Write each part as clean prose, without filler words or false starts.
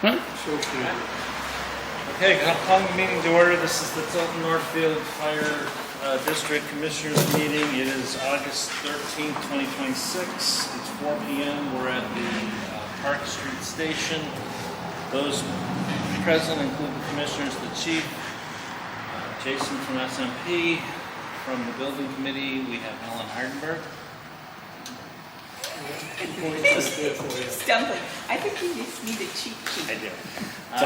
Okay, calling the meeting to order. This is the Tilton Northfield Fire District Commissioners meeting. It is August 13th, 2026. It's 4 p.m. We're at the Park Street Station. Those present include the Commissioners, the Chief, Jason from SMP. From the Building Committee, we have Helen Hardenberg. Stumbling. I think you just need a cheat sheet. I do.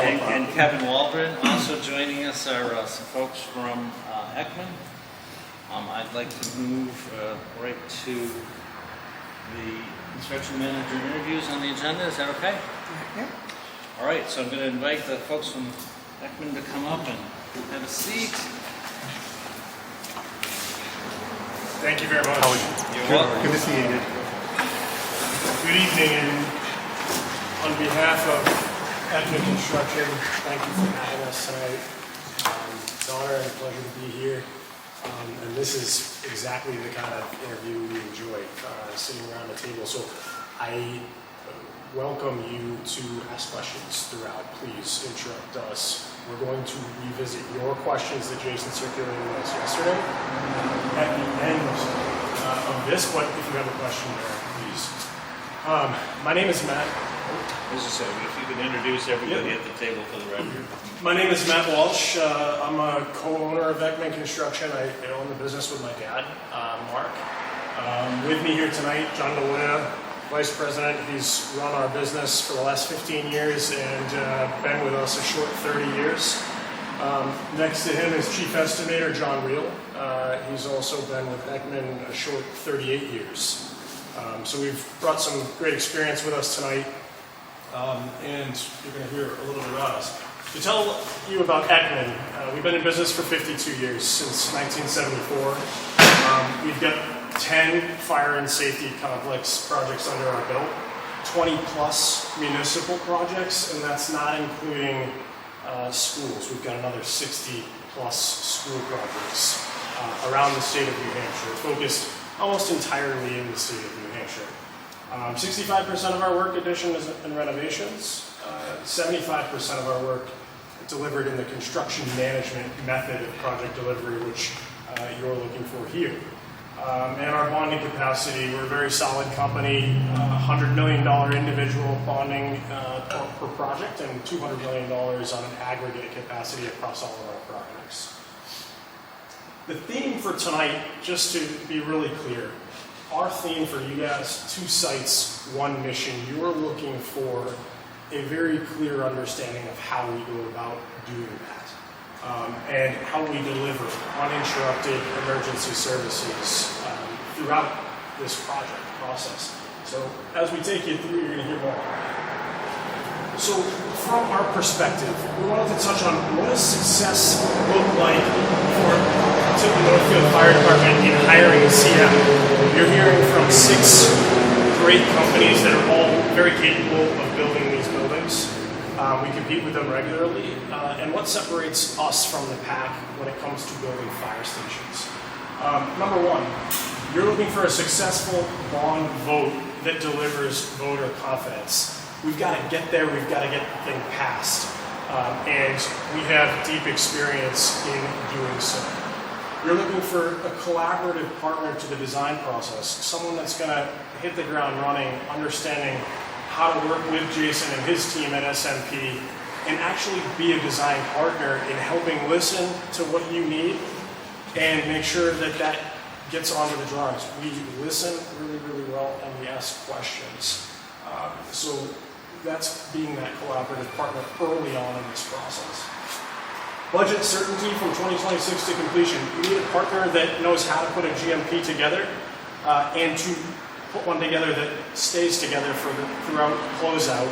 And Kevin Waldron. Also joining us are some folks from Ekman. I'd like to move right to the construction manager interviews on the agenda. Is that okay? Yeah. All right, so I'm going to invite the folks from Ekman to come up and have a seat. Thank you very much. You're welcome. Good to see you. Good evening, and on behalf of Ekman Construction, thank you for having us tonight. It's an honor and a pleasure to be here. And this is exactly the kind of interview we enjoy, sitting around the table. So I welcome you to ask questions throughout. Please interrupt us. We're going to revisit your questions that Jason circulated with us yesterday at the end of this, but if you have a question there, please. My name is Matt. As I said, if you could introduce everybody at the table for the record. My name is Matt Walsh. I'm a co-owner of Ekman Construction. I own the business with my dad, Mark. With me here tonight, John Deluna, Vice President. He's run our business for the last 15 years and been with us a short 30 years. Next to him is Chief Estimator John Reel. He's also been with Ekman a short 38 years. So we've brought some great experience with us tonight, and you're going to hear a little bit about us. To tell you about Ekman, we've been in business for 52 years, since 1974. We've got 10 fire and safety complex projects under our belt, 20 plus municipal projects, and that's not including schools. We've got another 60 plus school projects around the state of New Hampshire, focused almost entirely in the state of New Hampshire. 65% of our work additions and renovations, 75% of our work delivered in the construction management method of project delivery, which you're looking for here. And our bonding capacity, we're a very solid company, $100 million individual bonding per project and $200 million on an aggregate capacity across all of our projects. The theme for tonight, just to be really clear, our theme for you guys, 2 sites, 1 mission. You're looking for a very clear understanding of how we go about doing that. And how we deliver uninterrupted emergency services throughout this project process. So as we take you through, you're going to hear more. So from our perspective, we wanted to touch on what does success look like for Tilton Northfield Fire Department in hiring a CM. You're hearing from 6 great companies that are all very capable of building these buildings. We compete with them regularly, and what separates us from the pack when it comes to building fire stations? Number 1, you're looking for a successful bond vote that delivers voter confidence. We've got to get there, we've got to get the thing passed, and we have deep experience in doing so. You're looking for a collaborative partner to the design process, someone that's going to hit the ground running, understanding how to work with Jason and his team at SMP and actually be a design partner in helping listen to what you need and make sure that that gets onto the drawings. We listen really, really well and we ask questions. So that's being that collaborative partner early on in this process. Budget certainty from 2026 to completion. We need a partner that knows how to put a GMP together and to put one together that stays together throughout closeout,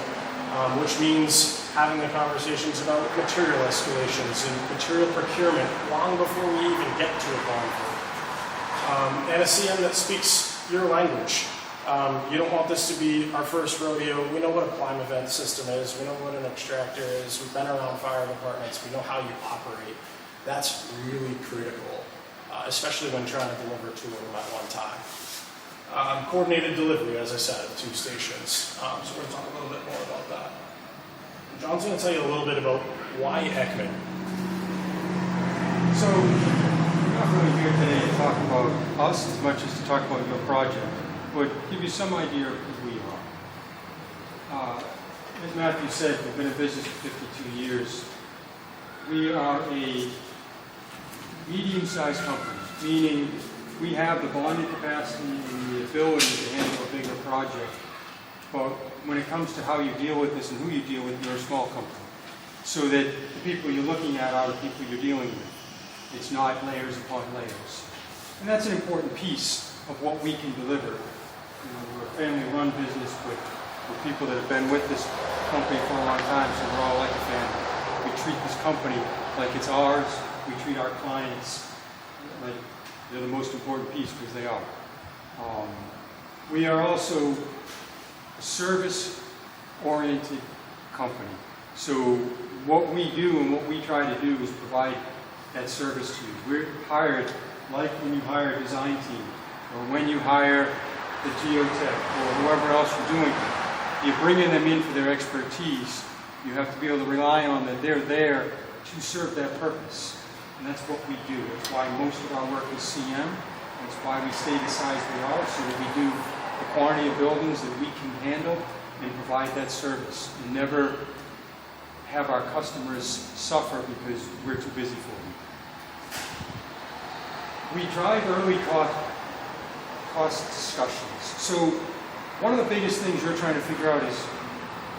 which means having the conversations about material escalations and material procurement long before we even get to a bond vote. And a CM that speaks your language. You don't want this to be our first rodeo. We know what a climb event system is. We know what an extractor is. We've been around fire departments. We know how you operate. That's really critical, especially when trying to deliver 2 of them at one time. Coordinated delivery, as I said, of 2 stations. So we're going to talk a little bit more about that. John's going to tell you a little bit about why Ekman. So, we're not really here today to talk about us as much as to talk about your project, but give you some idea of who we are. As Matthew said, we've been in business for 52 years. We are a medium-sized company, meaning we have the bonding capacity and the ability to handle a bigger project. But when it comes to how you deal with this and who you deal with, you're a small company. So that the people you're looking at are the people you're dealing with. It's not layers upon layers. And that's an important piece of what we can deliver. You know, we're a family-run business with people that have been with this company for a long time, so we're all like a family. We treat this company like it's ours. We treat our clients like they're the most important piece, because they are. We are also a service-oriented company. So what we do and what we try to do is provide that service to you. We're hired like when you hire a design team, or when you hire the geotech, or whoever else you're doing. You're bringing them in for their expertise. You have to be able to rely on that they're there to serve that purpose. And that's what we do. That's why most of our work is CM. That's why we stay the size we are, so that we do the quantity of buildings that we can handle and provide that service. And never have our customers suffer because we're too busy for them. We drive early cost discussions. So one of the biggest things you're trying to figure out is,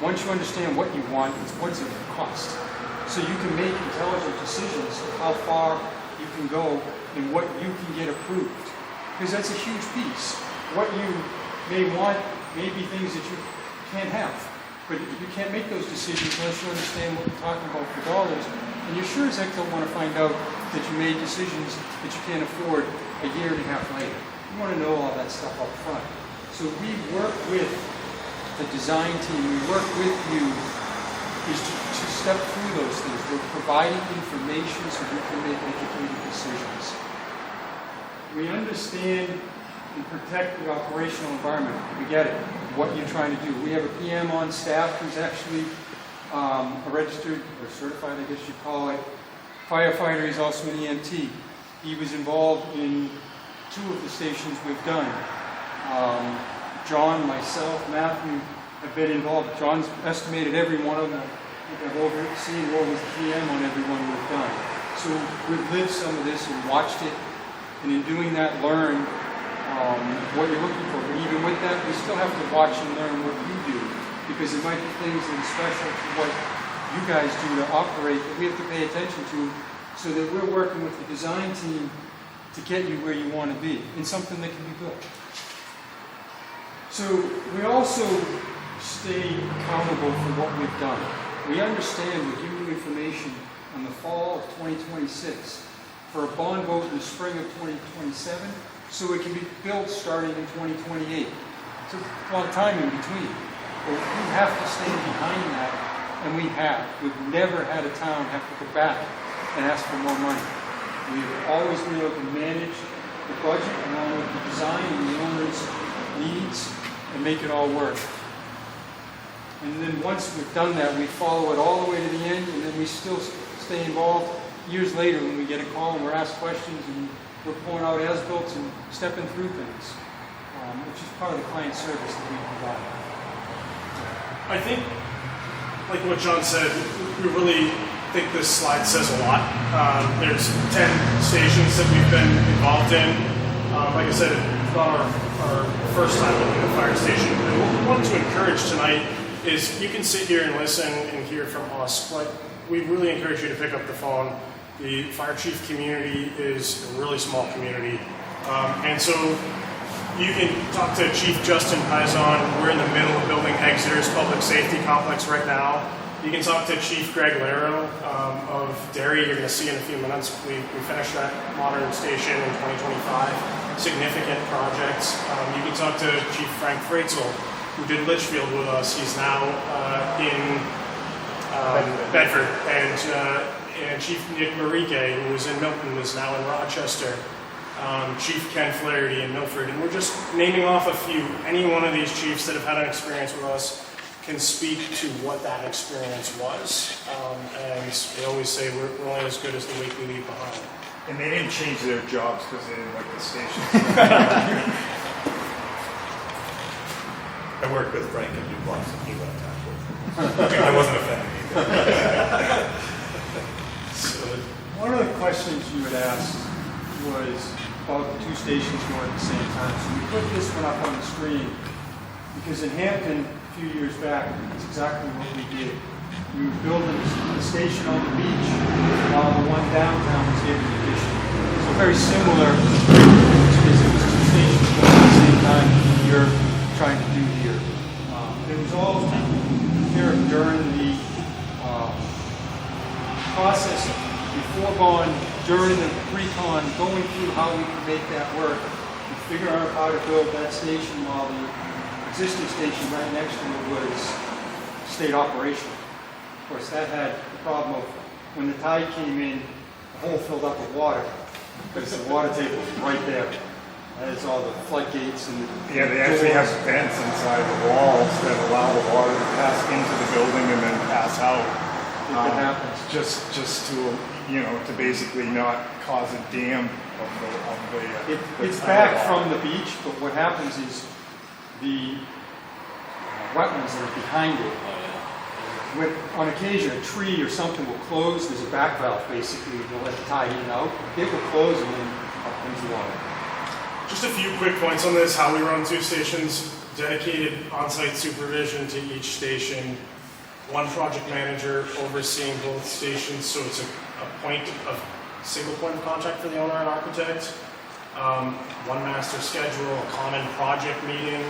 once you understand what you want, it's what's it going to cost. So you can make intelligent decisions of how far you can go and what you can get approved. Because that's a huge piece. What you may want may be things that you can't have. But you can't make those decisions unless you understand what we're talking about for dollars. And you sure as heck don't want to find out that you made decisions that you can't afford a year and a half later. You want to know all that stuff up front. So we work with the design team, we work with you is to step through those things. We're providing information so you can make educated decisions. We understand and protect the operational environment. We get it, what you're trying to do. We have a PM on staff who's actually a registered or certified, I guess you'd call it, firefighter. He's also an EMT. He was involved in 2 of the stations we've done. John, myself, Matthew have been involved. John's estimated every one of them. I think I've overseen what was the PM on every one we've done. So we've lived some of this and watched it, and in doing that, learn what you're looking for. But even with that, we still have to watch and learn what you do, because there might be things that are special to what you guys do to operate that we have to pay attention to, so that we're working with the design team to get you where you want to be, in something that can be built. So we also stay accountable for what we've done. We understand we're giving you information on the fall of 2026 for a bond vote in the spring of 2027, so it can be built starting in 2028. So a long time in between. But we have to stand behind that, and we have. We've never had a town have to go back and ask for more money. We've always been able to manage the budget along with the design and the owner's needs and make it all work. And then once we've done that, we follow it all the way to the end, and then we still stay involved years later when we get a call and we're asked questions and we're pulling out as-built and stepping through things, which is part of the client service that we provide. I think, like what John said, we really think this slide says a lot. There's 10 stations that we've been involved in. Like I said, it's not our first time looking at a fire station. And what we want to encourage tonight is you can sit here and listen and hear from us, but we really encourage you to pick up the phone. The fire chief community is a really small community. And so you can talk to Chief Justin Pizon. We're in the middle of building Exeter's public safety complex right now. You can talk to Chief Greg Laro of Derry. You're going to see in a few minutes. We finished that modern station in 2025. Significant projects. You can talk to Chief Frank Freitzel, who did Litchfield with us. He's now in Bedford. And Chief Nick Marique, who was in Milton, is now in Rochester. Chief Ken Flaherty in Milford. And we're just naming off a few. Any one of these chiefs that have had an experience with us can speak to what that experience was. And they always say we're only as good as the week we leave behind. And they didn't change their jobs because they didn't like the station. I worked with Frank and Dubois and he left afterwards. I wasn't offended either. So, One of the questions you had asked was about the two stations going at the same time. So we put this one up on the screen because in Hampton, a few years back, it's exactly what we did. We were building the station on the beach while the one downtown was getting addition. So very similar, because it was two stations going at the same time that you're trying to do here. It was all here during the process before going, during the pre-con, going through how we could make that work, and figure out how to build that station while the existing station right next to it was state operation. Of course, that had the problem of when the tide came in, the hole filled up with water, because the water table was right there. That is all the floodgates and Yeah, they actually have vents inside the walls that allow the water to pass into the building and then pass out. If it happens. Just to, you know, to basically not cause a dam of the It's back from the beach, but what happens is the wetlands that are behind it, when on occasion a tree or something will close, there's a back valve basically, to let the tide in and out. It will close and then up comes the water. just a few quick points on this, how we run two stations, dedicated on-site supervision to each station, one project manager overseeing both stations, so it's a single point of contact for the owner and architect, one master schedule, a common project meeting,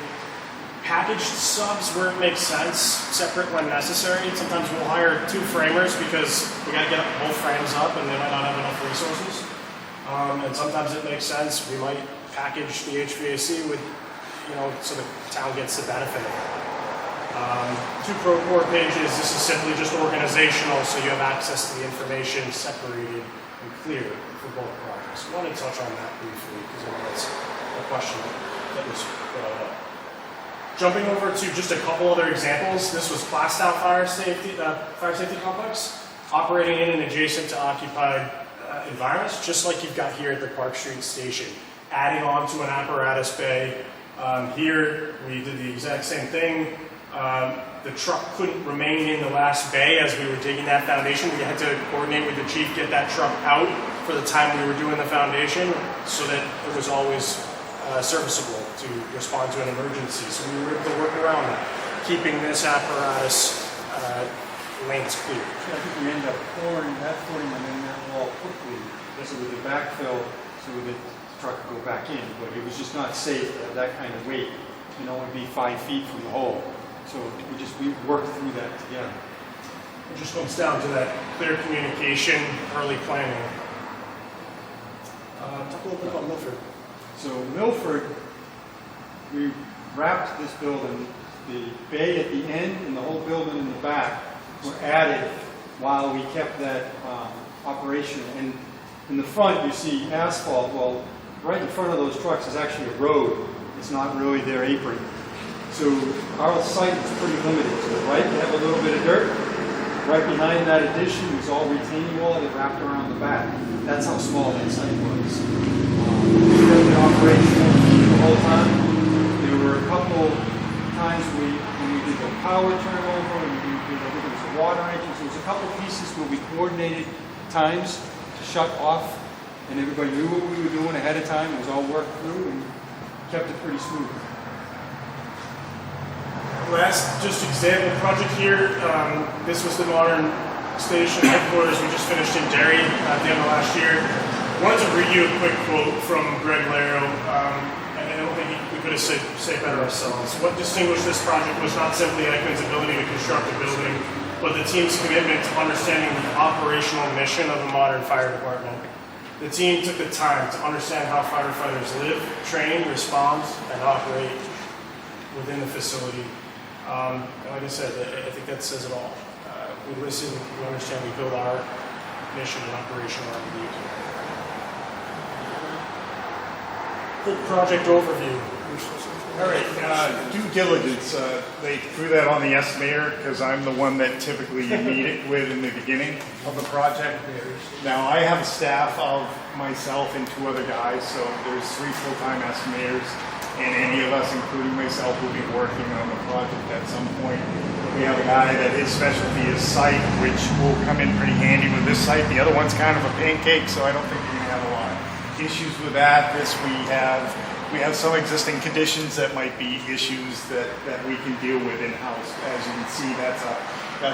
packaged subs where it makes sense, separate when necessary. Sometimes we'll hire two framers because we got to get both frames up and they might not have enough resources. And sometimes it makes sense. We might package the HVAC with, so the town gets the benefit of it. Two pro core pages. This is simply just organizational, so you have access to the information separated and clear for both projects. I want to touch on that briefly because I know that's a question that was brought up. Jumping over to just a couple other examples. This was Plastow Fire Safety Complex, operating in and adjacent to occupied environments, just like you've got here at the Park Street Station. Adding on to an apparatus bay. Here, we did the exact same thing. The truck couldn't remain in the last bay as we were digging that foundation. We had to coordinate with the chief, get that truck out for the time we were doing the foundation so that it was always serviceable to respond to an emergency. So we were able to work around that, keeping this apparatus lanes clear. I think we ended up pouring them in that wall quickly, so with the backfill, so that the truck could go back in, but it was just not safe to have that kind of weight and only be 5 feet from the hole. So we worked through that together. It just comes down to that clear communication, early planning. Talk a little bit about Milford. So Milford, we wrapped this building. The bay at the end and the whole building in the back were added while we kept that operational. And in the front, you see asphalt. Well, right in front of those trucks is actually a road. It's not really their apron. So our site is pretty limited. To the right, you have a little bit of dirt. Right behind that addition is all retaining wall that wrapped around the back. That's how small that site was. We kept it operational the whole time. There were a couple times when we did the power turnover, and we did, I think it was the water engine. So there was a couple pieces where we coordinated times to shut off, and everybody knew what we were doing ahead of time. It was all worked through and kept it pretty smooth. Last just example project here. This was the modern station headquarters we just finished in Derry at the end of last year. I wanted to read you a quick quote from Greg Laro. I don't think we could have said better ourselves. What distinguished this project was not simply Ekman's ability to construct a building, but the team's commitment to understanding the operational mission of a modern fire department. The team took the time to understand how firefighters live, train, respond, and operate within the facility. And like I said, I think that says it all. We listen, we understand, we build our mission and operation around the Quick project overview. All right, due diligence, they threw that on the estimator because I'm the one that typically you meet it with in the beginning of the project. Now, I have a staff of myself and 2 other guys, so there's 3 full-time estimators, and any of us, including myself, will be working on the project at some point. We have a guy that his specialty is site, which will come in pretty handy with this site. The other one's kind of a pancake, so I don't think you're gonna have a lot of issues with that. We have some existing conditions that might be issues that we can deal with in-house. As you can see, that's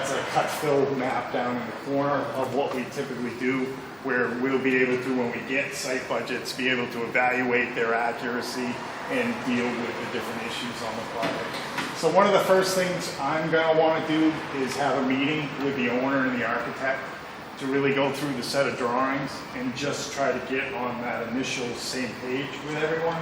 a cut-fill map down in the corner of what we typically do, where we'll be able to, when we get site budgets, be able to evaluate their accuracy and deal with the different issues on the project. So one of the first things I'm gonna wanna do is have a meeting with the owner and the architect to really go through the set of drawings and just try to get on that initial same page with everyone.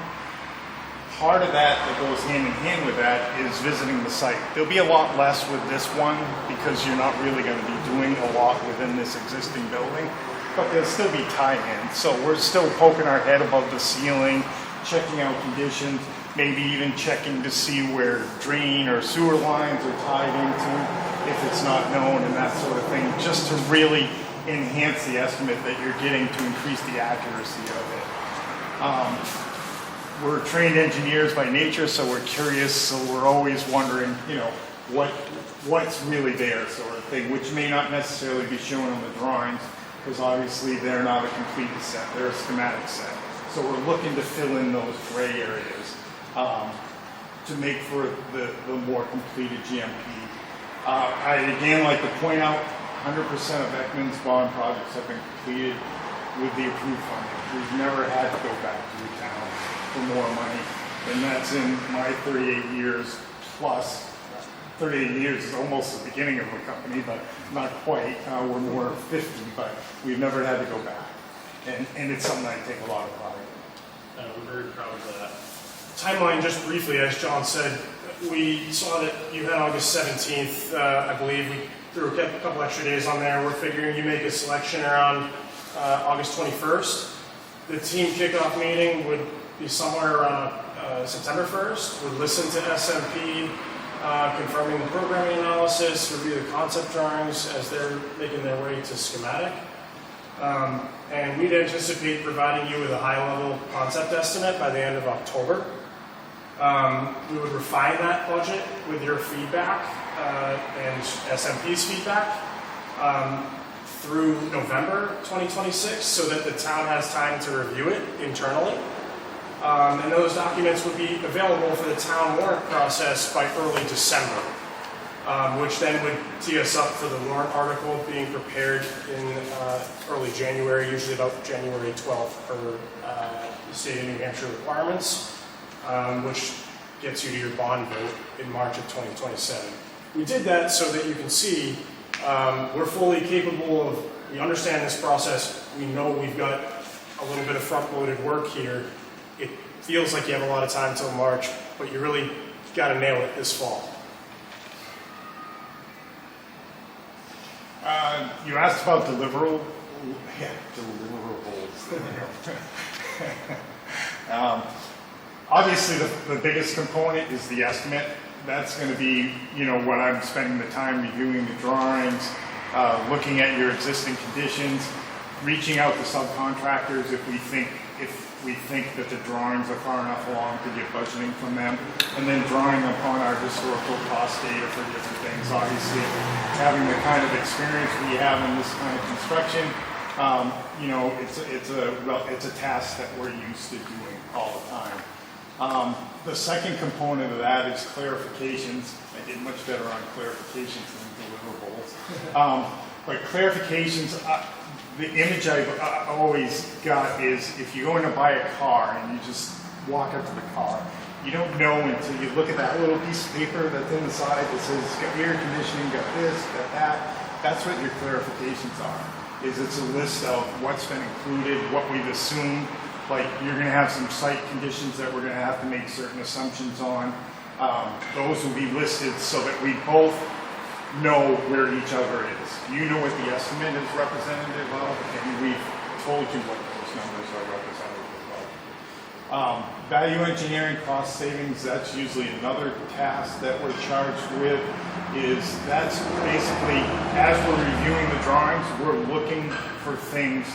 Part of that goes hand in hand with that is visiting the site. There'll be a lot less with this one because you're not really going to be doing a lot within this existing building, but there'll still be tie-ins. So we're still poking our head above the ceiling, checking out conditions, maybe even checking to see where drain or sewer lines are tied into, if it's not known and that sort of thing, just to really enhance the estimate that you're getting to increase the accuracy of it. We're trained engineers by nature, so we're curious, so we're always wondering, what's really there sort of thing, which may not necessarily be shown on the drawings, because obviously they're not a complete set, they're a schematic set. So we're looking to fill in those gray areas to make for the more completed GMP. I'd again like to point out 100% of Ekman's bond projects have been completed with the approved funding. We've never had to go back to the town for more money, and that's in my 38 years plus. 38 years is almost the beginning of the company, but not quite. We're more 50, but we've never had to go back, and it's something I take a lot of pride in. We're very proud of that. Timeline, just briefly, as John said, we saw that you had August 17th, I believe. We threw a couple extra days on there. We're figuring you make a selection around August 21st. The team kickoff meeting would be somewhere around September 1st. We'd listen to SMP, confirming the programming analysis, review the concept drawings as they're making their way to schematic. And we'd anticipate providing you with a high-level concept estimate by the end of October. We would refine that budget with your feedback and SMP's feedback through November 2026 so that the town has time to review it internally. And those documents would be available for the town warrant process by early December, which then would tee us up for the warrant article being prepared in early January, usually about January 12th per the state of New Hampshire requirements, which gets you to your bond vote in March of 2027. We did that so that you can see we're fully capable of, we understand this process, we know we've got a little bit of front-loaded work here. It feels like you have a lot of time till March, but you really got to nail it this fall. You asked about deliverables. Obviously, the biggest component is the estimate. That's going to be, what I'm spending the time reviewing the drawings, looking at your existing conditions, reaching out to subcontractors if we think that the drawings are far enough along to get budgeting from them, and then drawing upon our historical cost data for different things. Obviously, having the kind of experience we have in this kind of construction, it's a task that we're used to doing all the time. The second component of that is clarifications. I did much better on clarifications than deliverables. But clarifications, the image I've always got is if you go in to buy a car and you just walk up to the car, you don't know until you look at that little piece of paper that's inside that says it's got air conditioning, got this, got that. That's what your clarifications are. It's a list of what's been included, what we've assumed. Like you're going to have some site conditions that we're going to have to make certain assumptions on. Those will be listed so that we both know where each other is. You know what the estimate is representative of, and we've told you what those numbers are representative of. Value engineering cost savings, that's usually another task that we're charged with, that's basically, as we're reviewing the drawings, we're looking for things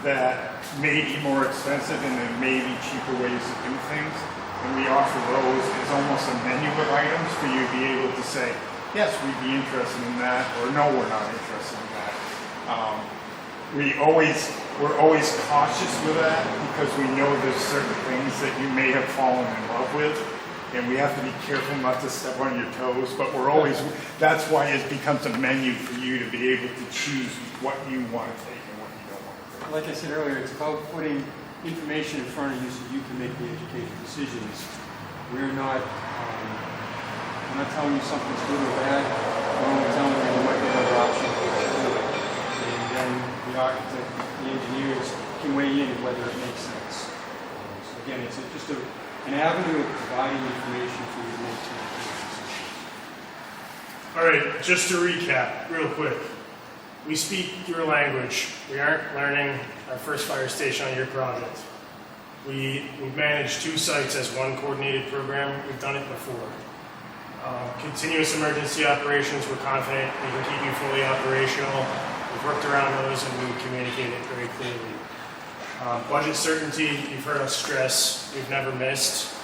that may be more expensive and there may be cheaper ways to do things. And we offer those as almost a menu of items for you to be able to say, yes, we'd be interested in that, or no, we're not interested in that. We're always cautious with that because we know there's certain things that you may have fallen in love with, and we have to be careful not to step on your toes, but that's why it becomes a menu for you to be able to choose what you want to take and what you don't want to take. Like I said earlier, it's about putting information in front of you so you can make the educated decisions. We're not telling you something's good or bad. We're only telling you there might be another option to do it. And then the architect, the engineers can weigh in whether it makes sense. So again, it's just an avenue of providing information for you to make some decisions. All right, just to recap real quick. We speak your language. We aren't learning our first fire station on your project. We've managed 2 sites as one coordinated program. We've done it before. Continuous emergency operations, we're confident we can keep you fully operational. We've worked around those and we communicate it very clearly. Budget certainty, you've heard us stress, we've never missed.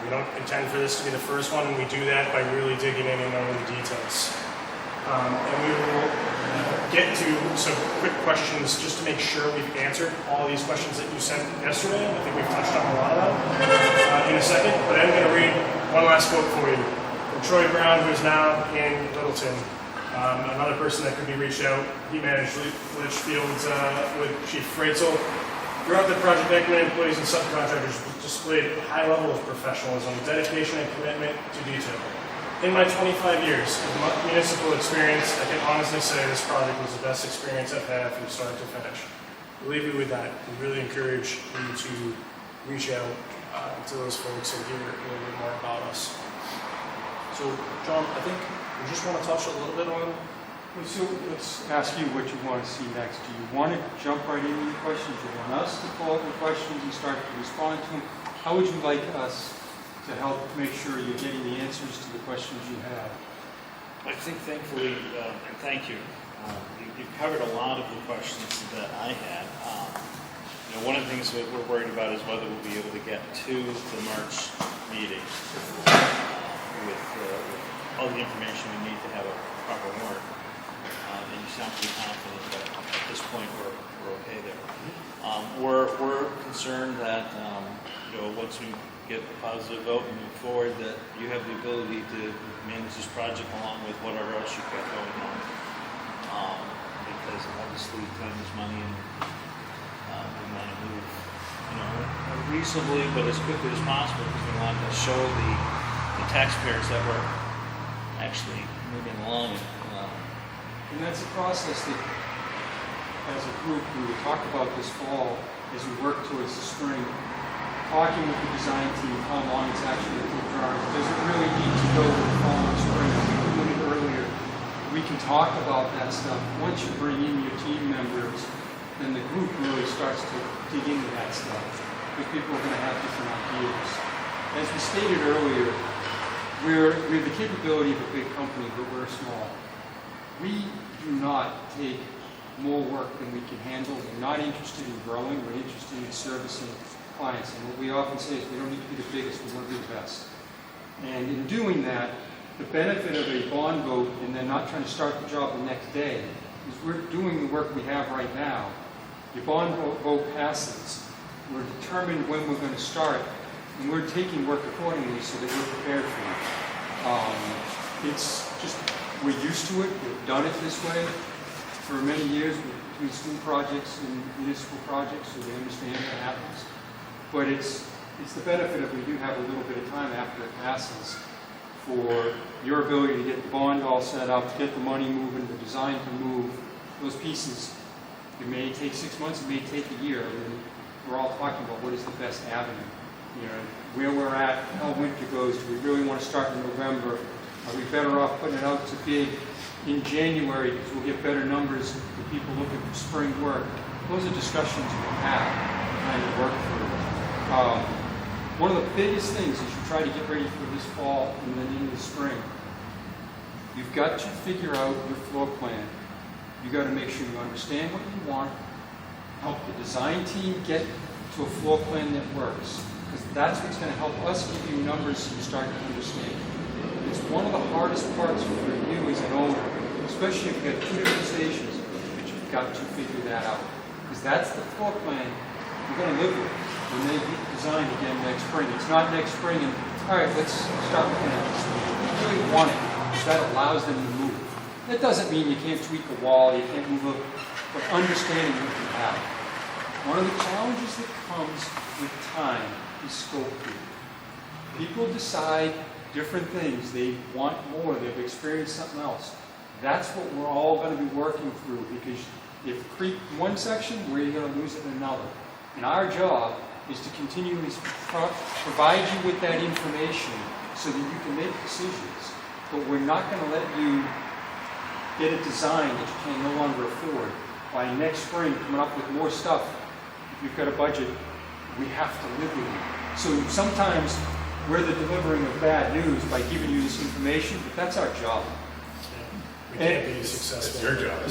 We don't intend for this to be the first one, and we do that by really digging in and knowing the details. And we will get to some quick questions just to make sure we've answered all these questions that you sent yesterday. I think we've touched on a lot of them in a second, but I'm going to read one last quote for you from Troy Brown, who is now in Littleton. Another person that could be reached out. He managed Litchfield with Chief Freitzel. Throughout the project, Beckman employees and subcontractors displayed a high level of professionalism, dedication, and commitment to detail. In my 25 years of municipal experience, I can honestly say this project was the best experience I've had from start to finish. Believe me with that. We really encourage you to reach out to those folks and hear a little bit more about us. So, John, I think we just want to touch a little bit on. So let's ask you what you want to see next. Do you want to jump right into the questions? Do you want us to pull up the questions and start to respond to them? How would you like us to help make sure you're getting the answers to the questions you have? I think thankfully, and thank you, you've covered a lot of the questions that I had. One of the things that we're worried about is whether we'll be able to get to the March meeting with all the information we need to have a proper warrant. And you sound pretty confident that at this point we're okay there. We're concerned that once we get a positive vote and move forward, that you have the ability to manage this project along with whatever else you've got going on. Because obviously time is money, and we want to move, reasonably but as quickly as possible, because we want to show the taxpayers that we're actually moving along. And that's a process that, as a group, we will talk about this fall as we work towards the spring. Talking with the design team, how long it's actually going to take drawings. Does it really need to go to the fall and spring? As we alluded earlier, we can talk about that stuff. Once you bring in your team members, then the group really starts to dig into that stuff. Because people are going to have different ideas. As we stated earlier, we have the capability of a big company, but we're small. We do not take more work than we can handle. We're not interested in growing. We're interested in servicing clients. And what we often say is we don't need to be the biggest, we want to be the best. And in doing that, the benefit of a bond vote and then not trying to start the job the next day is we're doing the work we have right now. Your bond vote passes. We're determined when we're going to start, and we're taking work accordingly so that we're prepared for it. It's just, we're used to it. We've done it this way for many years between school projects and municipal projects, so we understand what happens. But it's the benefit of we do have a little bit of time after it passes for your ability to get the bond all set up, to get the money moving, the design to move. Those pieces, it may take 6 months, it may take a year. And we're all talking about what is the best avenue. Where we're at, how winter goes. Do we really want to start in November? Are we better off putting it out to bid in January because we'll get better numbers for people looking for spring work? Those are discussions we have, trying to work through. one of the biggest things as you try to get ready for this fall and then into the spring, you've got to figure out your floor plan. You've got to make sure you understand what you want, help the design team get to a floor plan that works, because that's what's going to help us give you numbers so you start to understand. It's one of the hardest parts for you as an owner, especially if you've got two different stations, but you've got to figure that out. Because that's the floor plan you're going to live with when they get designed again next spring. It's not next spring and, all right, let's start looking at this. You really want it, because that allows them to move. That doesn't mean you can't tweak a wall, you can't move up, but understanding what you have. One of the challenges that comes with time is scope creep. People decide different things. They want more. They've experienced something else. That's what we're all going to be working through, because if creep in one section, where you're going to lose it in another. And our job is to continually provide you with that information so that you can make decisions. But we're not going to let you get a design that you can no longer afford. By next spring, coming up with more stuff, if you've got a budget, we have to live with it. So sometimes we're the delivering of bad news by giving you this information, but that's our job. We can't be successful. It's your job.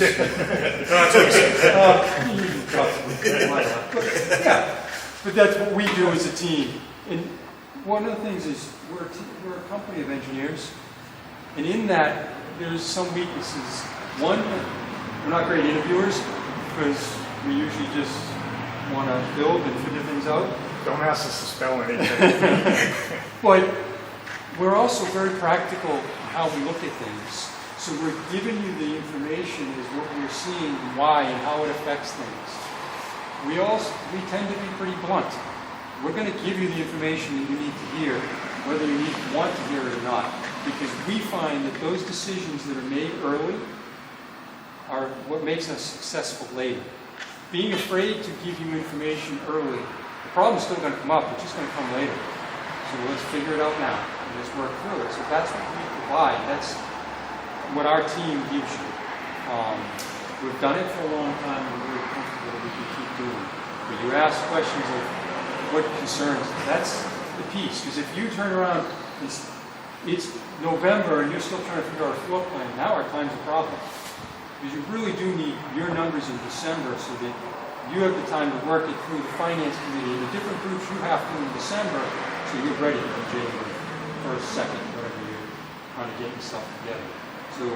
Yeah, but that's what we do as a team. And one of the things is we're a company of engineers, and in that there's some weaknesses. One, we're not great interviewers because we usually just want to build and figure things out. Don't ask us to spell anything. But we're also very practical in how we look at things. So we're giving you the information as what we're seeing and why and how it affects things. We tend to be pretty blunt. We're going to give you the information that you need to hear, whether you want to hear it or not, because we find that those decisions that are made early are what makes us successful later. Being afraid to give you information early, the problem's still going to come up, it's just going to come later. So let's figure it out now, and let's work through it. So that's what we provide. That's what our team gives you. We've done it for a long time, and we're comfortable that we can keep doing it. But you ask questions of what concerns, that's the piece. Because if you turn around, it's November, and you're still trying to figure out a floor plan, now our time's a problem. Because you really do need your numbers in December so that you have the time to work it through the finance committee and the different groups you have to in December, so you're ready for January 1st, 2nd, whatever you're trying to get yourself together. So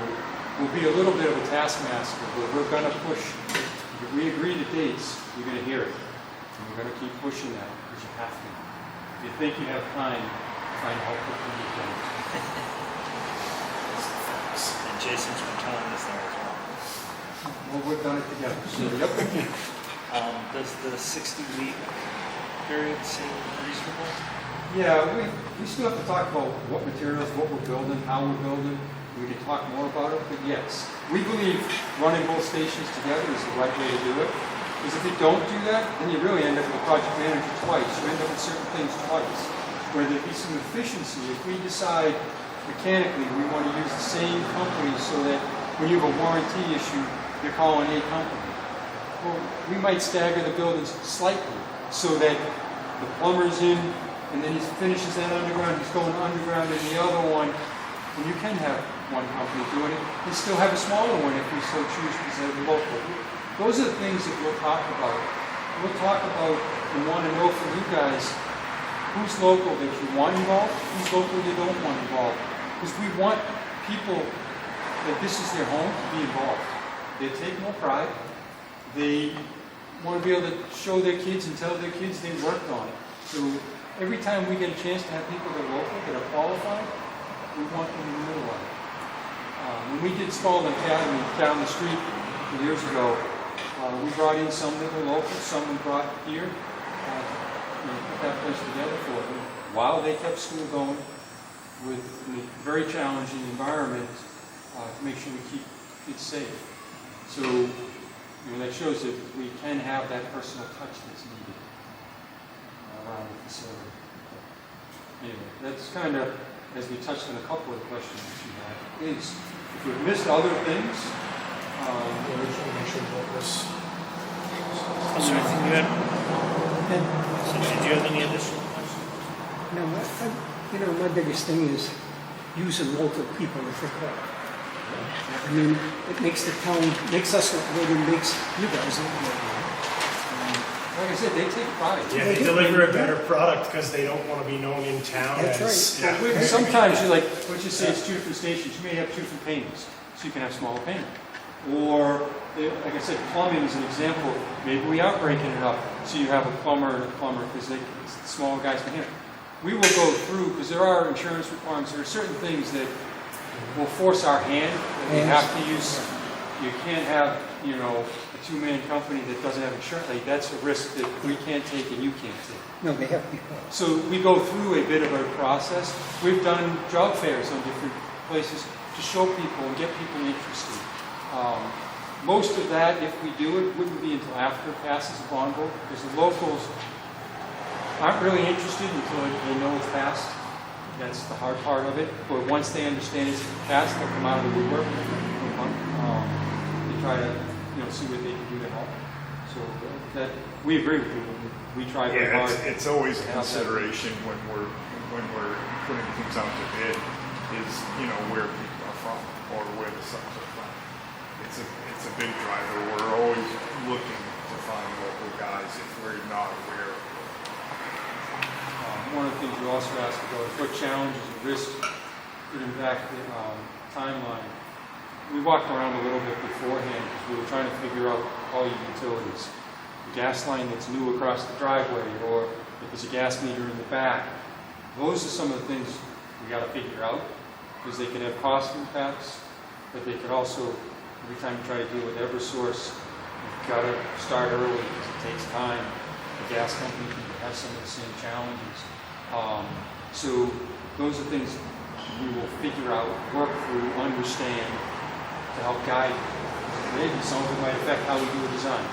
we'll be a little bit of a taskmaster, but we're going to push. If we agree to dates, you're going to hear it. And we're going to keep pushing that because you have to. If you think you have time, find help with the weekend. And Jason's been telling us there as well. Well, we've done it together. So, yep. Does the 60-week period seem reasonable? Yeah, we still have to talk about what materials, what we're building, how we're building. We can talk more about it, but yes, we believe running both stations together is the right way to do it. Because if you don't do that, then you really end up with a project manager twice. You end up with certain things twice. Where there'd be some efficiency if we decide mechanically we want to use the same company so that when you have a warranty issue, you're calling a company. Well, we might stagger the buildings slightly so that the plumber's in, and then he finishes that underground, he's going underground in the other one, and you can have one company doing it, and still have a smaller one if we so choose because they're local. Those are the things that we'll talk about. We'll talk about and want to know from you guys who's local that you want involved, who's local you don't want involved. Because we want people that this is their home to be involved. They take no pride. They want to be able to show their kids and tell their kids they worked on it. So every time we get a chance to have people that are local, that are qualified, we want them in the middle of it. When we did Spalding Academy down the street years ago, we brought in some that were local, some we brought here, put that place together for them while they kept school going with a very challenging environment to make sure we keep kids safe. So that shows that we can have that personal touch that's needed around the facility. Anyway, that's kind of, as we touched on a couple of the questions that you had, is if we've missed other things, Was there anything you had? So did you have any additional questions? You know, my biggest thing is using local people if they call. I mean, it makes the town, makes us look good and makes you guys look good. Like I said, they take pride. Yeah, they deliver a better product because they don't want to be known in town That's as. right. Yeah. Sometimes you like, let's just say it's 2 different stations, you may have 2 different payments, so you can have smaller payment. Or, like I said, plumbing is an example, maybe we are breaking it up, so you have a plumber and a plumber, because the smaller guys can handle it. We will go through, because there are insurance requirements, there are certain things that will force our hand, that we have to use. You can't have, you know, a 2-man company that doesn't have insurance, like, that's a risk that we can't take and you can't take. No, they have to be called. So we go through a bit of a process. We've done job fairs on different places to show people and get people interested. Most of that, if we do it, wouldn't be until after it passes the bond vote, because the locals aren't really interested until they know it's passed. That's the hard part of it. But once they understand it's passed, they'll come out of the woodwork. They try to, you know, see what they can do to help. So that we agree with you. We try very Yeah, hard. it's always a to help that. consideration when we're putting things out to bid, is, you know, where people are from or where the subs are from. It's a big driver. We're always looking to find local guys if we're not aware of them. One of the things you also asked about is what challenges and risks could impact the timeline. We walked around a little bit beforehand because we were trying to figure out all your utilities. The gas line that's new across the driveway, or if there's a gas meter in the back. Those are some of the things we got to figure out, because they could have cost impacts, but they could also, every time you try to deal with Eversource, you've got to start early because it takes time. The gas company can have some of the same challenges. So those are things we will figure out, work through, understand, to help guide. Maybe some of it might affect how we do a design.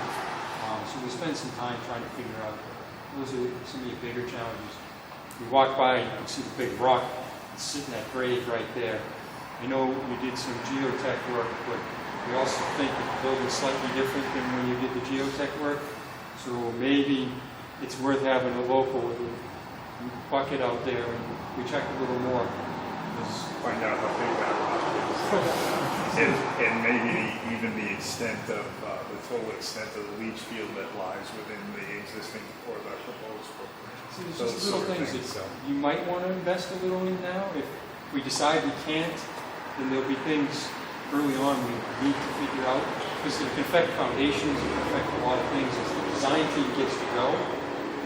So we spend some time trying to figure out, those are some of the bigger challenges. We walk by and you can see the big rock that's sitting at grade right there. I know we did some geotech work, but we also think that the building's slightly different than when you did the geotech work. So maybe it's worth having a local with a bucket out there and we check a little more. Find out how big that rock is. And maybe even the extent of, the total extent of the leach field that lies within the existing or the proposed footprint. So there's Those just little sort of things things, that so. you might want to invest a little in now. If we decide we can't, then there'll be things early on we need to figure out, because it can affect foundations, it can affect a lot of things. As the design team gets to go,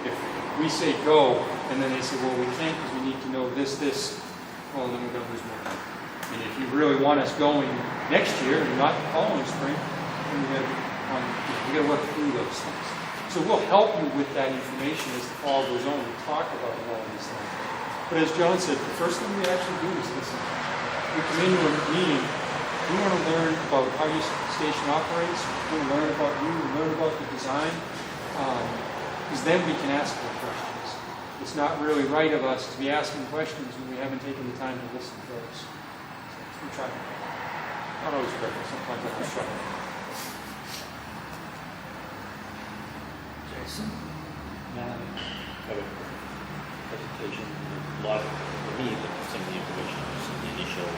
if we say go, and then they say, well, we can't because we need to know this, well, then we're going to lose more time. And if you really want us going next year and not the following spring, then we got to work through those things. So we'll help you with that information as the fall goes on. We talk about all these things. But as John said, the first thing we actually do is listen. We come into a meeting, we want to learn about how your station operates, we want to learn about you, learn about the design, because then we can ask more questions. It's not really right of us to be asking questions when we haven't taken the time to listen first. So we try. Not always perfect, sometimes I just try. Jason? Have a presentation, a lot for me, but some of the information, some of the initial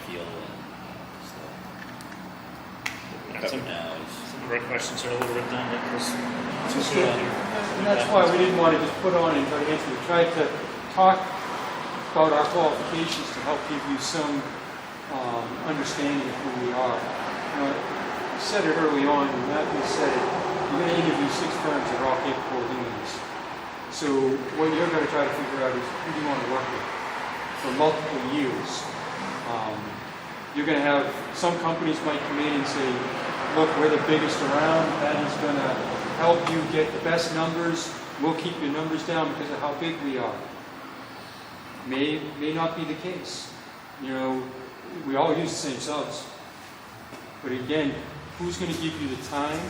feel and stuff. What we have now is Some of our questions are a little redundant, because And that's why we didn't want to just put on and try to answer. We tried to talk about our qualifications to help give you some understanding of who we are. You know, I said it early on, and Matthew said it, you're going to interview 6 firms that are all capable of doing this. So what you're going to try to figure out is who do you want to work with for multiple years. You're going to have, some companies might come in and say, look, we're the biggest around, that is going to help you get the best numbers, we'll keep your numbers down because of how big we are. May not be the case. You know, we all use the same subs. But again, who's going to give you the time?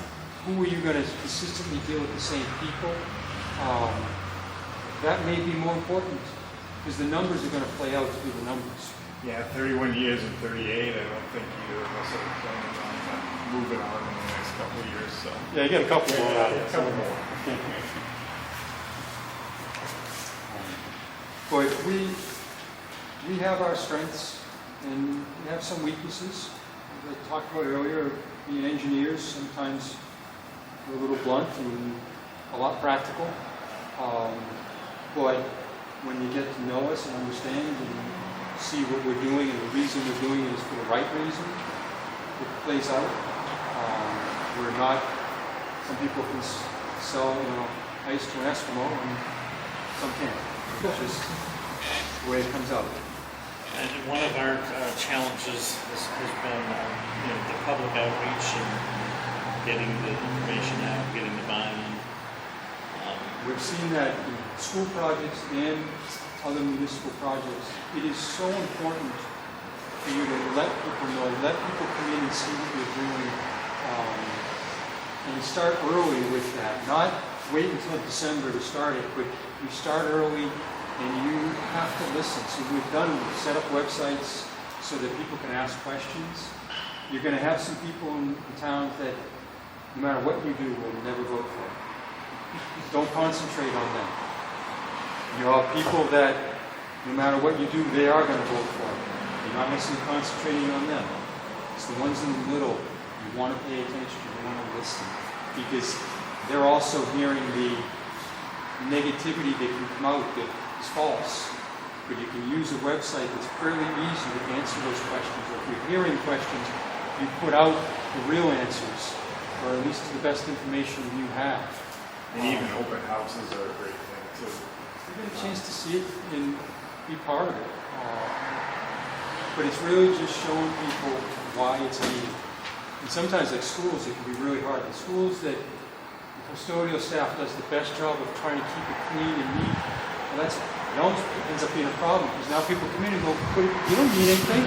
Who are you going to consistently deal with the same people? That may be more important because the numbers are going to play out to be the numbers. Yeah, 31 years and 38, I don't think either of us are planning on moving on in the next couple of years, so. Yeah, you got a couple more. Yeah, a couple more. But we have our strengths and we have some weaknesses. As I talked about earlier, being engineers, sometimes we're a little blunt and a lot practical. But when you get to know us and understand and see what we're doing and the reason we're doing it is for the right reason, it plays out. We're not, some people can sell, ice to an Eskimo and some can't. It's just the way it comes out. And one of our challenges has been, the public outreach and getting the information out, getting the buy-in. We've seen that in school projects and other municipal projects. It is so important for you to let people know, let people come in and see what you're doing, and start early with that. Not wait until December to start it, but you start early and you have to listen. So we've set up websites so that people can ask questions. You're going to have some people in town that, no matter what you do, will never vote for it. Don't concentrate on them. You have people that, no matter what you do, they are going to vote for it. You're not necessarily concentrating on them. It's the ones in the middle. You want to pay attention. You want to listen. Because they're also hearing the negativity that can come out that is false. But you can use a website that's fairly easy to answer those questions. Or if you're hearing questions, you put out the real answers, or at least the best information you have. And even open houses are a great thing too. You get a chance to see it and be part of it. But it's really just showing people why it's needed. And sometimes, like schools, it can be really hard. The schools that the custodial staff does the best job of trying to keep it clean and neat, well, it almost ends up being a problem, because now people come in and go, "But you don't need anything.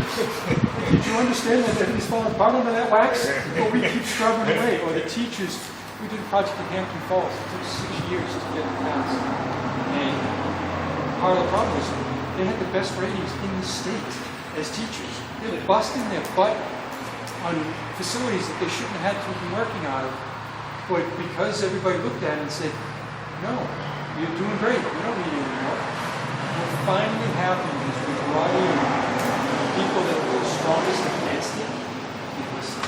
Did you understand that everything's falling apart under that wax?" But we keep scrubbing away. Or the teachers, we did a project in Hampton Falls. It took 6 years to get it passed. And part of the problem was they had the best ratings in the state as teachers. They were busting their butt on facilities that they shouldn't have had to be working out of. But because everybody looked at it and said, "No, you're doing great. We don't need you anymore." What finally happened is we brought in people that were strongest against it. And listen,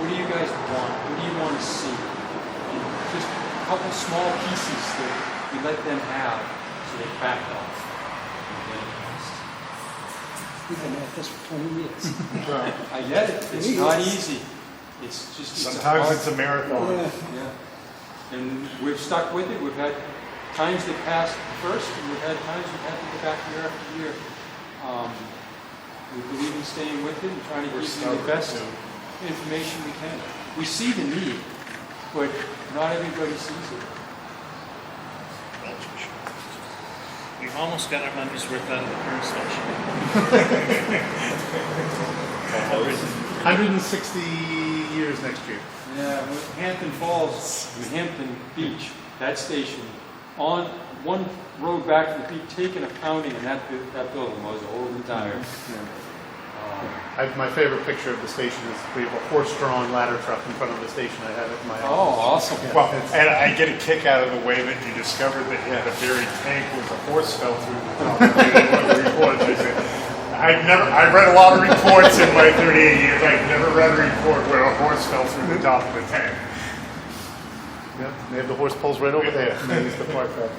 what do you guys want? What do you want to see? And just a couple small pieces that we let them have, so they backed off. We've been at this for 20 years. I get it. It's not easy. It's just Sometimes it's a marathon. Yeah. And we've stuck with it. We've had times that passed first, and we've had times we've had to go back year after year. We believe in staying with it and trying to give you the best information we can. We see the need, but not everybody sees it. We've almost got our money's worth out of the current station. 160 years next year. Yeah, with Hampton Falls, and Hampton Beach, that station, on one road back from the beach, taking a pounding, and that building was old and tired. My favorite picture of the station is we have a horse-drawn ladder truck in front of the station. I have it in my Oh, office. awesome. Well, and I get a kick out of the way that you discovered that the buried tank was a horse fell through the top. One of the reports, I read a lot of reports in my 38 years. I've never read a report where a horse fell through the top of the tank. Yep, they have the horse poles right over there. That's the part that.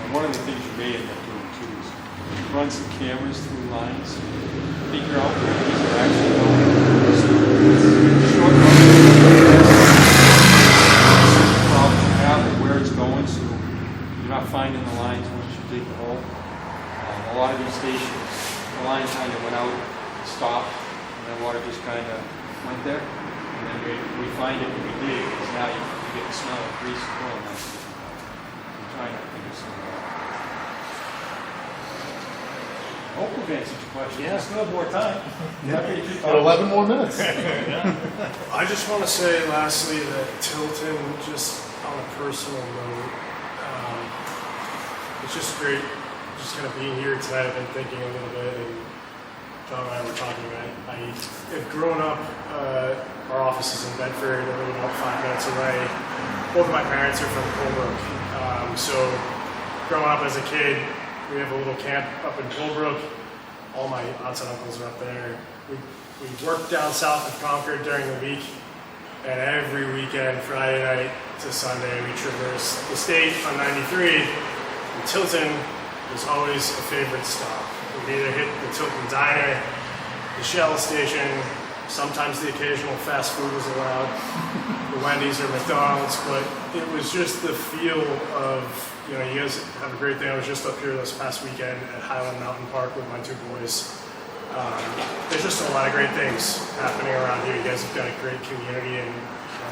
One of the things you may end up doing too is run some cameras through lines, figure out where these are actually going. So short problem you have and where it's going, so you're not finding the lines once you dig the hole. A lot of these stations, the line kind of went out, stopped, and the water just kind of went there. And then we find it when we dig, because now you get the smell of grease and oil. I'm trying to figure something out. Hope we've answered your question. Yeah. We still have more time. Happy to keep Got talking. 11 more minutes. I just want to say lastly that Tilton, just on a personal note, it's just great just kind of being here tonight. I've been thinking a little bit, and John and I were talking about it. I have grown up, our office is in Bedford, I live about 5 minutes away. Both of my parents are from Colebrook. So growing up as a kid, We have a little camp up in Pillbrook. All my aunts and uncles are up there. We work down south of Concord during the week, and every weekend, Friday night to Sunday, we traverse the state on 93. And Tilton is always a favorite stop. We either hit the Tilton Diner, the Shell station, sometimes the occasional fast food was allowed, the Wendy's or McDonald's, but it was just the feel of, you know, you guys have a great day. I was just up here this past weekend at Highland Mountain Park with my two boys. There's just a lot of great things happening around here. You guys have got a great community, and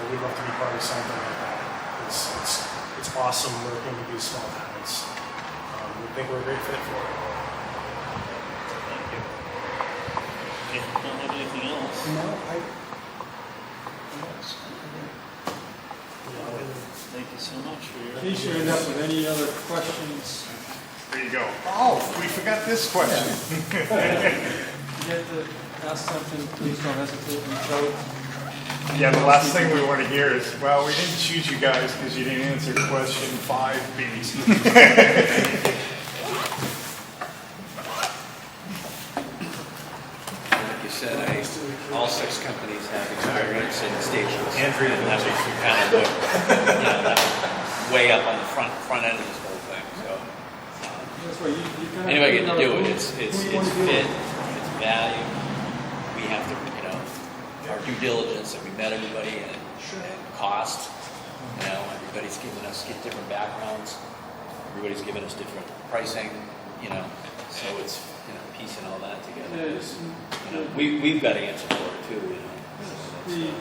we'd love to be part of something like that. It's awesome working with these small towns. We think we're a great fit for it. Okay, don't have anything else. No, Thank you so much for your. In case you end up with any other questions, There you go. Oh, we forgot this question. if you get to ask something, please don't hesitate to reach out. Yeah, the last thing we want to hear is, well, we didn't choose you guys because you didn't answer question 5B. Like you said, all 6 companies have experience in stations. Andrew, and that was kind of what, that was way up on the front end of this whole thing. So, That's why you kind of anybody get to do it. who- It's who you fit, wanna do it. it's value. We have to, our due diligence, that we met everybody, and cost. Everybody's giving us different backgrounds. Everybody's giving us different pricing. So it's piecing all that together. We've got to answer for it too. The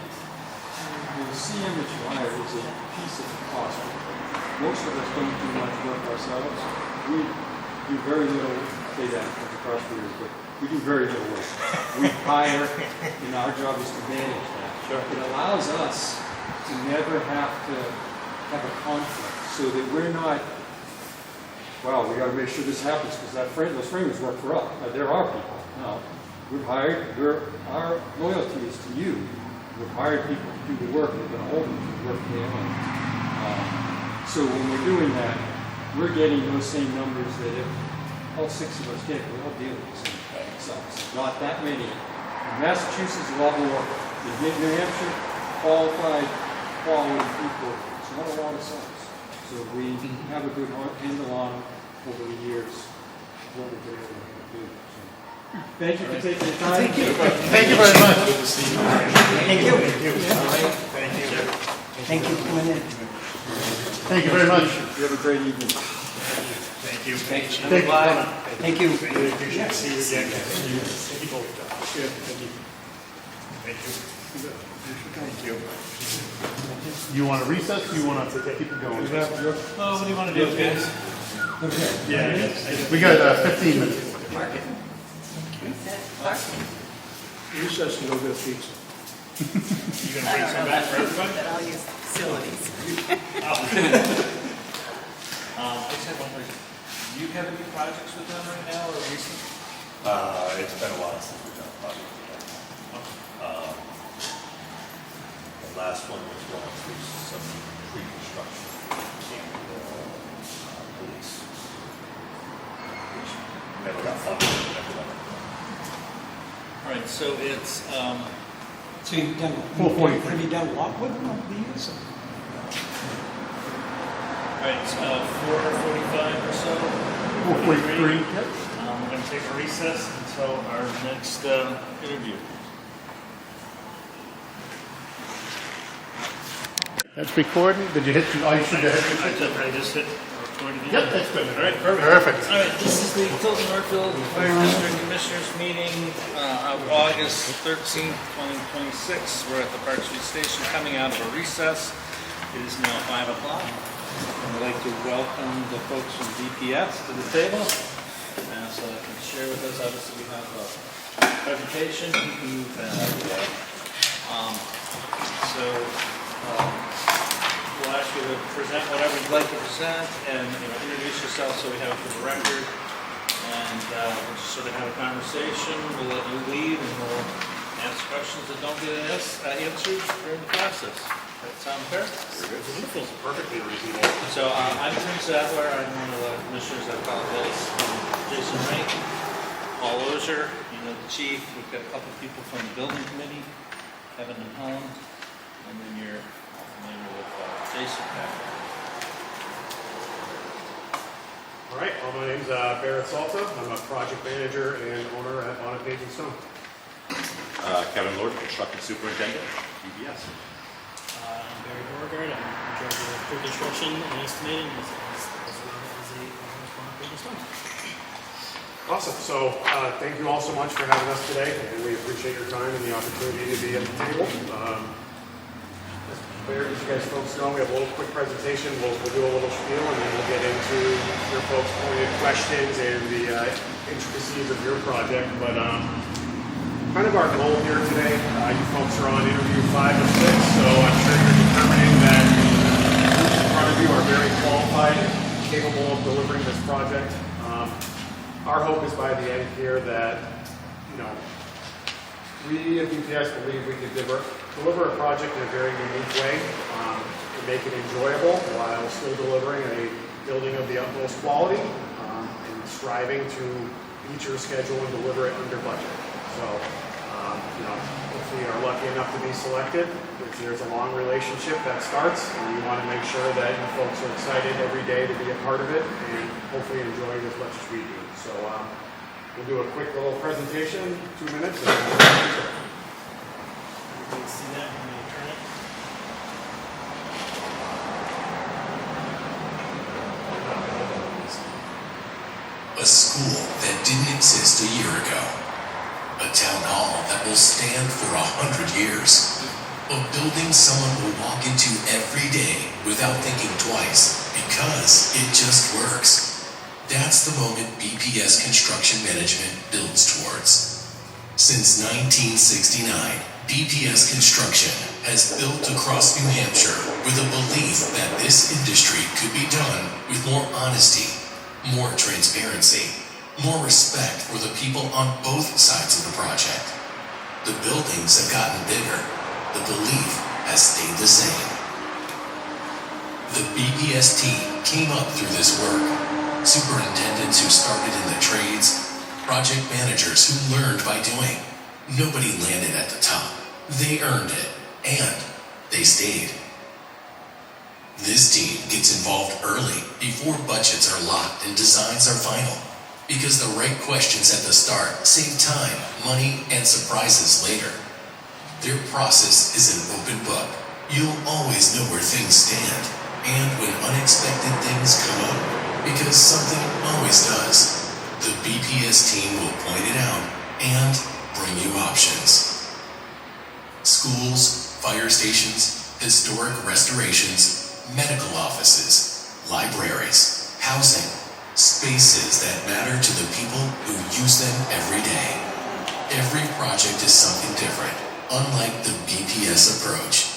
CM that you hire is a piece of the cost. Most of us don't do much work ourselves. We do very little, say that across the years, but we do very little work. We hire, and our job is to manage that. Sure. It allows us to never have to have a conflict, so that we're not, well, we got to make sure this happens because those framers work for us. They're our people. No, we've hired. Our loyalty is to you. We've hired people to do the work. We're going to hold them to the work they own. So when we're doing that, we're getting those same numbers that if all 6 of us get, we all deal with the same things. Not that many. In Massachusetts, a lot more. In New Hampshire, qualified, quality people. It's not a lot of sites. So we have a good handle on over the years what we've been able to do. So, thank you for taking the time. Thank you very much. Thank you. Thank you for coming in. Thank you very much. You have a great evening. Thank you. Thank you. Thank you. Really appreciate to see you again. Thank you both. Thank you. Thank you. Thank you. You want to recess? Or you want to keep it going? What do you want to do, guys? Yeah, we got 15 minutes. Recess and go get pizza. You gonna bring some back for everybody? That I'll use facilities. I just have one question. Do you have any projects with them right now or recent? It's been a while since we've done a project together. The last one was going through some pre-construction and police, which never got funded. Never got funded. All right, so it's, So you've done, 443. have you done what with them over the years? all right, it's 4:45 or so. 4:43. We're gonna take a recess until our next interview. That's recording. Did you hit? Oh, you should have hit. I just hit record again. Yep, that's good. All right, perfect. Perfect. All right, this is the Tilton Northfield Fire District Commissioners meeting of August 13th, 2026. We're at the Park Street Station coming out of a recess. It is now 5 o'clock. I'd like to welcome the folks from DPS to the table. So they can share with us, obviously we have a presentation. We'll ask you to present whatever you'd like to present and introduce yourself so we have it for the record. And we'll just sort of have a conversation. We'll let you lead and we'll ask questions that don't get answered during the process. That sound fair? Wonderful. Perfectly reasonable. So I'm Tim Sadler, I'm one of the commissioners, I apologize. Jason Wright, Paul Ozier, you know the chief, we've got a couple people from the building committee, Kevin and Helen, and then you're familiar with Jason back there. All right, well, my name's Barrett Salta. I'm a project manager and owner at Bonnet Page and Stone. Kevin Lord, construction superintendent, UBS. I'm Barry Beauregard. I'm in charge of pre-construction and estimating as well as a responsible stone. Awesome. So thank you all so much for having us today, and we appreciate your time and the opportunity to be at the table. As you guys folks know, we have a little quick presentation. We'll do a little spiel, and then we'll get into your folks' pointed questions and the intricacies of your project. But kind of our goal here today, you folks are on interview 5 of 6, so I'm sure you're determining that groups in front of you are very qualified and capable of delivering this project. Our hope is by the end here that, we at BPS believe we can deliver a project in a very unique way and make it enjoyable while still delivering a building of the utmost quality and striving to meet your schedule and deliver it under budget. So, if we are lucky enough to be selected, there's a long relationship that starts, and we want to make sure that you folks are excited every day to be a part of it and hopefully enjoy it as much as we do. So, we'll do a quick little presentation, 2 minutes. And You can see that when you turn it. A school that didn't exist a year ago. A town hall that will stand for 100 years. A building someone will walk into every day without thinking twice because it just works. That's the moment BPS Construction Management builds towards. Since 1969, BPS Construction has built across New Hampshire with a belief that this industry could be done with more honesty, more transparency, more respect for the people on both sides of the project. The buildings have gotten bigger. The belief has stayed the same. The BPS team came up through this work. Superintendents who started in the trades, project managers who learned by doing. Nobody landed at the top. They earned it, and they stayed. This team gets involved early, before budgets are locked and designs are final. Because the right questions at the start save time, money, and surprises later. Their process is an open book. You'll always know where things stand, and when unexpected things come up, because something always does, the BPS team will point it out and bring you options. Schools, fire stations, historic restorations, medical offices, libraries, housing, spaces that matter to the people who use them every day. Every project is something different, unlike the BPS approach.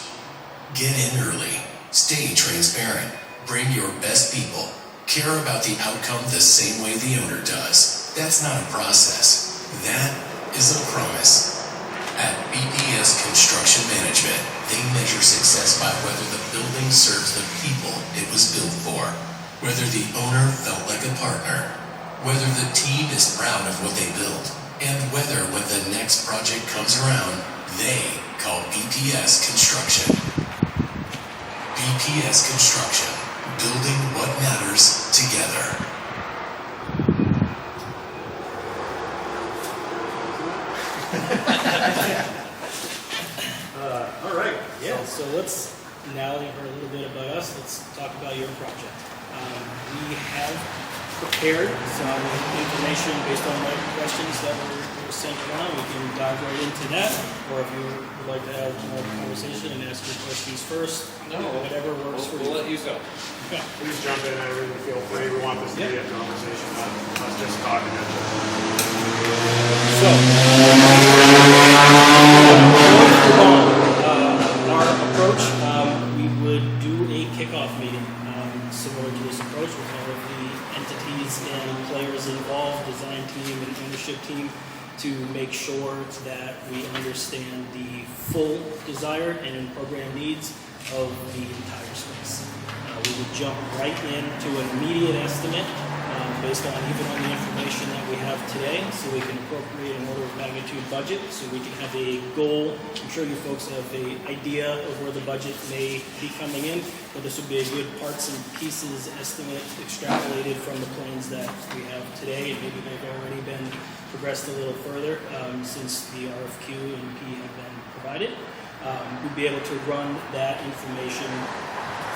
Get in early, stay transparent, bring your best people, care about the outcome the same way the owner does. That's not a process. That is a promise. At BPS Construction Management, they measure success by whether the building serves the people it was built for, whether the owner felt like a partner, whether the team is proud of what they built, and whether when the next project comes around, they call BPS Construction. BPS Construction. Building what matters together. all right. Yeah, so let's, now that you've heard a little bit about us, let's talk about your project. We have prepared some information based on the questions that were sent around. We can dive right into that, or if you would like to have more conversation and ask your questions first, whatever works for you. We'll let you go. Okay. Please jump in. I really feel free. We want this to be a conversation, not us just talking. So, our approach, we would do a kickoff meeting similar to this approach with all of the entities and players involved, design team and ownership team, to make sure that we understand the full desired and program needs of the entire space. We would jump right into an immediate estimate based on the information that we have today, so we can appropriate an order of magnitude budget, so we can have a goal. I'm sure you folks have an idea of where the budget may be coming in, but this would be a good parts and pieces estimate extrapolated from the plans that we have today, and maybe they've already been progressed a little further since the RFQ and P have been provided. We'd be able to run that information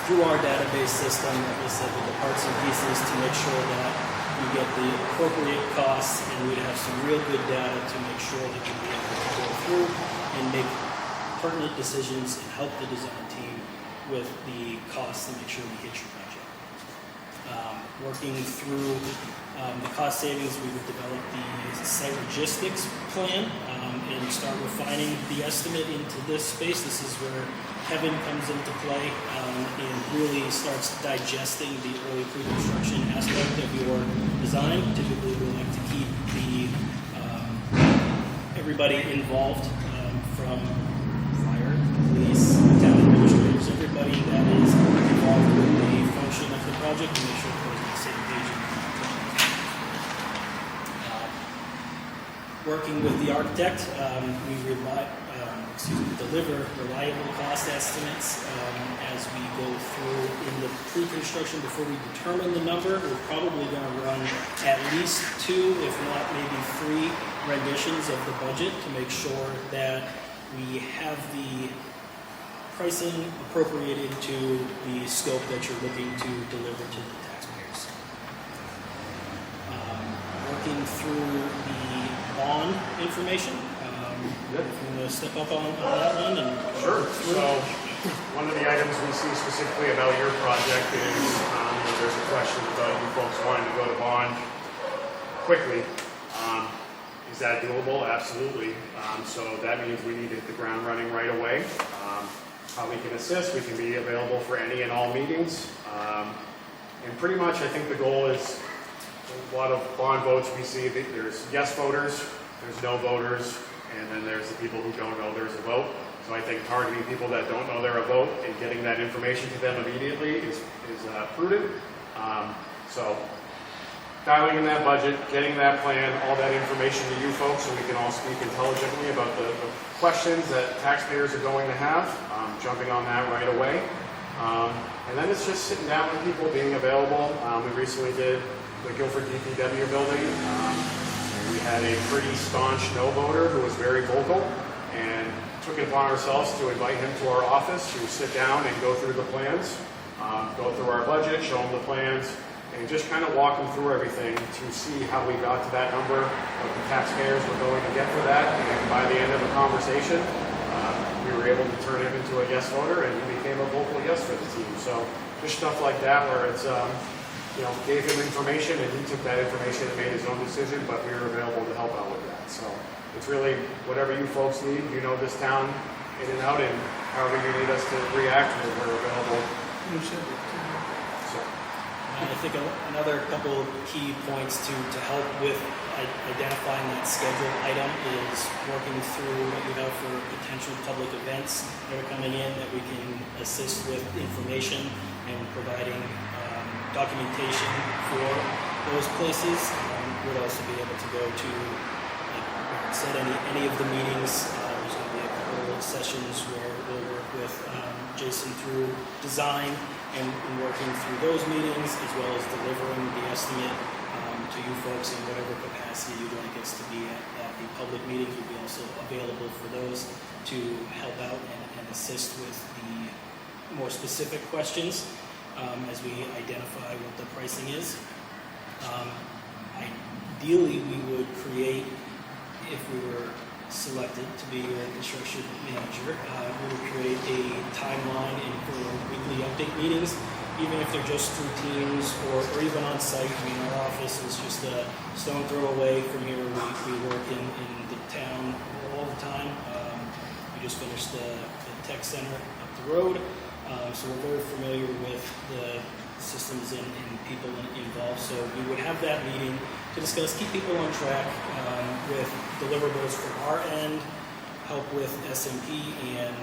through our database system, like I said, with the parts and pieces to make sure that we get the appropriate costs, and we'd have some real good data to make sure that we'd be able to go through and make pertinent decisions and help the design team with the costs to make sure we hit your budget. Working through the cost savings, we would develop the site logistics plan and start refining the estimate into this space. This is where Kevin comes into play and really starts digesting the early pre-construction aspect of your design. Typically, we like to keep everybody involved from fire, police, town administrators, everybody that is involved with the function of the project to make sure everybody's on the same page. Working with the architect, we deliver reliable cost estimates as we go through in the pre-construction. Before we determine the number, we're probably going to run at least 2, if not maybe 3 renditions of the budget to make sure that we have the pricing appropriated to the scope that you're looking to deliver to the taxpayers. Working through the bond information. If you want to step up on that one and Sure. So one of the items we see specifically about your project is there's a question about you folks wanting to go to bond quickly. Is that doable? Absolutely. So that means we need to hit the ground running right away. How we can assist, we can be available for any and all meetings. And pretty much I think the goal is a lot of bond votes we see, there's yes voters, there's no voters, and then there's the people who don't know there's a vote. So I think targeting people that don't know they're a vote and getting that information to them immediately is prudent. So dialing in that budget, getting that plan, all that information to you folks so we can all speak intelligently about the questions that taxpayers are going to have, jumping on that right away. And then it's just sitting down with people, being available. We recently did the Guilford DPW building. We had a pretty staunch no voter who was very vocal and took it upon ourselves to invite him to our office to sit down and go through the plans, go through our budget, show him the plans, and just kind of walk him through everything to see how we got to that number, what the taxpayers were going to get for that. And by the end of the conversation, we were able to turn him into a yes voter, and he became a vocal yes for the team. So just stuff like that where it's gave him information and he took that information and made his own decision, but we were available to help out with that. So it's really whatever you folks need. You know this town in and out, and however you need us to react, we're available. So. I think another couple key points to help with identifying that schedule item is working through what you have for potential public events that are coming in that we can assist with information and providing documentation for those places. We'd also be able to go to, like I said, any of the meetings. There's going to be a couple of sessions where we'll work with Jason through design and working through those meetings, as well as delivering the estimate to you folks in whatever capacity you'd like us to be at the public meetings. We'll be also available for those to help out and assist with the more specific questions. As we identify what the pricing is. Ideally, we would create, if we were selected to be your construction manager, we would create a timeline and for weekly update meetings, even if they're just through Teams or even on site. I mean, our office is just a stone throw away from here. We work in the town all the time. We just finished the tech center up the road. So we're very familiar with the systems and people involved. So we would have that meeting to discuss, keep people on track with deliverables from our end, help with SMP, and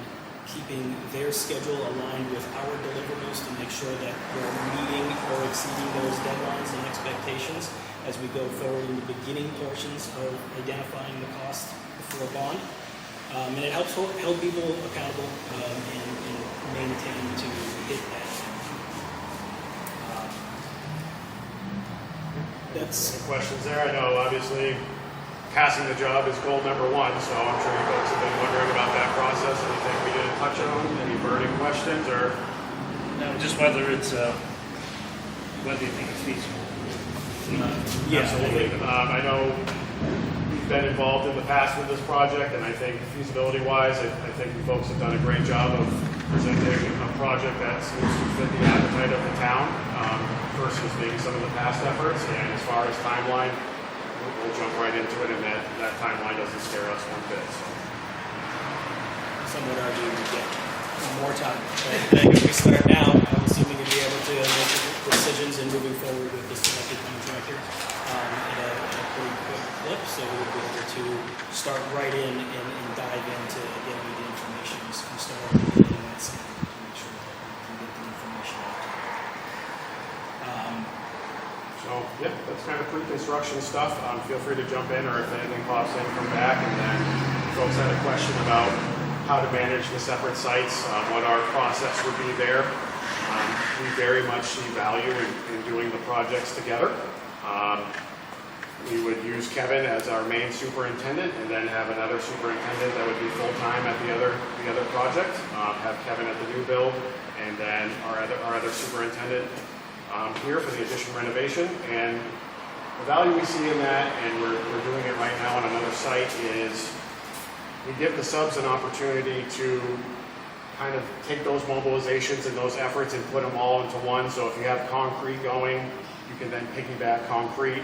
keeping their schedule aligned with our deliverables to make sure that we're meeting or exceeding those deadlines and expectations as we go forward in the beginning portions of identifying the cost before bond. And it helps hold people accountable and maintain to hit that. That's Any questions there? I know obviously passing the job is goal number one, so I'm sure you folks have been wondering about that process. Anything we didn't touch on? Any burning questions or? No, just whether you think it's feasible. yeah, Absolutely. I know we've been involved in the past with this project, and I think feasibility-wise, I think you folks have done a great job of presenting a project that seems to fit the appetite of the town versus maybe some of the past efforts. And as far as timeline, we'll jump right into it, and that timeline doesn't scare us one bit. So. some would argue we get more time. But I think if we start now, I'm assuming you'll be able to make the decisions and moving forward with the selected contractor at a pretty quick clip, so we would be able to start right in and dive into getting the information. So we start at the beginning of that cycle to make sure that we can get the information out to So, yeah, that's kind of pre-construction stuff. Feel free to jump in, or if anything pops in, come back. And then folks had a question about how to manage the separate sites, what our process would be there. We very much see value in doing the projects together. We would use Kevin as our main superintendent, and then have another superintendent that would be full-time at the other project. Have Kevin at the new build, and then our other superintendent here for the addition renovation. And the value we see in that, and we're doing it right now on another site, is we give the subs an opportunity to kind of take those mobilizations and those efforts and put them all into one. So if you have concrete going, you can then piggyback concrete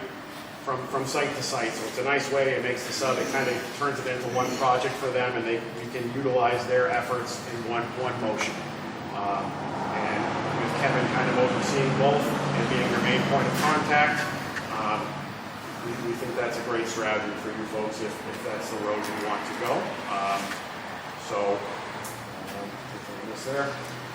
from site to site. So it's a nice way. It makes the sub, it kind of turns it into one project for them, and we can utilize their efforts in one motion. And with Kevin kind of overseeing both and being your main point of contact, we think that's a great strategy for you folks if that's the road you want to go. Anything else there?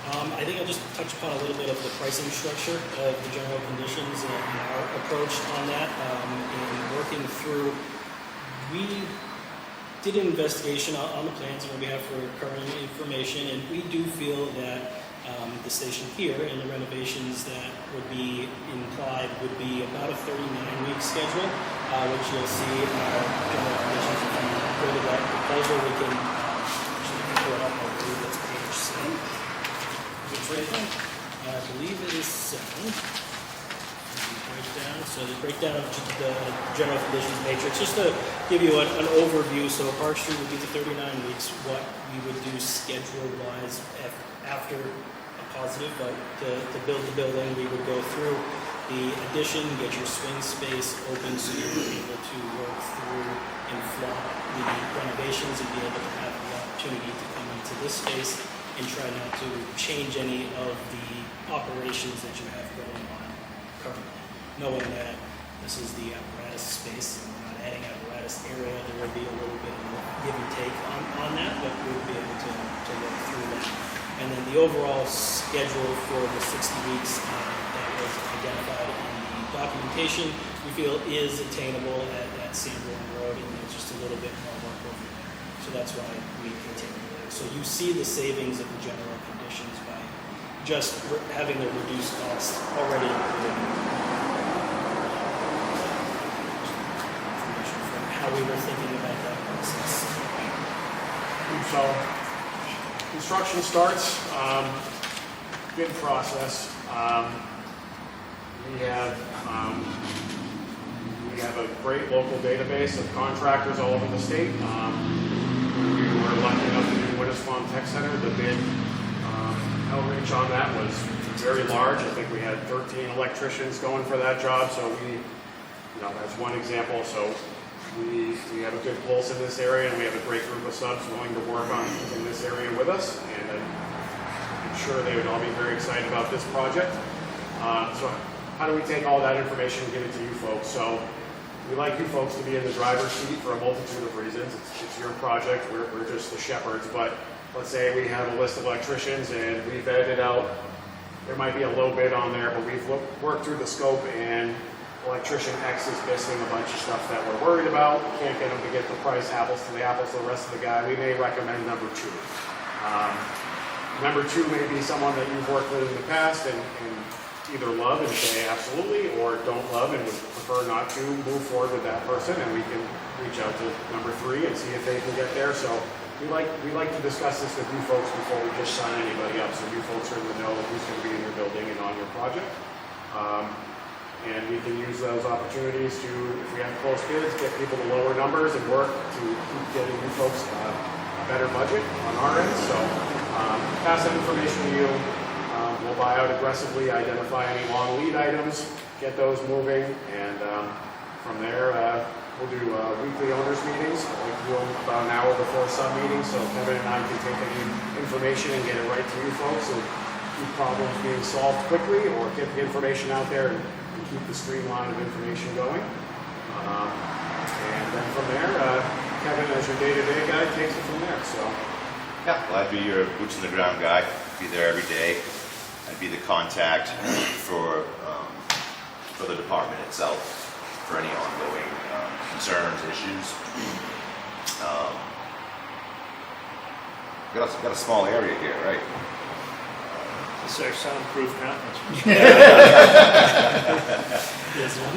I think I'll just touch upon a little bit of the pricing structure of the general conditions and our approach on that. In working through, we did an investigation on the plans on behalf for current information, and we do feel that the station here and the renovations that would be implied would be about a 39-week schedule, which you'll see in our general conditions. If you go to that proposal, we can actually pull it up. I believe that's page 7. It's right there. I believe it is 7. Breakdown. So the breakdown of the general conditions matrix, just to give you an overview. So Park Street would be the 39 weeks. What we would do schedule-wise after a positive vote to build the building, we would go through the addition, get your swing space open so you're able to work through and flop the renovations and be able to have the opportunity to come into this space and try not to change any of the operations that you have going on currently. Knowing that this is the apparatus space and we're not adding apparatus area, there will be a little bit of give and take on that, but we'll be able to work through that. And then the overall schedule for the 60 weeks that was identified in the documentation, we feel is attainable at Sanborn Road, and there's just a little bit more work over there. So that's why we continue there. So you see the savings of the general conditions by just having the reduced cost already included. From how we were thinking about that process. So, construction starts, bid process. We have a great local database of contractors all over the state. We were lucky enough to do Winnisquam Tech Center. The bid outreach on that was very large. I think we had 13 electricians going for that job. So that's one example. So we have a good pulse in this area, and we have a great group of subs willing to work in this area with us. And I'm sure they would all be very excited about this project. So how do we take all that information and give it to you folks? So we like you folks to be in the driver's seat for a multitude of reasons. It's your project. We're just the shepherds. But let's say we have a list of electricians and we've vetted out, there might be a low bid on there, but we've worked through the scope and electrician X is missing a bunch of stuff that we're worried about. We can't get them to get the price apples to the rest of the guy. We may recommend number two. Number two may be someone that you've worked with in the past and either love and say absolutely, or don't love and would prefer not to move forward with that person, and we can reach out to number three and see if they can get there. So we like to discuss this with you folks before we just sign anybody up, so you folks are in the know who's going to be in your building and on your project. And we can use those opportunities to, if we have close bids, get people to lower numbers and work to keep getting you folks a better budget on our end. So pass that information to you. We'll buy out aggressively, identify any long lead items, get those moving, and from there we'll do weekly owners meetings. I like to do them about an hour before some meetings, so Kevin and I can take any information and get it right to you folks and keep problems being solved quickly, or get the information out there and keep the streamline of information going. And then from there, Kevin, as your day-to-day guy, takes it from there. So, Yeah, well, I'd be your boots on the ground guy. Be there every day. I'd be the contact for the department itself for any ongoing concerns, issues. Got a small area here, right? This is our soundproof conference.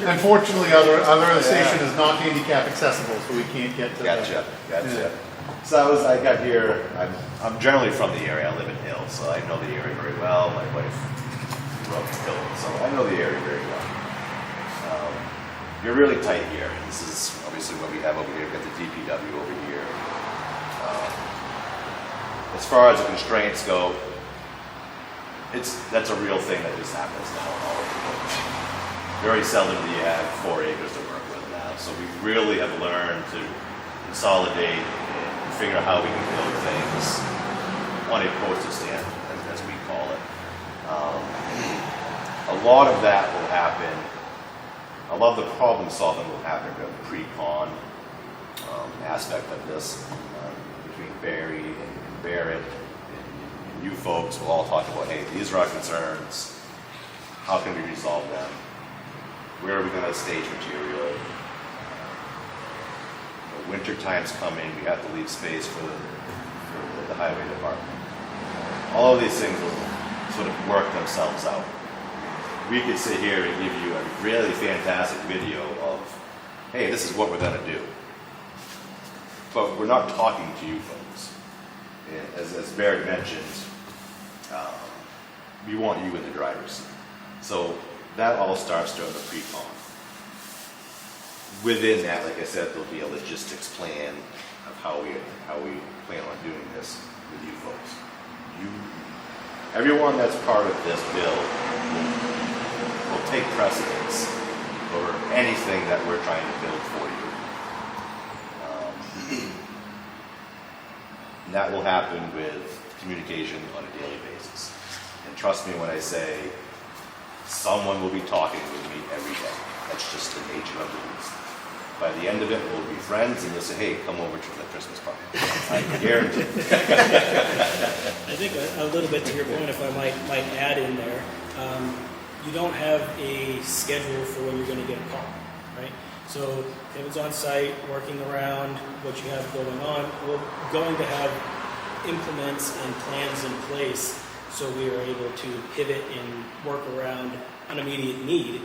Unfortunately, other station is not handicap accessible, so we can't get to Gotcha. So I got here. I'm generally from the area. I live in Hill, so I know the area very well. My wife grew up in Hill, so I know the area very well. You're really tight here. This is obviously what we have over here. We've got the DPW over here. As far as the constraints go, that's a real thing that just happens now in all of the books. Very seldom do you have 4 acres to work with now, so we really have learned to consolidate and figure out how we can build things on a postage stamp, as we call it. A lot of that will happen. A lot of the problem solving will happen during the pre-con aspect of this, between Barry and Barrett. You folks will all talk about, hey, these are our concerns. How can we resolve them? Where are we going to stage material? Winter time's coming. We have to leave space for the highway department. All of these things will sort of work themselves out. We could sit here and give you a really fantastic video of, hey, this is what we're going to do. But we're not talking to you folks. And as Barrett mentioned, we want you in the driver's seat. So that all starts during the pre-con. Within that, like I said, there'll be a logistics plan of how we plan on doing this with you folks. Everyone that's part of this bill will take precedence over anything that we're trying to build for you. And that will happen with communication on a daily basis. And trust me when I say someone will be talking with me every day. That's just the nature of the beast. By the end of it, we'll be friends, and you'll say, hey, come over to the Christmas party. I guarantee. I think a little bit to your point, if I might add in there, you don't have a schedule for when you're going to get a call, right? So Kevin's on site, working around what you have going on. We're going to have implements and plans in place so we are able to pivot and work around an immediate need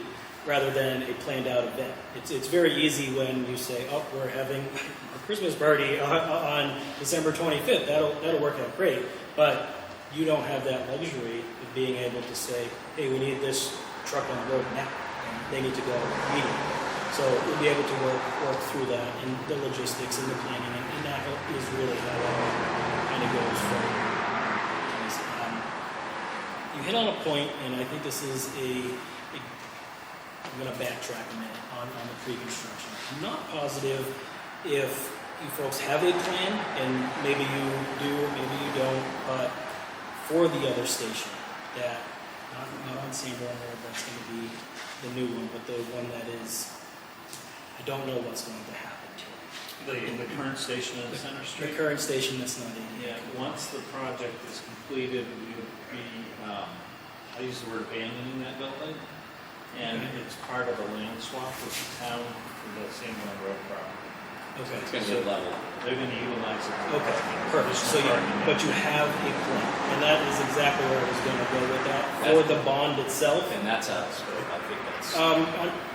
rather than a planned out event. It's very easy when you say, oh, we're having a Christmas party on December 25th. That'll work out great. But you don't have that luxury of being able to say, hey, we need this truck on the road now. And they need to go immediately. So we'll be able to work through that and the logistics and the planning, and that is really how it kind of goes forward. You hit on a point, and I think this is I'm going to backtrack a minute on the pre-construction. I'm not positive if you folks have a plan, and maybe you do, maybe you don't, but for the other station, that, not on Sanborn Road, that's going to be the new one, but the one that is, I don't know what's going to happen to it. The current station on Center The Street? current station that's not ADA. Yeah, once the project is completed, we would be, I use the word abandoning that building. And it's part of a land swap with the town for the Sanborn Road property. Okay. It's gonna be a level. They're gonna utilize it. for Okay, parking, perfect. So additional parking. but you have a plan, and that is exactly where I was gonna go with that. For the bond itself, And that's out of scope, I think that's.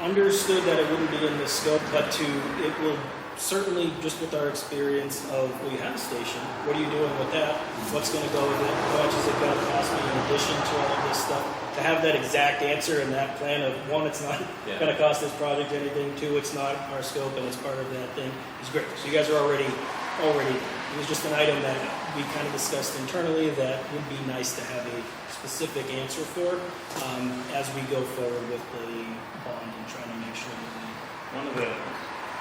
understood that it wouldn't be in the scope, but it will certainly, just with our experience of, well, you have a station, what are you doing with that? What's gonna go with it? How much is it gonna cost me in addition to all of this stuff? To have that exact answer and that plan of, one, it's not Yeah. gonna cost this project anything, two, it's not our scope and it's part of that thing, is great. So you guys are already, it was just an item that we kind of discussed internally that would be nice to have a specific answer for, as we go forward with the bond and trying to make sure that we. One of the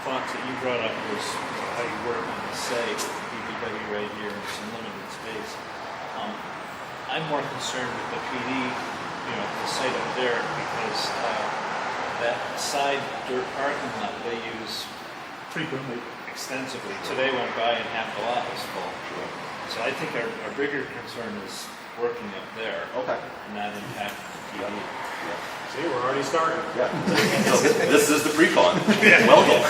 thoughts that you brought up was how you work on the site with the DPW right here in some limited space. I'm more concerned with the PD, the site up there, because that side dirt parking lot they use Frequently. extensively. Today went by and half the lot was full. So I think our bigger concern is working up there Okay. and not impact the PD. See, we're already starting. Yeah. So this is the pre-con. Welcome.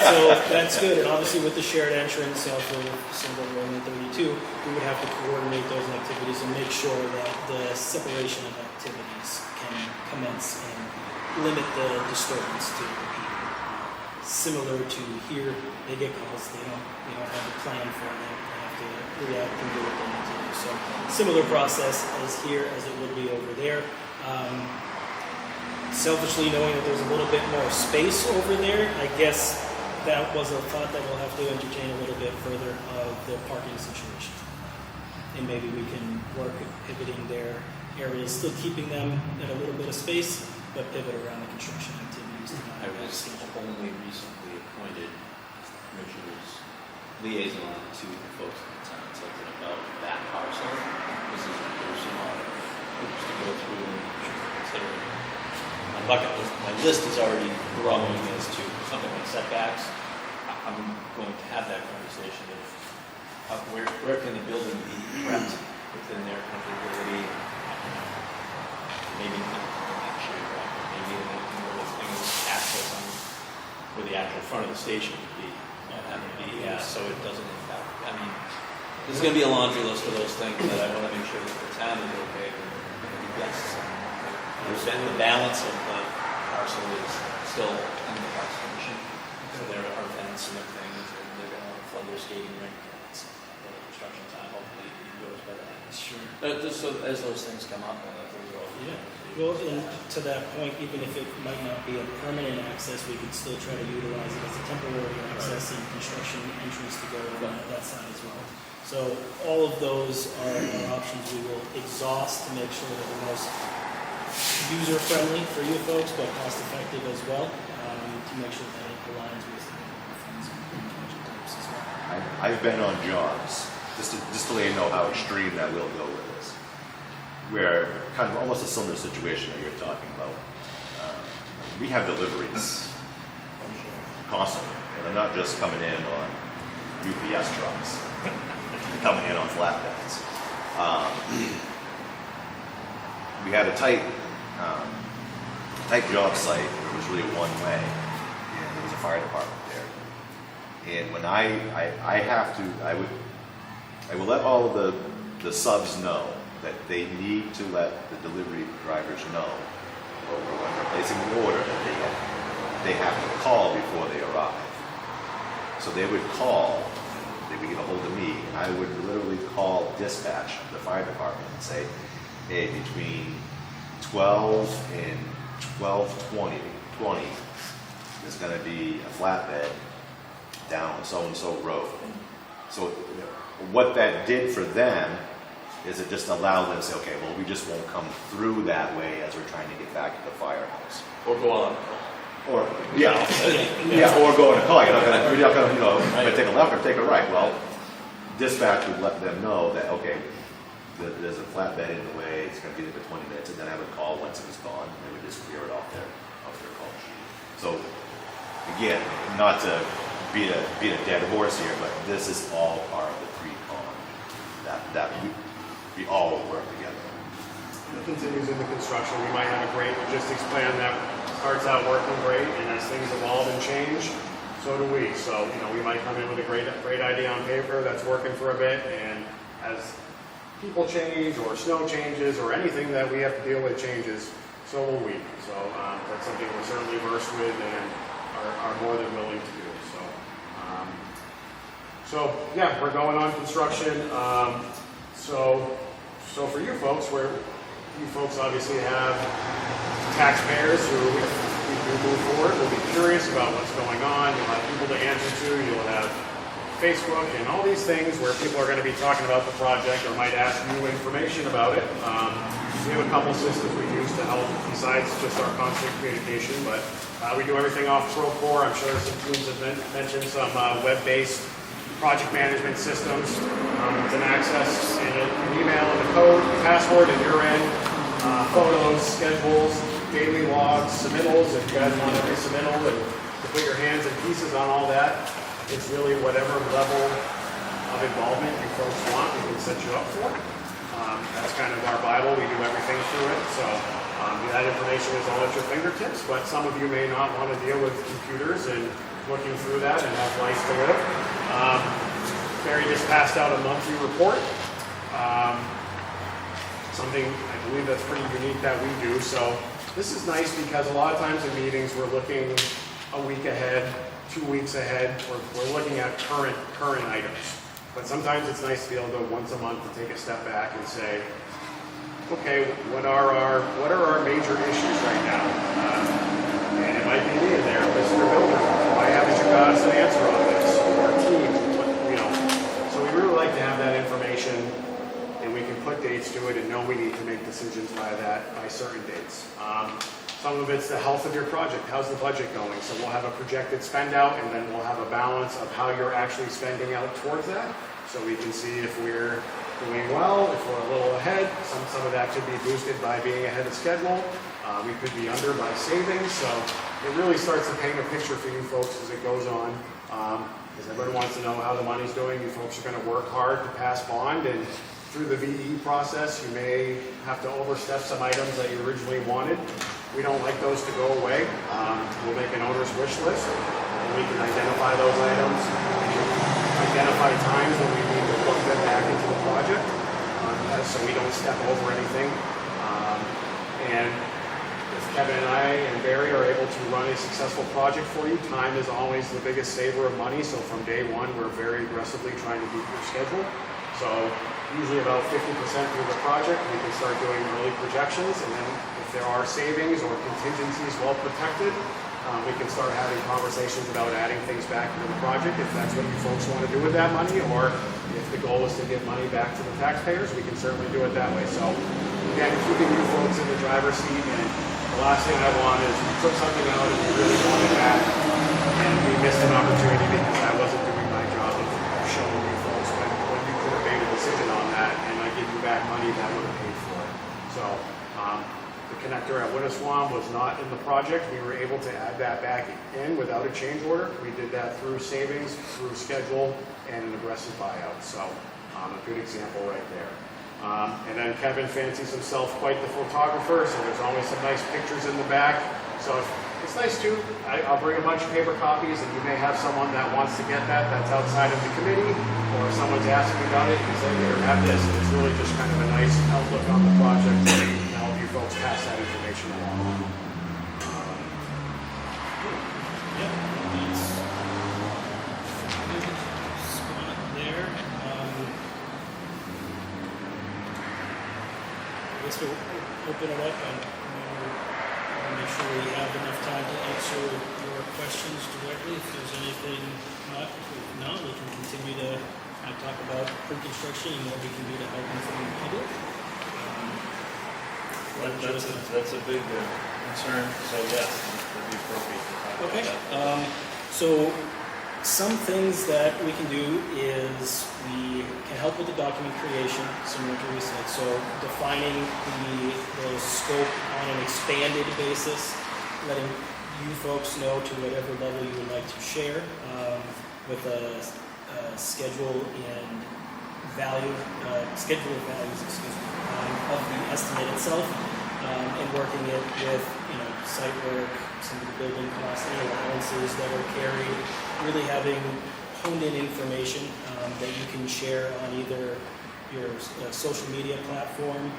So that's good, and obviously with the shared entrance for single room and 32, we would have to coordinate those activities and make sure that the separation of activities can commence and limit the disturbance to the people. Similar to here, they get calls, they don't have a plan for them, they have to react and do what they need to do. So similar process as here as it would be over there. Selfishly knowing that there's a little bit more space over there, I guess that was a thought that we'll have to entertain a little bit further of the parking situation. And maybe we can work at pivoting their areas, still keeping them at a little bit of space, but pivot around the construction activities. I was only recently appointed commissioner's liaison to the folks in the town, something about that parcel. This is there's some hoops to go through and consider. My bucket list, my list is already growing as to something like setbacks. I'm going to have that conversation of where can the building be prepped within their comfortability. Maybe not actually, maybe in one of the things access on where the actual front of the station would be, so it doesn't impact. I mean, there's going to be a laundry list of those things that I want to make sure that the town is okay with. Yes, understand the balance of the parcel is still under the Parks Commission, so there are events and things, and they're going to flood their skating rink. It's the construction time, hopefully it goes by that. Sure. Just so as those things come up, those are all. Yeah. Well, and to that point, even if it might not be a permanent access, we could still try to utilize it as a temporary access and construction entrance to go on that side as well. So all of those are options we will exhaust to make sure that they're most user-friendly for you folks, but cost-effective as well, to make sure that it aligns with the funds and budget types as well. I've been on jobs, just to let you know how extreme that will go with this, where kind of almost a similar situation that you're talking about. We have deliveries constantly, and they're not just coming in on UPS trucks, they're coming in on flatbeds. We had a tight job site. It was really one way, and there was a fire department there. And when I will let all of the subs know that they need to let the delivery drivers know, or when they're placing the order, that they have to call before they arrive. So they would call, they would get a hold of me, and I would literally call dispatch, the fire department, and say, hey, between 12 and 12:20, there's going to be a flatbed down so-and-so road. So what that did for them is it just allowed them to say, okay, well, we just won't come through that way as we're trying to get back to the firehouse. Or go on. Or, or go on a call. You're not going to take a left or take a right. Well, dispatch would let them know that, okay, there's a flatbed in the way, it's going to be there for 20 minutes, and then I would call once it was gone, and they would just clear it off their call sheet. So, again, not to beat a dead horse here, but this is all part of the pre-con that we all work together. It continues into construction. We might have a great logistics plan that starts out working great, and as things evolve and change, so do we. So, you know, we might come in with a great idea on paper that's working for a bit, and as people change or snow changes or anything that we have to deal with changes, so will we. So that's something we're certainly versed with and are more than willing to do. So yeah, we're going on construction. So for you folks, you folks obviously have taxpayers who, if we do move forward, will be curious about what's going on. You'll have people to answer to. You'll have Facebook and all these things where people are going to be talking about the project or might ask you information about it. We have a couple systems we use to help besides just our constant communication, but we do everything off Procore. I'm sure some teams have mentioned some web-based project management systems. It's an access and an email and a code, password at your end, photos, schedules, daily logs, submittals. If you guys want every submittal and to put your hands and pieces on all that, it's really whatever level of involvement you folks want, we can set you up for. That's kind of our Bible. We do everything through it. So that information is all at your fingertips, but some of you may not want to deal with computers and looking through that and have life to live. Barry just passed out a monthly report. Something I believe that's pretty unique that we do. So this is nice because a lot of times in meetings we're looking a week ahead, 2 weeks ahead. We're looking at current items. But sometimes it's nice to be able to once a month to take a step back and say, okay, what are our major issues right now? And it might be me in there, Mr. Builder. Why haven't you got us an answer on this? Or team, you know. So we really like to have that information, and we can put dates to it and know we need to make decisions by certain dates. Some of it's the health of your project. How's the budget going? So we'll have a projected spend out, and then we'll have a balance of how you're actually spending out towards that. So we can see if we're doing well, if we're a little ahead. Some of that could be boosted by being ahead of schedule. We could be under by savings. So it really starts to paint a picture for you folks as it goes on. Because everyone wants to know how the money's doing. You folks are going to work hard to pass bond, and through the VE process, you may have to overstep some items that you originally wanted. We don't like those to go away. We'll make an owner's wish list, and we can identify those items. We can identify times when we need to plug them back into the project, so we don't step over anything. And if Kevin and I and Barry are able to run a successful project for you, time is always the biggest saver of money. So from day one, we're very aggressively trying to beat your schedule. So usually about 50% through the project, we can start doing early projections, and then if there are savings or contingencies well protected, we can start having conversations about adding things back into the project if that's what you folks want to do with that money, or if the goal is to give money back to the taxpayers, we can certainly do it that way. So again, keeping you folks in the driver's seat, and the last thing I want is we took something out and we really wanted that, and we missed an opportunity because I wasn't doing my job of showing you folks when you could have made a decision on that, and I give you back money that would have paid for it. So the connector at Winnisquam was not in the project. We were able to add that back in without a change order. We did that through savings, through schedule, and an aggressive buyout. So a good example right there. And then Kevin fancies himself quite the photographer, so there's always some nice pictures in the back. So it's nice too. I'll bring a bunch of paper copies, and you may have someone that wants to get that's outside of the committee, or if someone's asking about it, you can say, here, have this. And it's really just kind of a nice outlook on the project to help you folks pass that information along. Yep, that's good spot there. I guess we'll open it up and we'll make sure we have enough time to answer your questions directly. If there's anything not, if not, we can continue to talk about pre-construction and what we can do to help inform the public. That's a big concern, so yes, it'd be appropriate to talk about Okay. that. So some things that we can do is we can help with the document creation, similar to what we said. So defining the scope on an expanded basis, letting you folks know to whatever level you would like to share, with a schedule and schedule of values, of the estimate itself, and working it with, site work, some of the building costs, any allowances that are carried, really having honed in information that you can share on either your social media platform.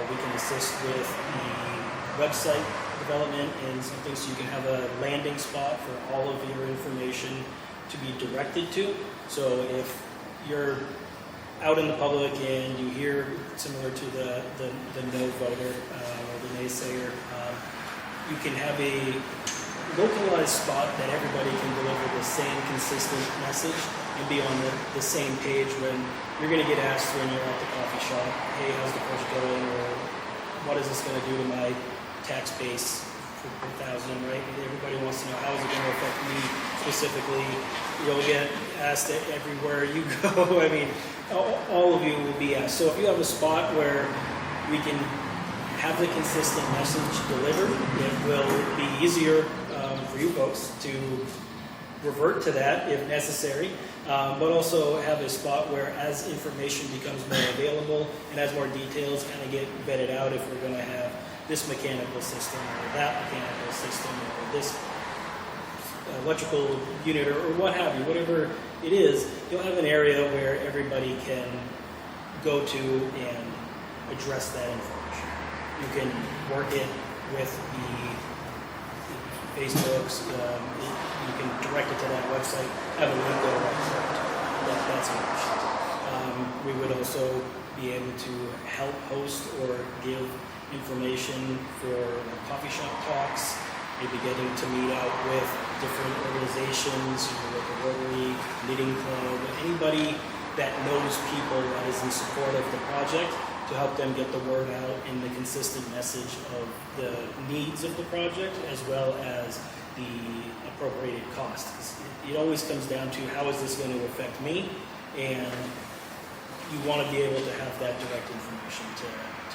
We can assist with the website development and something so you can have a landing spot for all of your information to be directed to. So if you're out in the public and you hear, similar to the no voter or the naysayer, you can have a localized spot that everybody can deliver the same consistent message and be on the same page when you're going to get asked when you're at the coffee shop, hey, how's the project going, or what is this going to do to my tax base per thousand, right? Everybody wants to know how is it going to affect me specifically. You'll get asked everywhere you go. I mean, all of you will be asked. So if you have a spot where we can have the consistent message delivered, it will be easier for you folks to revert to that if necessary, but also have a spot where as information becomes more available and as more details kind of get vetted out, if we're going to have this mechanical system or that mechanical system or this electrical unit or what have you, whatever it is, you'll have an area where everybody can go to and address that information. You can work it with the Facebooks, you can direct it to that website, have a link there right. That's an option. We would also be able to help host or give information for coffee shop talks, maybe getting to meet out with different organizations, like a Rotary, Knitting Club, anybody that knows people that is in support of the project, to help them get the word out in the consistent message of the needs of the project as well as the appropriated cost. It always comes down to how is this going to affect me, and you want to be able to have that direct information to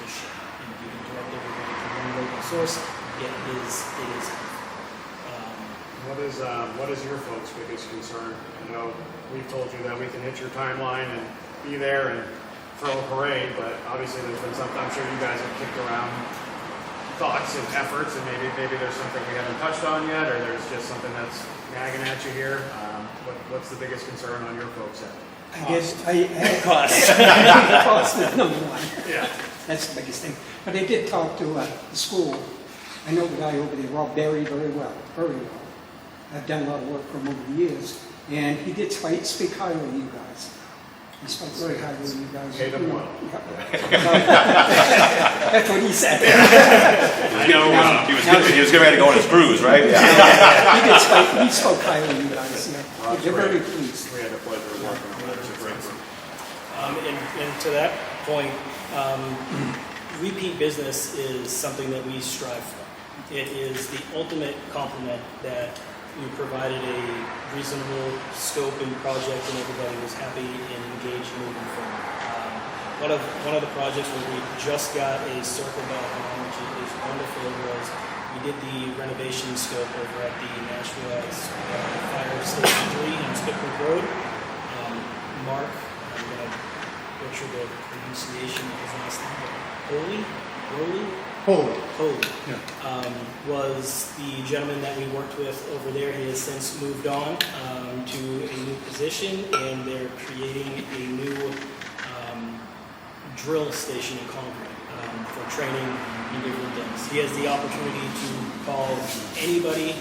share. And if you can direct everybody to one local source, it is. What is your folks' biggest concern? I know we've told you that we can hit your timeline and be there and throw a parade, but obviously there's been something, I'm sure you guys have kicked around thoughts and efforts, and maybe there's something we haven't touched on yet, or there's just something that's nagging at you here. What's the biggest concern on your folks' end? I guess Cost. cost is number one. Yeah. That's the biggest thing. But I did talk to the school. I know the guy over there, Rob Berry, very well. I've done a lot of work for him over the years, and he did speak highly of you guys. He spoke very highly of you guys. Pay them well. That's what he said. I know. He was getting ready to go on his cruise, right? He spoke highly of you guys. Yeah. They're very pleased. We had the pleasure of working on that. It's a great group. And to that point, repeat business is something that we strive for. It is the ultimate compliment that we provided a reasonable scope and project, and everybody was happy and engaged moving forward. One of the projects where we just got a circle back on, which is wonderful, was we did the renovation scope over at the Nashville Fire Station 3 on Spickford Road. Mark, I'm going to butcher the pronunciation of his last name, Holy, was the gentleman that we worked with over there. He has since moved on to a new position, and they're creating a new drill station in Concord for training in different things. He has the opportunity to call anybody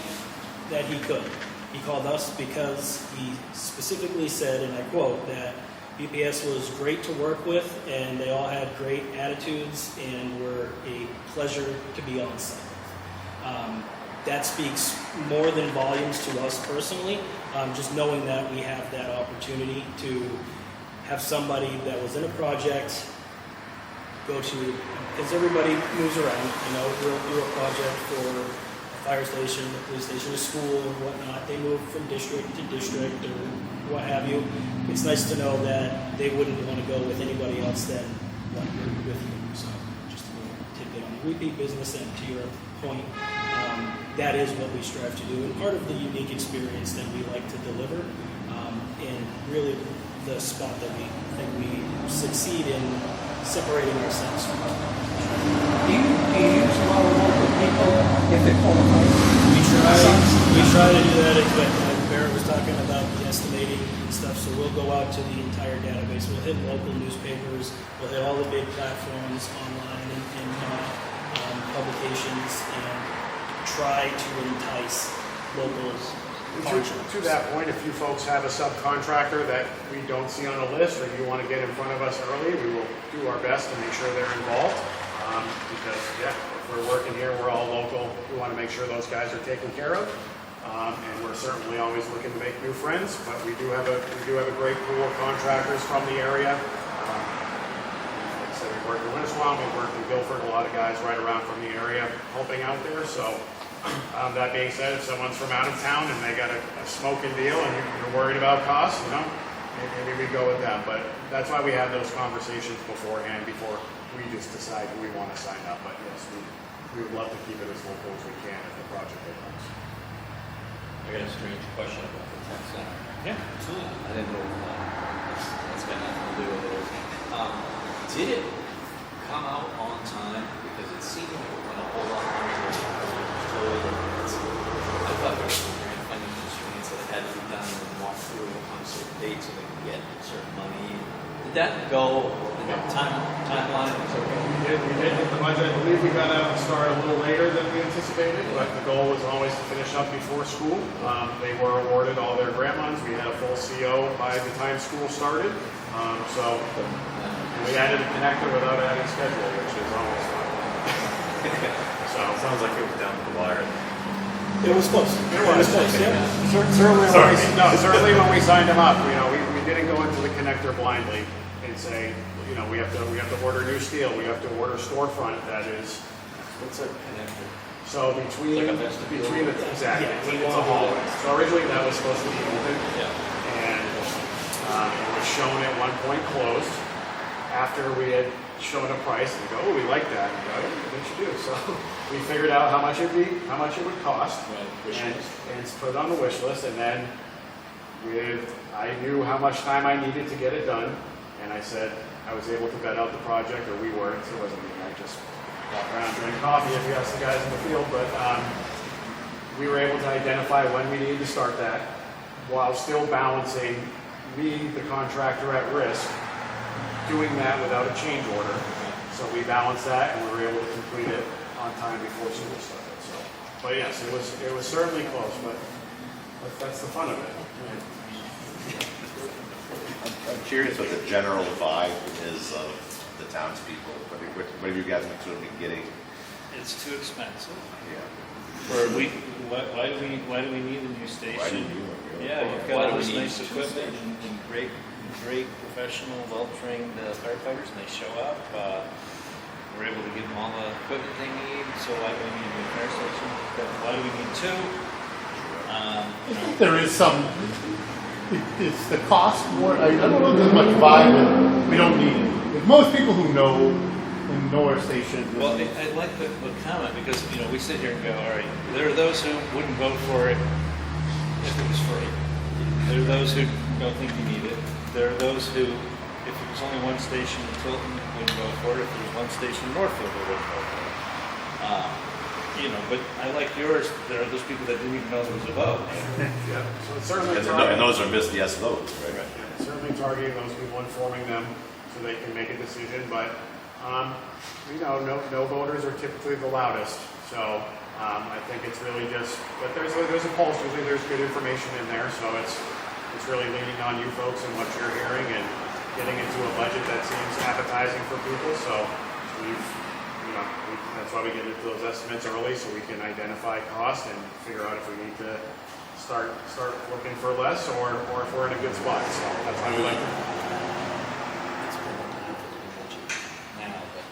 that he could. He called us because he specifically said, and I quote, that BPS was great to work with, and they all had great attitudes and were a pleasure to be on site with. That speaks more than volumes to us personally, just knowing that we have that opportunity to have somebody that was in a project go to, because everybody moves around, we'll do a project for a fire station, a police station, a school, and whatnot. They move from district to district or what have you. It's nice to know that they wouldn't want to go with anybody else than what you're with you. So just a little tidbit on the repeat business, and to your point, that is what we strive to do, and part of the unique experience that we like to deliver, and really the spot that we think we succeed in separating ourselves from. Do you use a lot of local people if it qualifies? We try to do that, but Barrett was talking about the estimating and stuff, so we'll go out to the entire database. We'll hit local newspapers, we'll hit all the big platforms online and publications, and try to entice locals. To that point, if you folks have a subcontractor that we don't see on a list, or you want to get in front of us early, we will do our best to make sure they're involved. Because, yeah, if we're working here, we're all local. We want to make sure those guys are taken care of. And we're certainly always looking to make new friends, but we do have a great pool of contractors from the area. Like I said, we work in Winnisquam, we work in Guilford, a lot of guys right around from the area helping out there. So that being said, if someone's from out of town and they got a smoking deal and you're worried about costs, maybe we go with them. But that's why we have those conversations beforehand, before we just decide who we want to sign up. But yes, we would love to keep it as local as we can if the project comes. I got a strange question about the tech center. Yeah, absolutely. I didn't know if that's got nothing to do with it. Did it come out on time? Because it seemed like it went a whole lot longer than I thought there was some grant funding constraints that had to be done and walked through on certain dates so they could get certain money. Did that go in the timeline? We did hit the budget. I believe we got out and started a little later than we anticipated, but the goal was always to finish up before school. They were awarded all their grant funds. We had a full CO by the time school started. So we added a connector without adding schedule, which is always fun. So It sounds like it was down to the wire. It was close. It was close, yeah. Certainly when we signed them up, we didn't go into the connector blindly and say, we have to order new steel, we have to order storefront that is. What's a connector? So between Like a vestibule? exactly, Yeah, it's a hallway. So originally that was supposed to be open, Yeah. and it was shown at one point closed. After we had shown a price, and we go, oh, we like that. And we go, yeah, what you do? So we figured out how much it would cost, and put it on the wish list. And then I knew how much time I needed to get it done, and I said I was able to vet out the project, or we were. So it wasn't me. I just walk around drinking coffee if you ask the guys in the field. But we were able to identify when we needed to start that, while still balancing me, the contractor, at risk, doing that without a change order. So we balanced that, and we were able to complete it on time before school started. So, but yes, it was certainly close, but that's the fun of it. I'm curious what the general vibe is of the townspeople. What have you guys been sort of getting? It's too expensive. Yeah. Why do we need a new station? Why do you? Yeah, you've Why got do all we this need nice two equipment and great professional, well-trained firefighters, and they show up. We're able to give them all the equipment they need. So why do we need a new fire station? Why do we need two? There is some, it's the cost more, I don't know if there's much vibe, and we don't need it. If most people who know our station. Well, I like the comment, because we sit here and go, all right, there are those who wouldn't vote for it if it was free. There are those who don't think you need it. There are those who, if it was only one station in Tilton, wouldn't vote for it. If there was one station in Northfield, they wouldn't vote for it. But I like yours. There are those people that didn't even know there was a vote. Yeah. So it's certainly And those are missed yes votes, right? Yeah, certainly targeting those people, informing them so they can make a decision. But no voters are typically the loudest. So I think it's really just. But there's a pulse. Usually there's good information in there. So it's really leaning on you folks and what you're hearing, and getting into a budget that seems appetizing for people. So that's why we get into those estimates early, so we can identify cost and figure out if we need to start looking for less, or if we're in a good spot. So that's why we like to. It's been a time for the convention now, but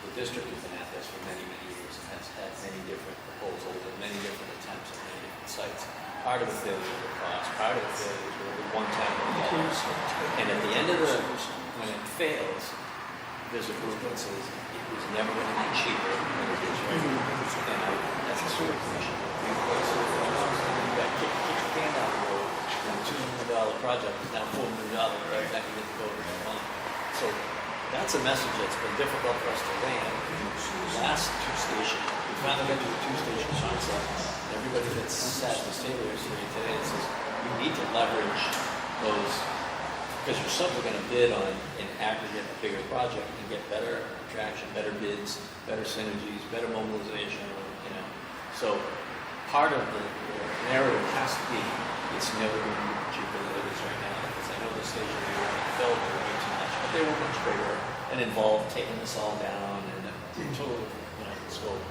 the district has been at this for many, many years and has had many different proposals and many different attempts at many different sites. Part of the failure was cost, part of the failure was one time or the others. And at the end of when it fails, there's improvements, and it was never going to be cheaper than it is right now. And that's the sewer commission. You got kick your can down the road, and a $2 million project is now $4 million, right? That can get the vote in one. So that's a message that's been difficult for us to land. Last two stations, we finally got to the two-station concept. Everybody that's sat at this table here today says you need to leverage those, because your subs are going to bid on an aggregate, a bigger project, and get better traction, better bids, better synergies, better mobilization. You know, so part of the narrative has to be it's never going to be cheaper than it is right now. Because I know the station they were built were way too much, but they were much bigger and involved taking this all down and total, you know, scope.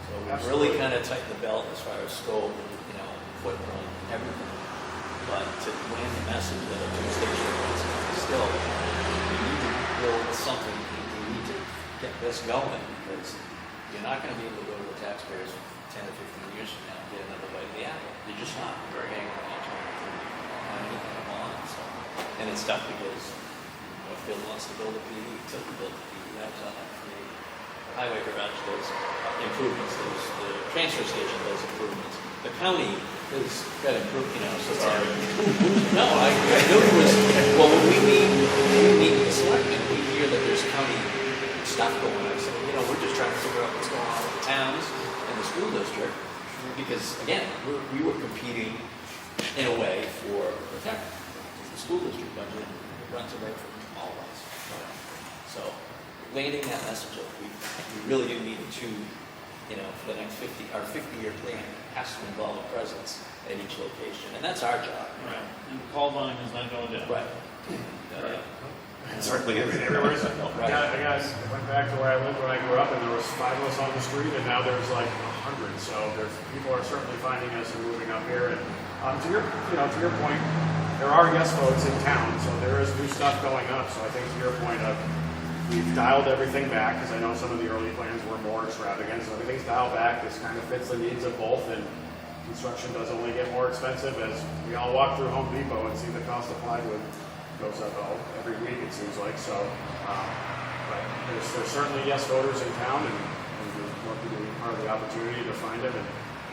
So we really kind of tightened the belt as far as scope, you know, footprint, everything. But to land the message that a two-station is still, we need to build something. We need to get this going because you're not going to be able to go to the taxpayers 10 or 15 years from now and get another bite of the apple. You're just not. You're hanging on anything at all. So, and it's tough because Northfield wants to build a PD, Tilton build a PD, that's on that committee. The highway garage does improvements, the transfer station does improvements. The county has got improved, you know, so it's no, I knew it was, well, when we meet with the selectmen, we hear that there's county stuff going on. So, you know, we're just trying to figure out what's going on with the towns and the school district. Because, again, we were competing in a way for protection. The school district budget runs away from all of us. So, landing that message of we really do need to, you know, for the next 50-year plan has to involve a presence at each location. And that's our job. Right. And the call volume is not going down. Right. Certainly is. Everywhere's, I went back to where I lived when I grew up, and there was 5 of us on the street, and now there's like 100. So people are certainly finding us and moving up here. And to your point, there are yes votes in town, so there is new stuff going up. So I think to your point of we've dialed everything back, because I know some of the early plans were more extravagant. So everything's dialed back. This kind of fits the needs of both, and construction does only get more expensive as we all walk through Home Depot and see the cost of plywood goes up every week, it seems like. So, but there's certainly yes voters in town, and we're lucky to be part of the opportunity to find them and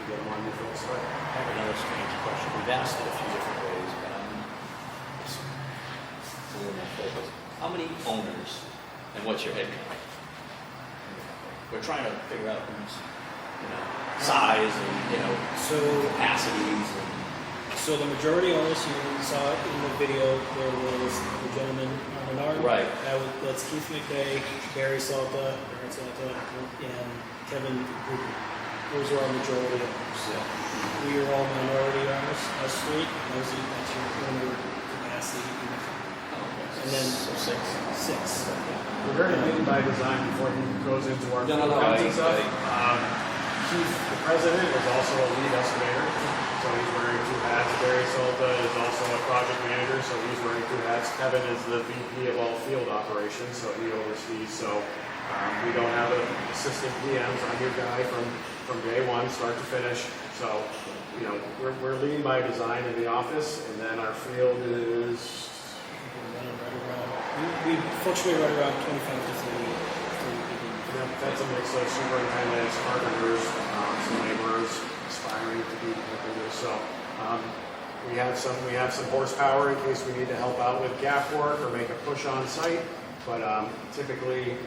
get them on your field start. I have another strange question. We've asked it a few different ways, but it's a little more focused. How many owners and what's your head count? We're trying to figure out who's, you know, size and, you know, capacities. So the majority owners, you saw it in the video, there was the gentleman on an arm. Right. That's Keith McVeigh, Barry Salta, and Kevin Gruber. Those are our majority owners. Yeah. We are all minority owners, us three, and those are that's your owner capacity. And then So six. We're very leading by design before he goes into our No, stuff. Keith, the president, is also a lead estimator, so he's wearing 2 hats. Barry Salta is also a project manager, so he's wearing 2 hats. Kevin is the VP of all field operations, so he oversees. So we don't have an assistant PMs. I'm your guy from day one, start to finish. So, you know, we're leading by design in the office, and then our field is. We fluctuate right around 25 to 30 people. That's a mix of superintendents, carpenters, some laborers aspiring to be carpenters. So we have some horsepower in case we need to help out with gap work or make a push on site. But typically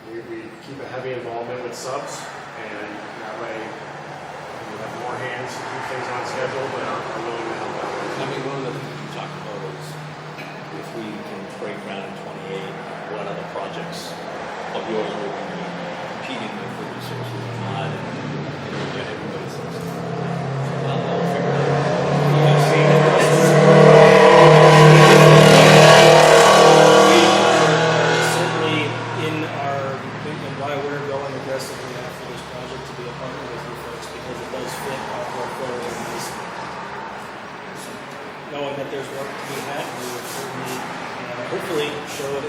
we keep a heavy involvement with subs, and that way we have more hands to keep things on schedule, but are willing to help out. I mean, one of the things we talked about is if we can break ground in 28, what other projects of yours will be competing with the resources and not, and get everybody some stuff. So I'll figure it out. Certainly in why we're going aggressively after this project to be a partner with you folks, because it does fit our portfolio nicely. Knowing that there's work to be had, we will certainly, hopefully, show a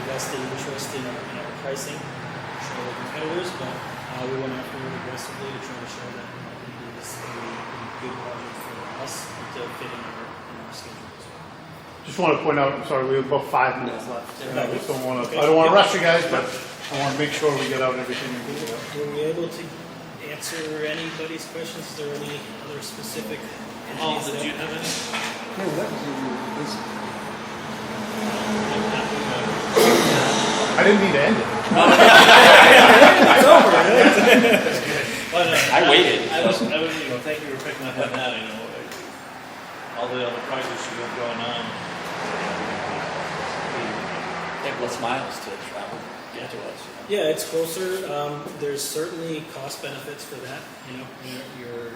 vested interest in our pricing, show the competitors, but we went after it aggressively to try to show that it is a good project for us to fit in our schedule as well. Just want to point out, I'm sorry, we have about 5 minutes left. And I just don't want to, I don't want to rush you guys, but I want to make sure we get out everything we need to get out. Were we able to answer anybody's questions? Is there any other specific Paul, entities did that- you have any? No, that was really basic. I didn't mean to end it. But, I waited. I was, thank you for picking up on that, all the other projects you have going on. They have less miles to travel to us. Yeah, it's closer. There's certainly cost benefits for that. You're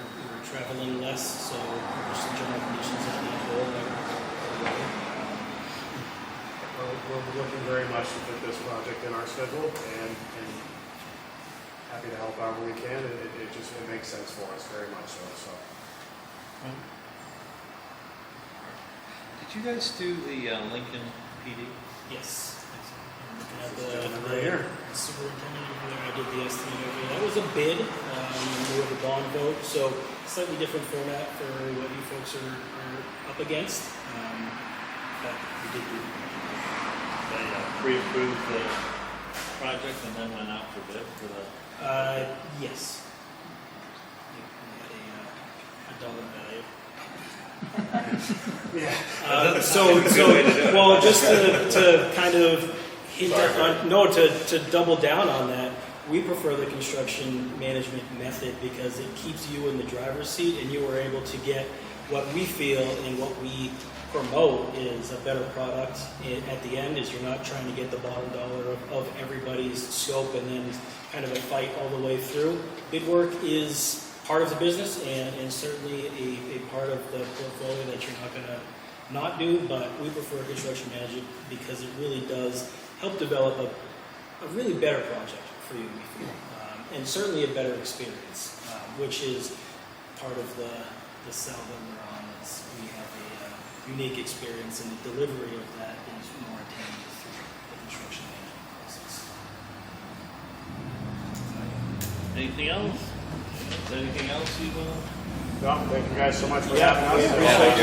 traveling less, so there's some general conditions that need to hold. We're looking very much to fit this project in our schedule and happy to help however we can. It just makes sense for us very much so. Did you guys do the Lincoln PD? Yes. Right here. Superintendent over there, I did the estimate over there. That was a bid, we have a bond vote, so slightly different format for what you folks are up against. But we did do. They pre-approved the project and then went out for bid for the. Yes. We had a dollar value. Yeah. Well, just to kind of hint on, no, to double down on that, we prefer the construction management method because it keeps you in the driver's seat and you are able to get what we feel and what we promote is a better product at the end, is you're not trying to get the bottom dollar of everybody's scope and then kind of a fight all the way through. Bid work is part of the business and certainly a part of the portfolio that you're not going to not do, but we prefer construction management because it really does help develop a really better project for you, we feel, and certainly a better experience, which is part of the sell that we're on. Is we have a unique experience, and the delivery of that is more attained through the construction management process. Anything else? Is there anything else you want? No, thank you guys so much for having us.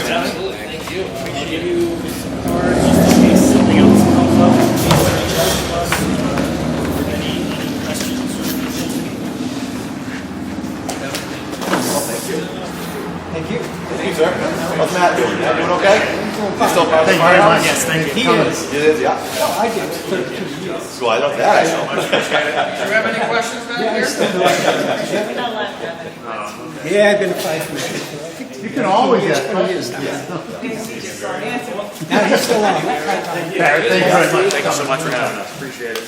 Absolutely, thank you. I'll give you some cards just in case something else comes up. Please reach out to us for any questions or anything. Thank you. Thank you, sir. How's Matt doing? Matt doing okay? You still part of the Thank you very much. Yes, thank you. He is. It is, yeah. No, I did it 32 years. So I know that, I know. Do you have any questions back Yeah, I still do. We're not allowed to have any questions. Yeah, I've been a firefighter for I think You can always ask 20 years now. He just saw the answer. Now he's still on. Thank you very much. Thank you so much for having us. Appreciate it.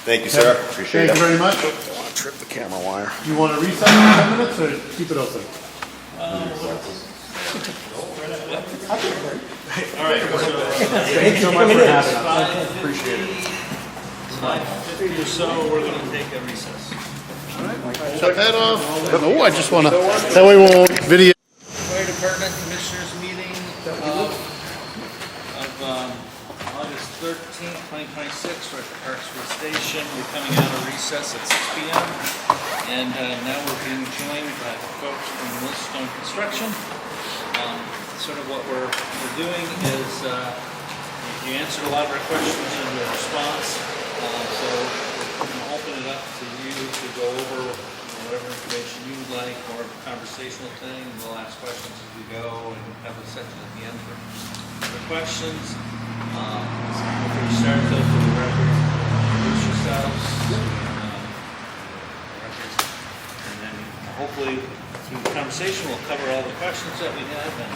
Thank you, sir. Appreciate Thank you it. very much. Don't want to trip the camera wire. You want to recess for 10 minutes or keep it open? All right, Thank you so much for having us. Appreciate it. 5:50 or so, we're going to take a recess. Shut that off. Oh, I just want to, that way we won't video. Fire Department Commissioners meeting of August 13th, 2026, we're at the Parksville Station. We're coming out of recess at 6 p.m. And now we're being joined by folks from Millstone Construction. Sort of what we're doing is you answered a lot of our questions in the response. So we're going to open it up to you to go over whatever information you would like, or a conversational thing, and we'll ask questions as we go and have a section at the end for questions. If we start though, for the record, introduce yourselves. And then hopefully through the conversation we'll cover all the questions that we have. And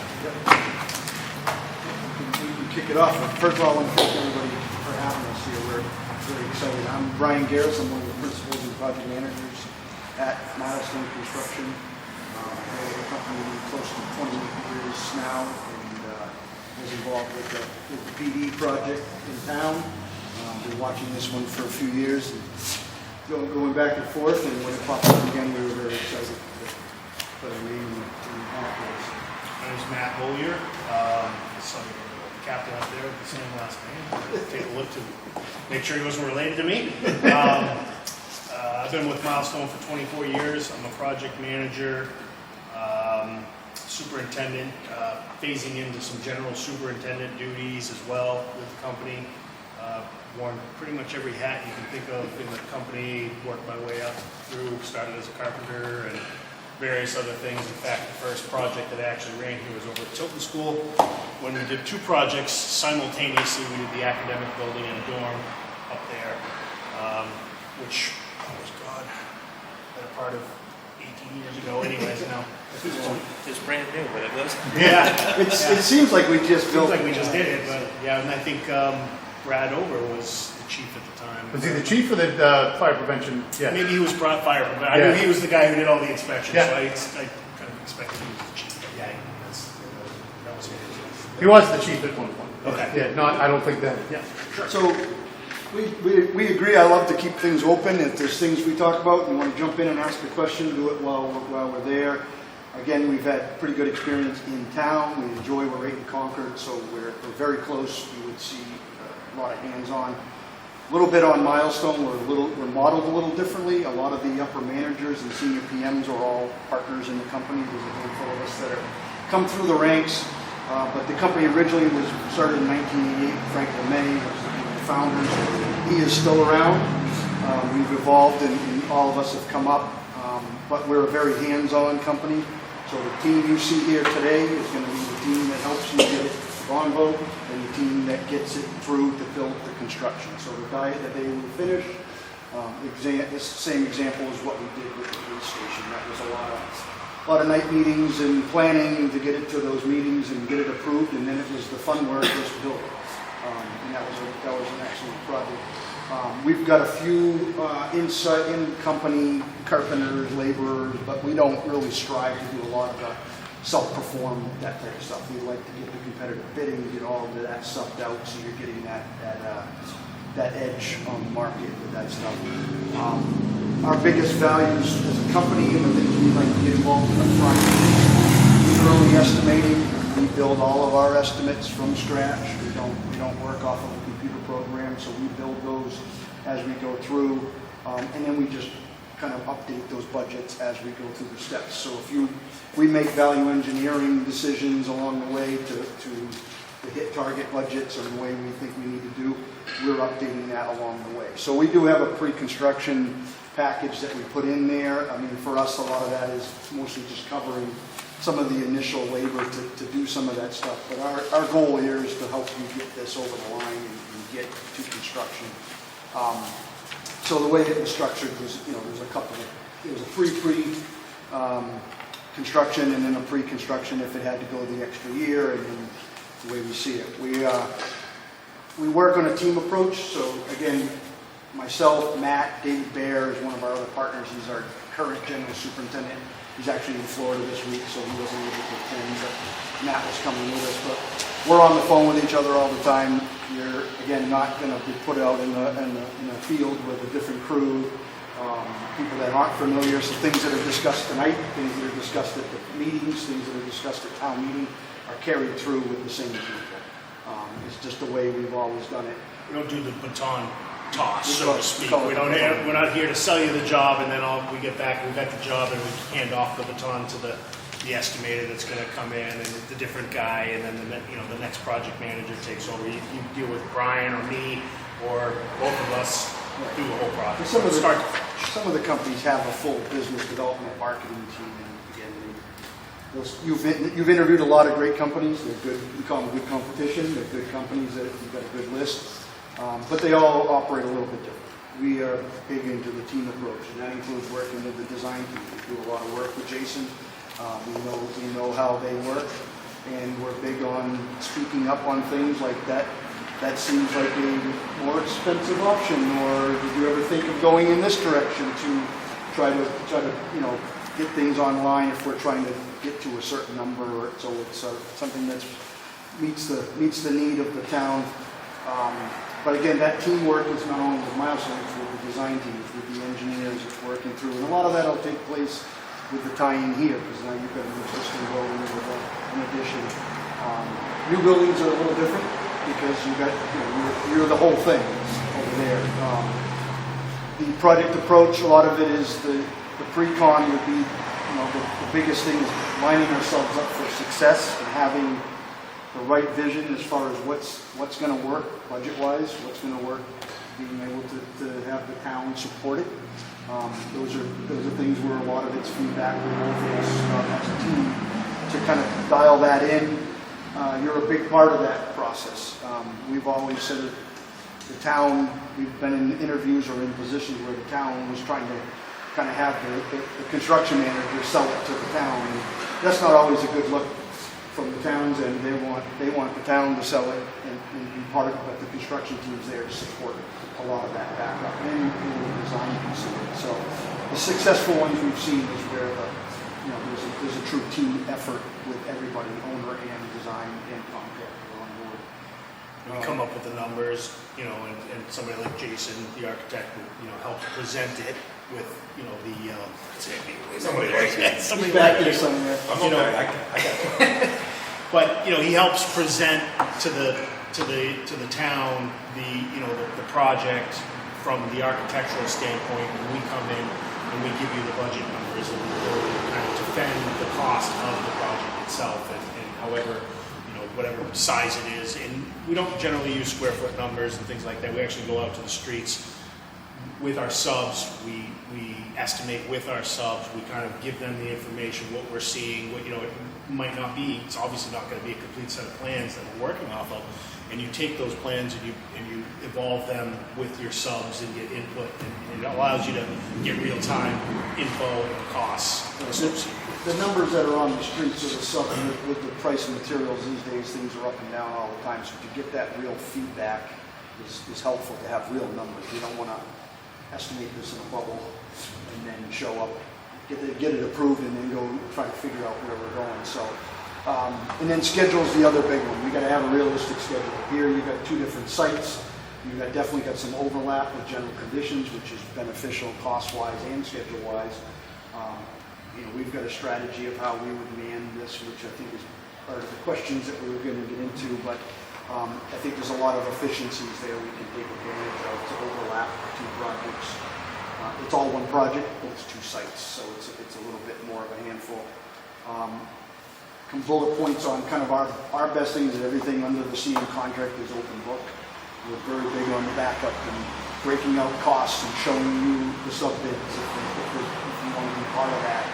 We can kick it off. First of all, I want to thank everybody for having us here. We're very excited. I'm Brian Garris. I'm one of the principals and project managers at Milestone Construction. I've been with the company close to 28 years now, and was involved with the PD project in town. Been watching this one for a few years, and going back and forth, and when it popped up again, we were very excited to put our name in the hat. My name's Matt Bollier. Son of the captain up there with the same last name. Take a look to make sure he wasn't related to me. I've been with Milestone for 24 years. I'm a project manager. superintendent, phasing into some general superintendent duties as well with the company. Worn pretty much every hat you can think of in the company, worked my way up through, started as a carpenter and various other things. In fact, the first project that I actually ran here was over at Tilton School. When we did 2 projects simultaneously, we did the academic building and a dorm up there, which, oh God, been a part of 18 years ago anyways now. It's brand new, but it was. Yeah. It seems like we just built. Seems like we just did it, but yeah, and I think Brad Over was the chief at the time. Was he the chief or the fire prevention? Yeah. Maybe he was brought fire prevention. I Yeah. knew he was the guy who did all the inspections, Yeah. so I kind of expected he was the chief. But yeah, that was He was the chief at one point. Okay. Yeah, not, I don't think that, yeah. So we agree. I love to keep things open. If there's things we talk about, and you want to jump in and ask a question, do it while we're there. Again, we've had pretty good experience in town. We enjoy, we're right in Concord, so we're very close. You would see a lot of hands-on. A little bit on Milestone, we're modeled a little differently. A lot of the upper managers and senior PMs are all partners in the company. There's a handful of us that are come through the ranks. But the company originally was started in 1988. Frank LeMay was one of the founders. He is still around. We've evolved and all of us have come up. But we're a very hands-on company. So the team you see here today is going to be the team that helps you get it on vote and the team that gets it through to build the construction. So the day we finish, this same example is what we did with the police station. That was a lot of night meetings and planning to get it to those meetings and get it approved, and then it was the fun work was to build it. And that was an excellent project. We've got a few in-company carpenters, laborers, but we don't really strive to do a lot of the self-perform, that type of stuff. We like to get the competitive bidding, get all of that sucked out, so you're getting that edge on the market with that stuff. Our biggest values as a company and the things we like to get involved in up front, early estimating. We build all of our estimates from scratch. We don't work off of a computer program, so we build those as we go through, and then we just kind of update those budgets as we go through the steps. So we make value engineering decisions along the way to hit target budgets or the way we think we need to do, we're updating that along the way. So we do have a pre-construction package that we put in there. I mean, for us, a lot of that is mostly just covering some of the initial labor to do some of that stuff. But our goal here is to help you get this over the line and get to construction. So the way it was structured was, there was a construction and then a pre-construction if it had to go the extra year, and then the way we see it. We work on a team approach, so again, myself, Matt, David Baer is one of our other partners. He's our current general superintendent. He's actually in Florida this week, so he wasn't able to attend, but Matt was coming with us. But we're on the phone with each other all the time. You're, again, not going to be put out in the field with a different crew, people that aren't familiar. So things that are discussed tonight, things that are discussed at the meetings, things that are discussed at town meeting are carried through with the same people. It's just the way we've always done it. We don't do the baton toss, so to speak. We're not here to sell you the job, and then we get back, we've got the job, and we hand off the baton to the estimator that's going to come in, and the different guy, and then the next project manager takes over. You deal with Brian or me or both of us through the whole project. Some of the companies have a full business development marketing team, and again, you've interviewed a lot of great companies. They're good. We call them good competition. They're good companies that you've got a good list. But they all operate a little bit different. We are big into the team approach, and that includes working with the design team. We do a lot of work with Jason. We know how they work, and we're big on speaking up on things like that. That seems like a more expensive option, or did you ever think of going in this direction to try to get things online if we're trying to get to a certain number? So it's something that meets the need of the town. But again, that teamwork is not only with Milestone, it's with the design teams, with the engineers it's working through. And a lot of that will take place with the tie-in here, because now you've got an existing building with an addition. New buildings are a little different, because you're the whole thing over there. The project approach, a lot of it is the pre-con would be the biggest thing is lining ourselves up for success and having the right vision as far as what's going to work budget-wise, what's going to work, being able to have the town support it. Those are things where a lot of it's feedback from both of us as a team to kind of dial that in. You're a big part of that process. We've always said that the town, we've been in interviews or in positions where the town was trying to kind of have the construction manager sell it to the town. And that's not always a good look from the towns, and they want the town to sell it and be part of it, but the construction team's there to support a lot of that backup and the design piece of it. So the successful ones we've seen is where there's a true team effort with everybody, owner and design and contractor on board. We come up with the numbers, and somebody like Jason, the architect, would, help present it with, Somebody like that. somebody Back like there you. somewhere. But he helps present to the town the project from the architectural standpoint. When we come in and we give you the budget numbers, and we really kind of defend the cost of the project itself, and however whatever size it is. And we don't generally use square foot numbers and things like that. We actually go out to the streets with our subs. We estimate with our subs. We kind of give them the information, what we're seeing, what it might not be. It's obviously not going to be a complete set of plans that we're working off of. And you take those plans and you evolve them with your subs and get input, and it allows you to get real time info and costs associated. The numbers that are on the streets of the sub with the price of materials these days, things are up and down all the time. So to get that real feedback is helpful to have real numbers. You don't want to estimate this in a bubble and then show up, get it approved, and then go try to figure out where we're going. So, and then schedule's the other big one. We got to have a realistic schedule. Here you've got two different sites. You've definitely got some overlap with general conditions, which is beneficial cost-wise and schedule-wise. We've got a strategy of how we would man this, which I think is part of the questions that we were going to get into, but I think there's a lot of efficiencies there we can take advantage of to overlap two projects. It's all one project, but it's two sites, so it's a little bit more of a handful. Some bullet points on kind of our best things is everything under the CM contract is open book. We're very big on the backup and breaking out costs and showing you the sub bids if you want to be part of that.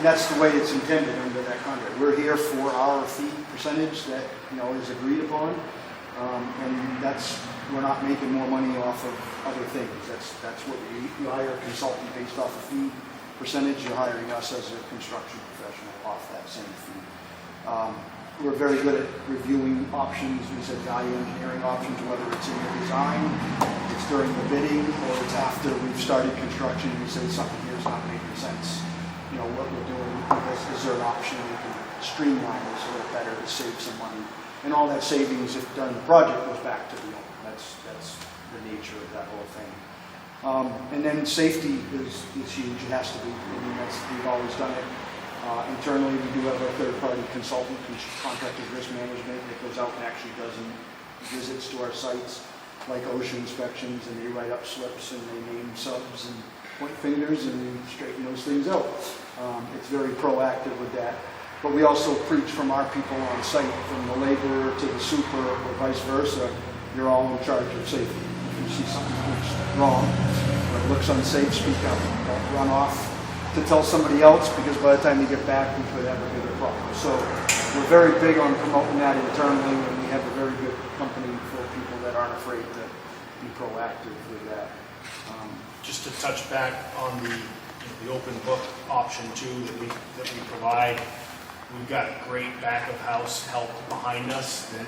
That's the way it's intended under that contract. We're here for our fee percentage that is agreed upon, and we're not making more money off of other things. That's what you hire a consultant based off a fee percentage. You're hiring us as a construction professional off that same fee. We're very good at reviewing options. We said value engineering options, whether it's in the design, it's during the bidding, or it's after we've started construction. We say something here's not making sense. What we're doing, is there an option we can streamline this a little better to save some money? And all that savings, if during the project, goes back to the owner. That's the nature of that whole thing. And then safety is huge. It has to be. We've always done it. Internally, we do have a third-party consultant, contracted risk management, that goes out and actually does visits to our sites, like OSHA inspections, and they write up slips and they name subs and point fingers and straighten those things out. It's very proactive with that. But we also preach from our people on site, from the laborer to the super or vice versa. You're all in charge of safety. If you see something that looks wrong or it looks unsafe, speak up. Don't run off to tell somebody else, because by the time you get back, we could have a bigger problem. So we're very big on promoting that internally, and we have a very good company full of people that aren't afraid to be proactive with that. Just to touch back on the open book option too that we provide, we've got great back of house help behind us. That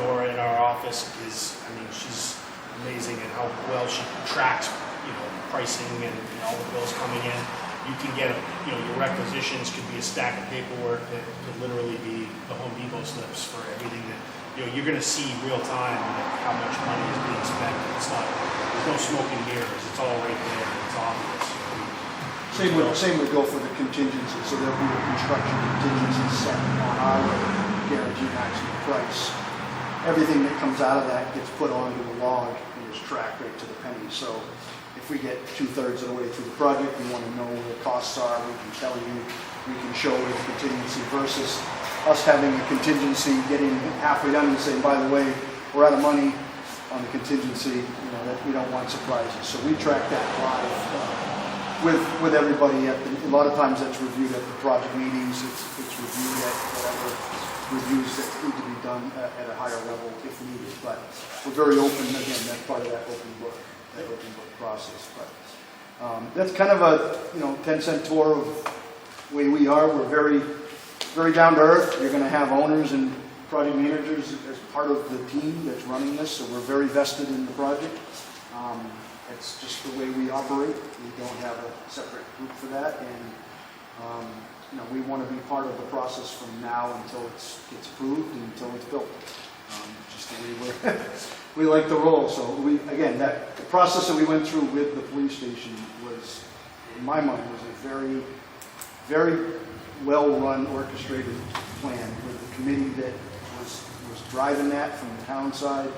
Nora in our office she's amazing at how well she tracks pricing and all the bills coming in. You can get your requisitions could be a stack of paperwork that could literally be the Home Depot slips for everything that you're going to see real time how much money is being spent. There's no smoke and mirrors. It's all right there. It's obvious. Same would go for the contingency. So there'll be a construction contingency set on our guaranteed maximum price. Everything that comes out of that gets put onto the log and is tracked right to the penny. So if we get 2/3 of the way through the project, we want to know where the costs are, we can tell you, we can show you the contingency versus us having a contingency, getting halfway done and saying, by the way, we're out of money on the contingency, that we don't want surprises. So we track that live with everybody. A lot of times that's reviewed at the project meetings, it's reviewed at whatever reviews that need to be done at a higher level if needed. But we're very open, again, that's part of that open book process. But that's kind of a 10-cent tour of the way we are. We're very, very down to earth. You're going to have owners and project managers as part of the team that's running this, so we're very vested in the project. It's just the way we operate. We don't have a separate group for that, and we want to be part of the process from now until it gets approved and until it's built. Just the way we like to roll. So the process that we went through with the police station was, in my mind, was a very, very well-run, orchestrated plan with a committee that was driving that from the town side,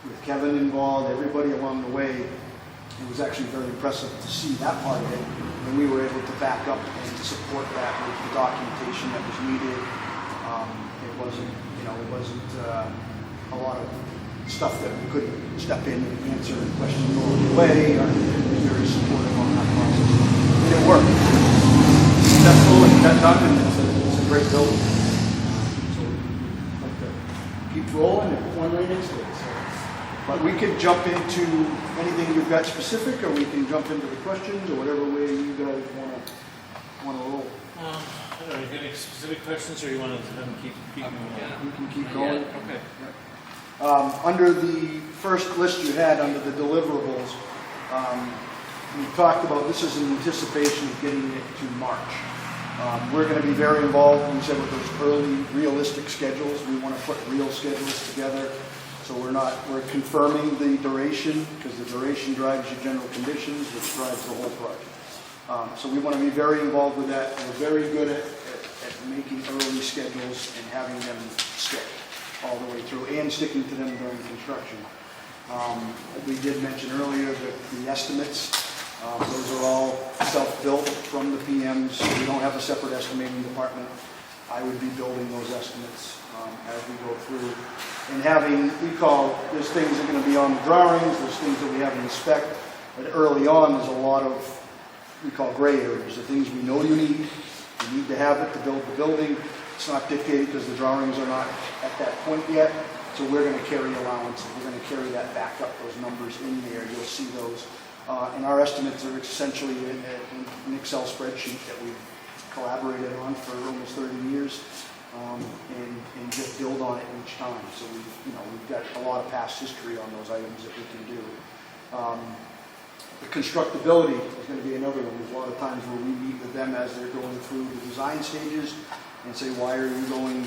with Kevin involved, everybody along the way. It was actually very impressive to see that part of it, and we were able to back up and to support that with the documentation that was needed. It wasn't a lot of stuff that we couldn't step in and answer and question along the way. Or very supportive on that process, and it worked. Successful and got done, and it's a great building. So we'd like to keep rolling and one right next to it. But we could jump into anything you've got specific, or we can jump into the questions, or whatever way you guys want to roll. I don't know, you got any specific questions, or you want to keep moving? You can keep going. Okay. Under the first list you had, under the deliverables, we talked about this is in anticipation of getting it to March. We're going to be very involved, we said, with those early realistic schedules. We want to put real schedules together. So we're confirming the duration, because the duration drives your general conditions, which drives the whole project. So we want to be very involved with that. We're very good at making early schedules and having them stick all the way through, and sticking to them during construction. We did mention earlier that the estimates, those are all self-built from the PMs. We don't have a separate estimating department. I would be building those estimates as we go through. And there's things that are going to be on the drawings, there's things that we have to inspect, but early on there's a lot of, we call gray areas, the things we know you need to have it to build the building. It's not dictated because the drawings are not at that point yet, so we're going to carry allowances, we're going to carry that back up, those numbers in there, you'll see those. And our estimates are essentially an Excel spreadsheet that we've collaborated on for almost 30 years. And just build on it each time. So we've got a lot of past history on those items that we can do. The constructability is going to be another one. There's a lot of times where we meet with them as they're going through the design stages and say, why are you going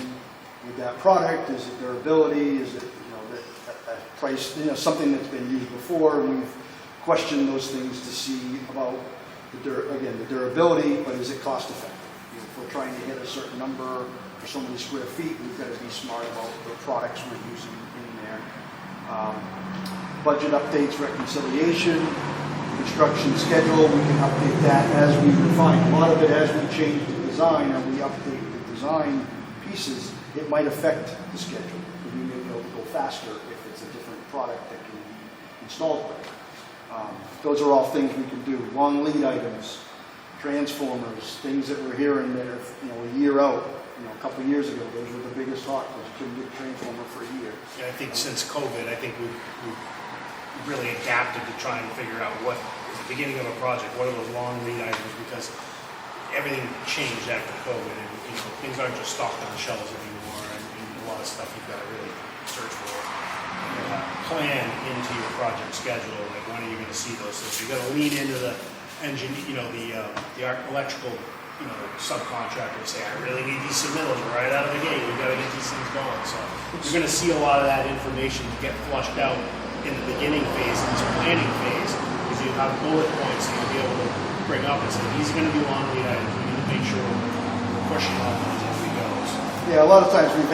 with that product? Is it durability? Is it that price? Something that's been used before. And we've questioned those things to see about the durability, but is it cost effective? If we're trying to hit a certain number for so many square feet, we've got to be smart about the products we're using in there. Budget updates, reconciliation, construction schedule, we can update that as we refine. A lot of it, as we change the design or we update the design pieces, it might affect the schedule, because we may be able to go faster if it's a different product that can be installed quicker. Those are all things we can do. Long lead items, transformers, things that we're hearing that are a year out. A couple of years ago, those were the biggest talk, was you couldn't get a transformer for a year. Yeah, I think since COVID, I think we've really adapted to try and figure out what is the beginning of a project, what are those long lead items, because everything changed after COVID, and things aren't just stocked on the shelves anymore, and a lot of stuff you've got to really search for. Plan into your project schedule, like when are you going to see those things? You've got to lean into the engine, the electrical subcontractor and say, I really need these submittals right out of the gate. We've got to get these things going. So you're going to see a lot of that information get flushed out in the beginning phase, in this planning phase, because you have bullet points that you'll be able to bring up and say, these are going to be long lead items. We need to make sure we're pushing on those as we go. So. Yeah, a lot of times we've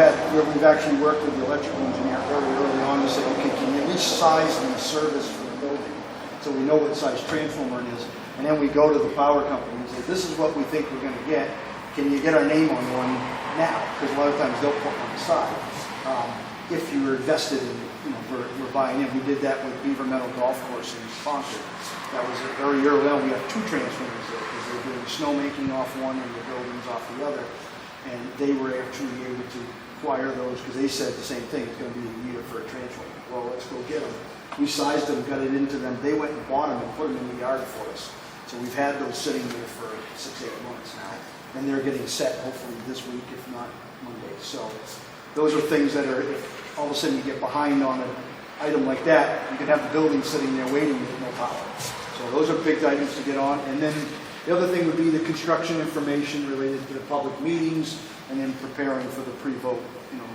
actually worked with the electrical engineer very early on to say, okay, can you at least size the service for the building? so we know what size transformer it is. And then we go to the power company and say, this is what we think we're gonna get. Can you get our name on one now? Because a lot of times they'll put one aside. If you were invested in, we're buying in. We did that with Beaver Meadow Golf Course in Concord. That was very early on. We had 2 transformers there because they were doing snowmaking off one and the buildings off the other. And they were actually able to acquire those because they said the same thing. It's going to be a year for a transformer. Well, let's go get them. We sized them, got it into them. They went and bought them and put them in the yard for us. So we've had those sitting there for 6-8 months now. And they're getting set hopefully this week, if not Monday. So those are things that are, if all of a sudden you get behind on an item like that, you can have the building sitting there waiting with no power. So those are big items to get on. And then the other thing would be the construction information related to the public meetings and then preparing for the pre-vote,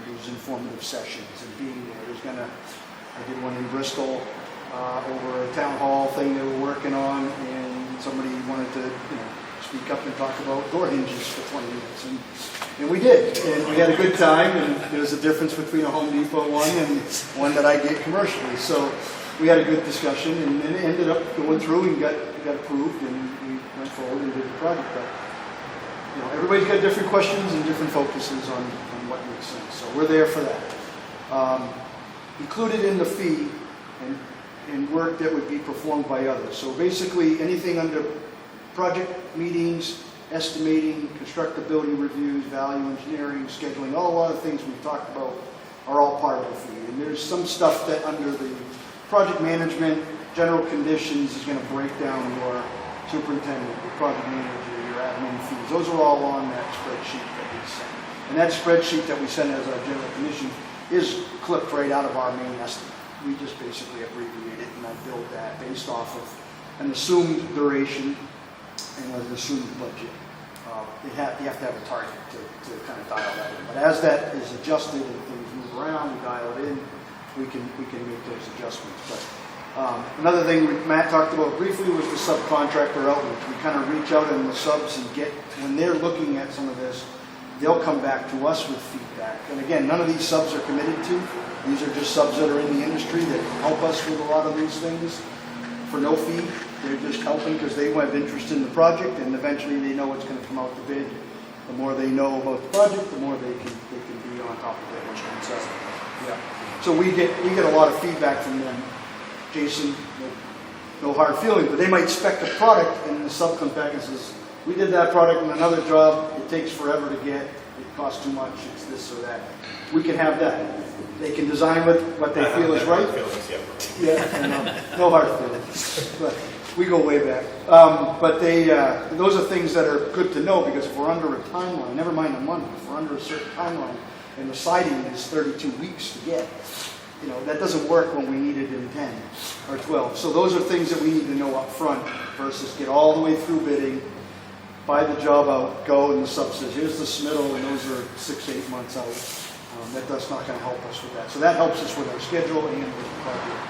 those informative sessions and being there. I did one in Bristol over a town hall thing they were working on, and somebody wanted to, speak up and talk about door hinges for 20 minutes. And we did, and we had a good time, and there was a difference between a Home Depot one and one that I get commercially. So we had a good discussion, and then it ended up going through and got approved, and we went forward and did the project. But everybody's got different questions and different focuses on what makes sense. So we're there for that. Included in the fee and work that would be performed by others. So basically anything under project meetings, estimating, constructability reviews, value engineering, scheduling, a lot of things we've talked about are all part of the fee. And there's some stuff that under the project management, general conditions is going to break down your superintendent, your project manager, your admin fees. Those are all on that spreadsheet that we send. And that spreadsheet that we send as our general conditions is clipped right out of our main estimate. We just basically abbreviate it, and I build that based off of an assumed duration and an assumed budget. You have to have a target to kind of dial that in. But as that is adjusted and things move around, we dial it in, we can make those adjustments. But another thing Matt talked about briefly was the subcontractor outreach. We kind of reach out in the subs and get, when they're looking at some of this, they'll come back to us with feedback. And again, none of these subs are committed to. These are just subs that are in the industry that help us with a lot of these things for no fee. They're just helping because they have interest in the project, and eventually they know it's going to come out to bid. The more they know about the project, the more they can be on top of it. And so, yeah. So we get a lot of feedback from them. Jason, no hard feelings, but they might spec a product, and the sub comes back and says, we did that product in another job, it takes forever to get, it costs too much, it's this or that. We can have that. They can design what they feel is right. Yeah, no hard feelings. But we go way back. But those are things that are good to know, because if we're under a timeline, never mind the money, if we're under a certain timeline and the siding is 32 weeks to get, that doesn't work when we need it in 10 or 12. So those are things that we need to know up front versus get all the way through bidding, buy the job out, go, and the sub says, here's the submittal, and those are 6-8 months out. That's not going to help us with that. So that helps us with our schedule and with the project.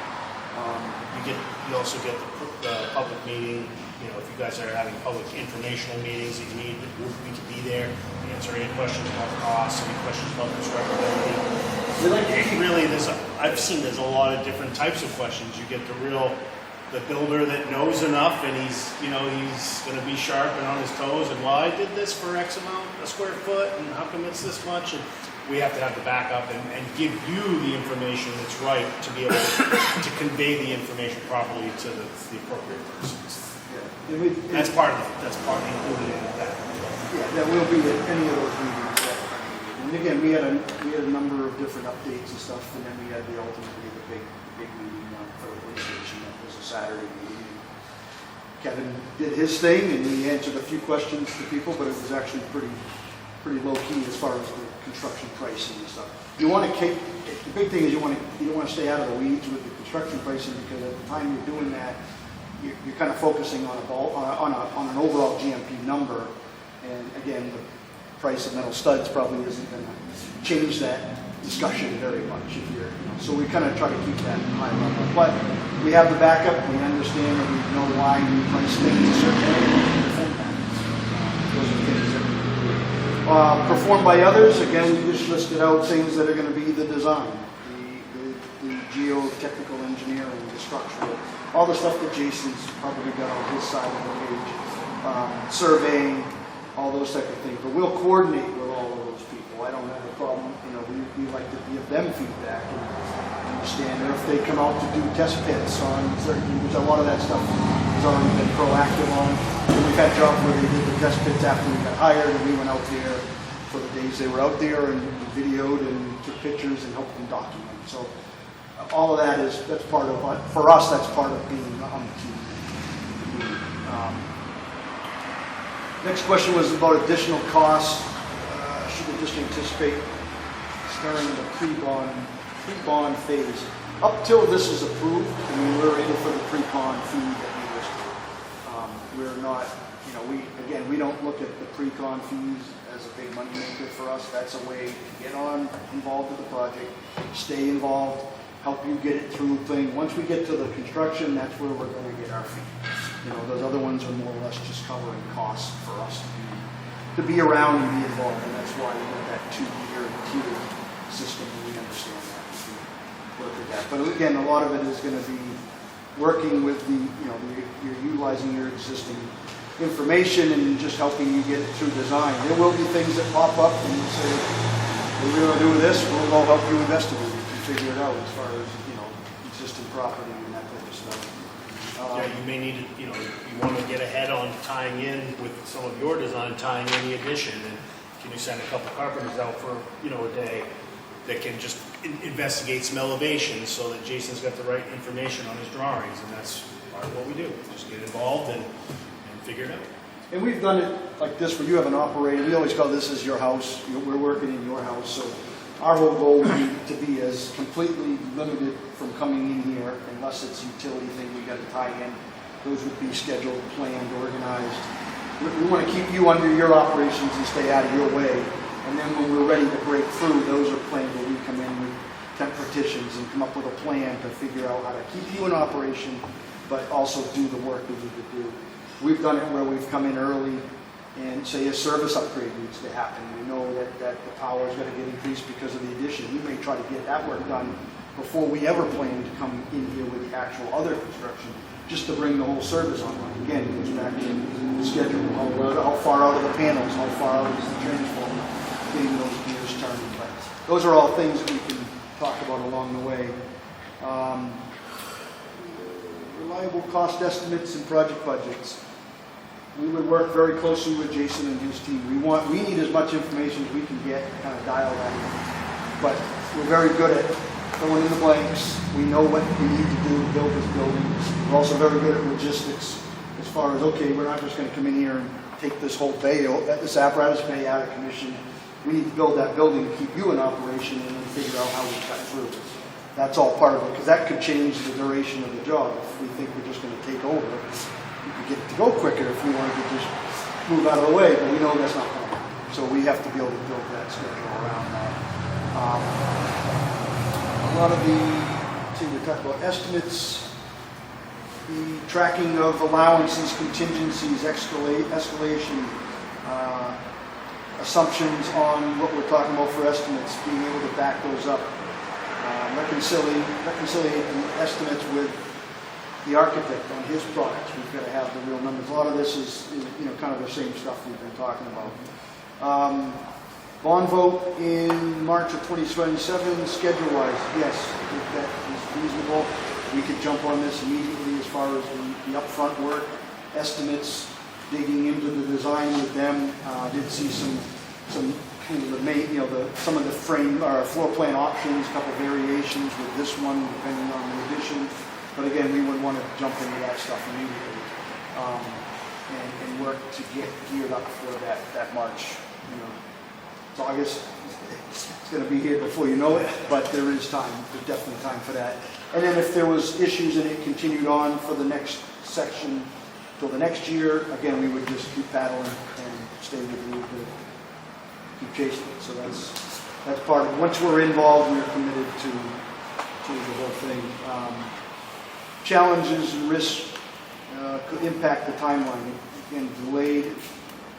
You also get the public meeting. If you guys are having public informational meetings, you need the group to be there, answer any questions about costs, any questions about constructability. Really, I've seen there's a lot of different types of questions. You get the builder that knows enough, and he's going to be sharp and on his toes, and I did this for X amount a square foot, and how come it's this much? And we have to have the backup and give you the information that's right to be able to convey the information properly to the appropriate persons. Yeah. That's part included in that. Yeah, that will be at any of those meetings. And again, we had a number of different updates and stuff, and then we had ultimately the big meeting for the police station. That was a Saturday meeting. Kevin did his thing, and he answered a few questions to people, but it was actually pretty low key as far as the construction pricing and stuff. You want to the big thing is you don't want to stay out of the weeds with the construction pricing, because at the time you're doing that, you're kind of focusing on an overall GMP number, and again, the price of metal studs probably isn't going to change that discussion very much. So we kind of try to keep that high level, but we have the backup. We understand that we know why we price things a certain way, and we can defend that. Those are things that performed by others. Again, we just listed out things that are going to be the design, the geotechnical engineering, the structural, all the stuff that Jason's probably got on his side of the page, surveying, all those type of things. But we'll coordinate with all of those people. I don't have a problem, we like to give them feedback and understand that if they come out to do test pits on certain, which a lot of that stuff has already been proactive on. And we've had jobs where they did the test pits after we got hired, and we went out there for the days they were out there and videoed and took pictures and helped them document. So all of that that's part of, for us, that's part of being on the team. Next question was about additional costs. Should we just anticipate starting the pre-bond phase? Up till this is approved, we're in for the pre-con fee that we listed. We're not, we don't look at the pre-con fees as a big money maker for us. That's a way to get involved with the project, stay involved, help you get it through thing. Once we get to the construction, that's where we're going to get our fee. Those other ones are more or less just covering costs for us to be around and be involved, and that's why we have that 2-year tiered system. We understand that. We work with that. But again, a lot of it is going to be working with you're utilizing your existing information and just helping you get it through design. There will be things that pop up and you say, we're going to do this, we'll go help you investigate it and figure it out as far as, existing property and that type of stuff. You may need to, you want to get ahead on tying in with some of your design, tying in the addition, and can you send a couple carpenters out for, a day that can just investigate some elevations so that Jason's got the right information on his drawings, and that's part of what we do. Just get involved and figure it out. And we've done it like this where you have an operator. We always call this is your house. We're working in your house. So our whole goal would be to be as completely limited from coming in here, unless it's a utility thing we got to tie in. Those would be scheduled, planned, organized. We want to keep you under your operations and stay out of your way. And then when we're ready to break through, those are planned where we come in with temp petitions and come up with a plan to figure out how to keep you in operation, but also do the work we need to do. We've done it where we've come in early and say a service upgrade needs to happen. We know that the power is going to get increased because of the addition. We may try to get that work done before we ever plan to come in here with the actual other construction, just to bring the whole service online. Again, it goes back to the schedule, how far out of the panels, how far out is the transformer, getting those gears turning. But those are all things that we can talk about along the way. Reliable cost estimates and project budgets. We would work very closely with Jason and his team. We need as much information as we can get to kind of dial that in. But we're very good at filling in the blanks. We know what we need to do to build this building. We're also very good at logistics as far as, okay, we're not just going to come in here and take this whole bay, this apparatus bay out of commission. We need to build that building to keep you in operation and then figure out how we cut through it. That's all part of it, because that could change the duration of the job. If we think we're just going to take over, we could get it to go quicker if we wanted to just move out of the way, but we know that's not going to happen. So we have to be able to build that schedule around that. A lot of we talk about estimates, the tracking of allowances, contingencies, escalation, assumptions on what we're talking about for estimates, being able to back those up. Reconciliate the estimates with the architect on his products. We've got to have the real numbers. A lot of this is kind of the same stuff we've been talking about. Bond vote in March of 2027, schedule-wise, yes, if that is reasonable. We could jump on this immediately as far as the upfront work, estimates, digging into the design with them. Did see some kind of some of the frame or floor plan options, a couple variations with this one, depending on the addition. But again, we would want to jump into that stuff immediately and work to get geared up for that March. It's August. It's going to be here before you know it, but there is time. There's definitely time for that. And then if there was issues and it continued on for the next section till the next year, again, we would just keep paddling and stay with you to keep chasing it. So that's part of it. Once we're involved, we're committed to the whole thing. Challenges and risks could impact the timeline. Again, delayed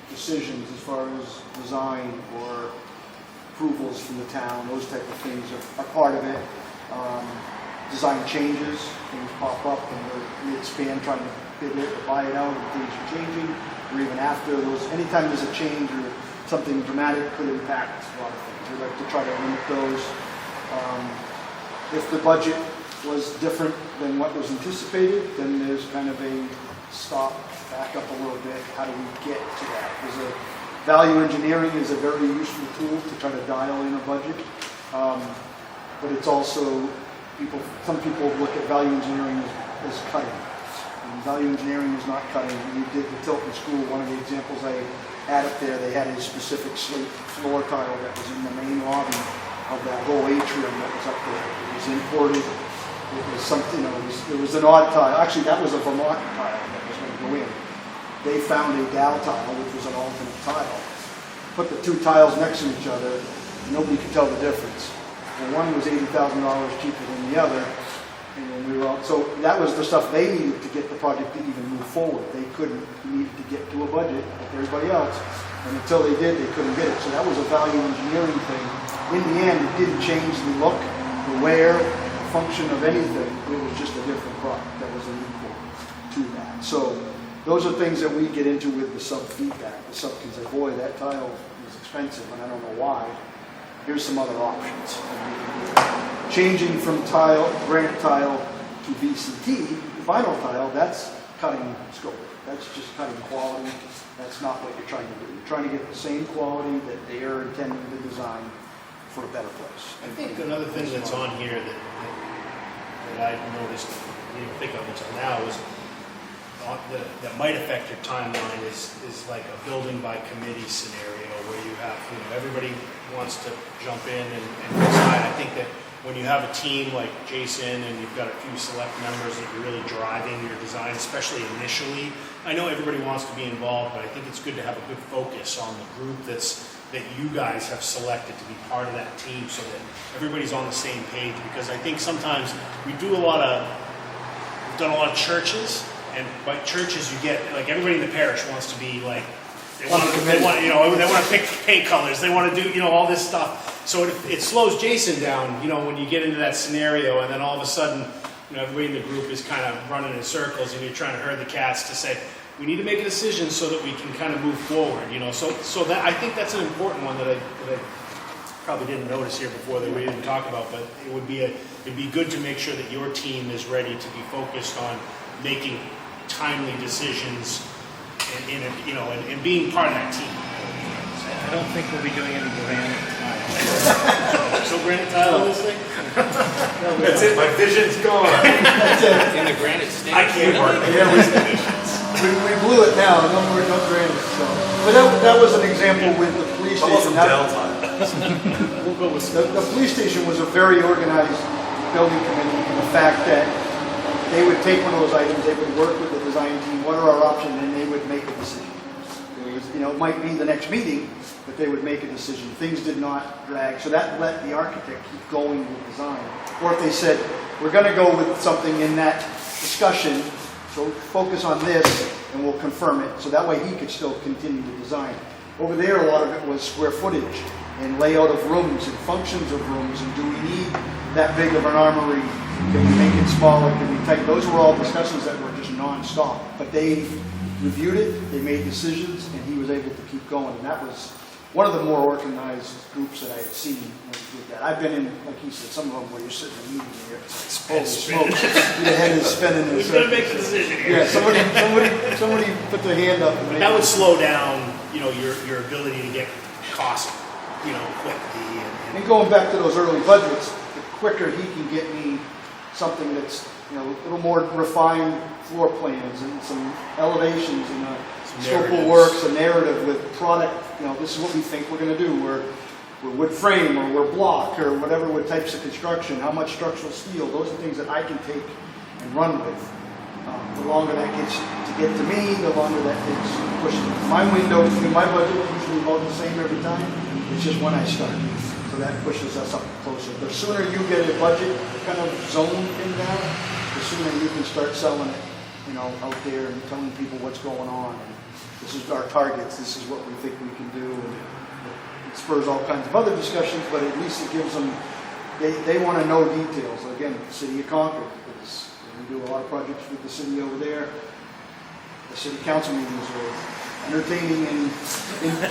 decisions as far as design or approvals from the town, those type of things are part of it. design changes, things pop up and we're mid-span trying to bid it or buy it out and things are changing, or even after those, anytime there's a change or something dramatic could impact a lot of things. We like to try to limit those. If the budget was different than what was anticipated, then there's kind of a stop, back up a little bit. How do we get to that? There's a value engineering is a very useful tool to try to dial in a budget, but it's also some people look at value engineering as cutting. And value engineering is not cutting. We did the Tilton School. One of the examples I had up there, they had a specific slate floor tile that was in the main lobby of that whole atrium that was up there. It was imported. It was something, it was an odd tile. Actually, that was a Vermont tile that was going to go in. They found a Dow tile, which was an alternate tile. Put the two tiles next to each other, and nobody could tell the difference. Well, one was $80,000 cheaper than the other, and then we were all, so that was the stuff they needed to get the project to even move forward. They needed to get to a budget like everybody else, and until they did, they couldn't get it. So that was a value engineering thing. In the end, it didn't change the look, the wear, the function of anything. It was just a different product that was equal to that. So those are things that we get into with the sub-feedback. The sub can say, boy, that tile is expensive, and I don't know why. Here's some other options. Changing from granite tile to VCT, vinyl tile, that's cutting scope. That's just cutting quality. That's not what you're trying to do. You're trying to get the same quality that they are intending to design for a better place. I think another thing that's on here that I've noticed, didn't think of until now, is that might affect your timeline is like a building by committee scenario where you have, everybody wants to jump in and decide. I think that when you have a team like Jason and you've got a few select members that you're really driving your design, especially initially, I know everybody wants to be involved, but I think it's good to have a good focus on the group that you guys have selected to be part of that team so that everybody's on the same page, because I think sometimes we've done a lot of churches, and by churches you get, like, everybody in the parish wants to be like, they want to pick paint colors, they want to do, all this stuff. So it slows Jason down, when you get into that scenario, and then all of a sudden, everybody in the group is kind of running in circles, and you're trying to herd the cats to say, we need to make a decision so that we can kind of move forward, So that, I think that's an important one that I probably didn't notice here before that we didn't talk about, but it'd be good to make sure that your team is ready to be focused on making timely decisions and being part of that team. I don't think we'll be doing any granite tile. So granite tile on this thing? That's it, my vision's gone. In the granite state. I can't work. Yeah, we blew it now, no more, no granted. So. But that was an example with the police station. We'll go with The police station was a very organized building committee in the fact that they would take one of those items, they would work with the design team, what are our options, and they would make a decision. It might be the next meeting, but they would make a decision. Things did not drag, so that let the architect keep going with design. Or if they said, we're going to go with something in that discussion, so focus on this, and we'll confirm it, so that way he could still continue to design. Over there, a lot of it was square footage, and layout of rooms, and functions of rooms, and do we need that big of an armory? Can we make it smaller? Can we tighten? Those were all discussions that were just non-stop, but they reviewed it, they made decisions, and he was able to keep going. And that was one of the more organized groups that I had seen when he did that. I've been in, like he said, some of them where you're sitting in a meeting and holy smokes, your head is spinning. We've got to make the decision here. Yeah, somebody put their hand up. And That would slow down, your ability to get costs, quickly. And going back to those early budgets, the quicker he can get me something that's a little more refined floor plans and some elevations and a scope of works, a narrative with product, this is what we think we're going to do. We're wood frame or we're block or whatever with types of construction, how much structural steel, those are things that I can take and run with. The longer that gets to get to me, the longer that takes to push it. My window, my budget is usually about the same every time. It's just when I start. So that pushes us up closer. The sooner you get a budget kind of zone pinned down, the sooner you can start selling it, out there and telling people what's going on. And this is our targets. This is what we think we can do. And it spurs all kinds of other discussions, but at least it gives them they want to know details. Again, the city of Concord, is, we do a lot of projects with the city over there. The city council meetings are entertaining and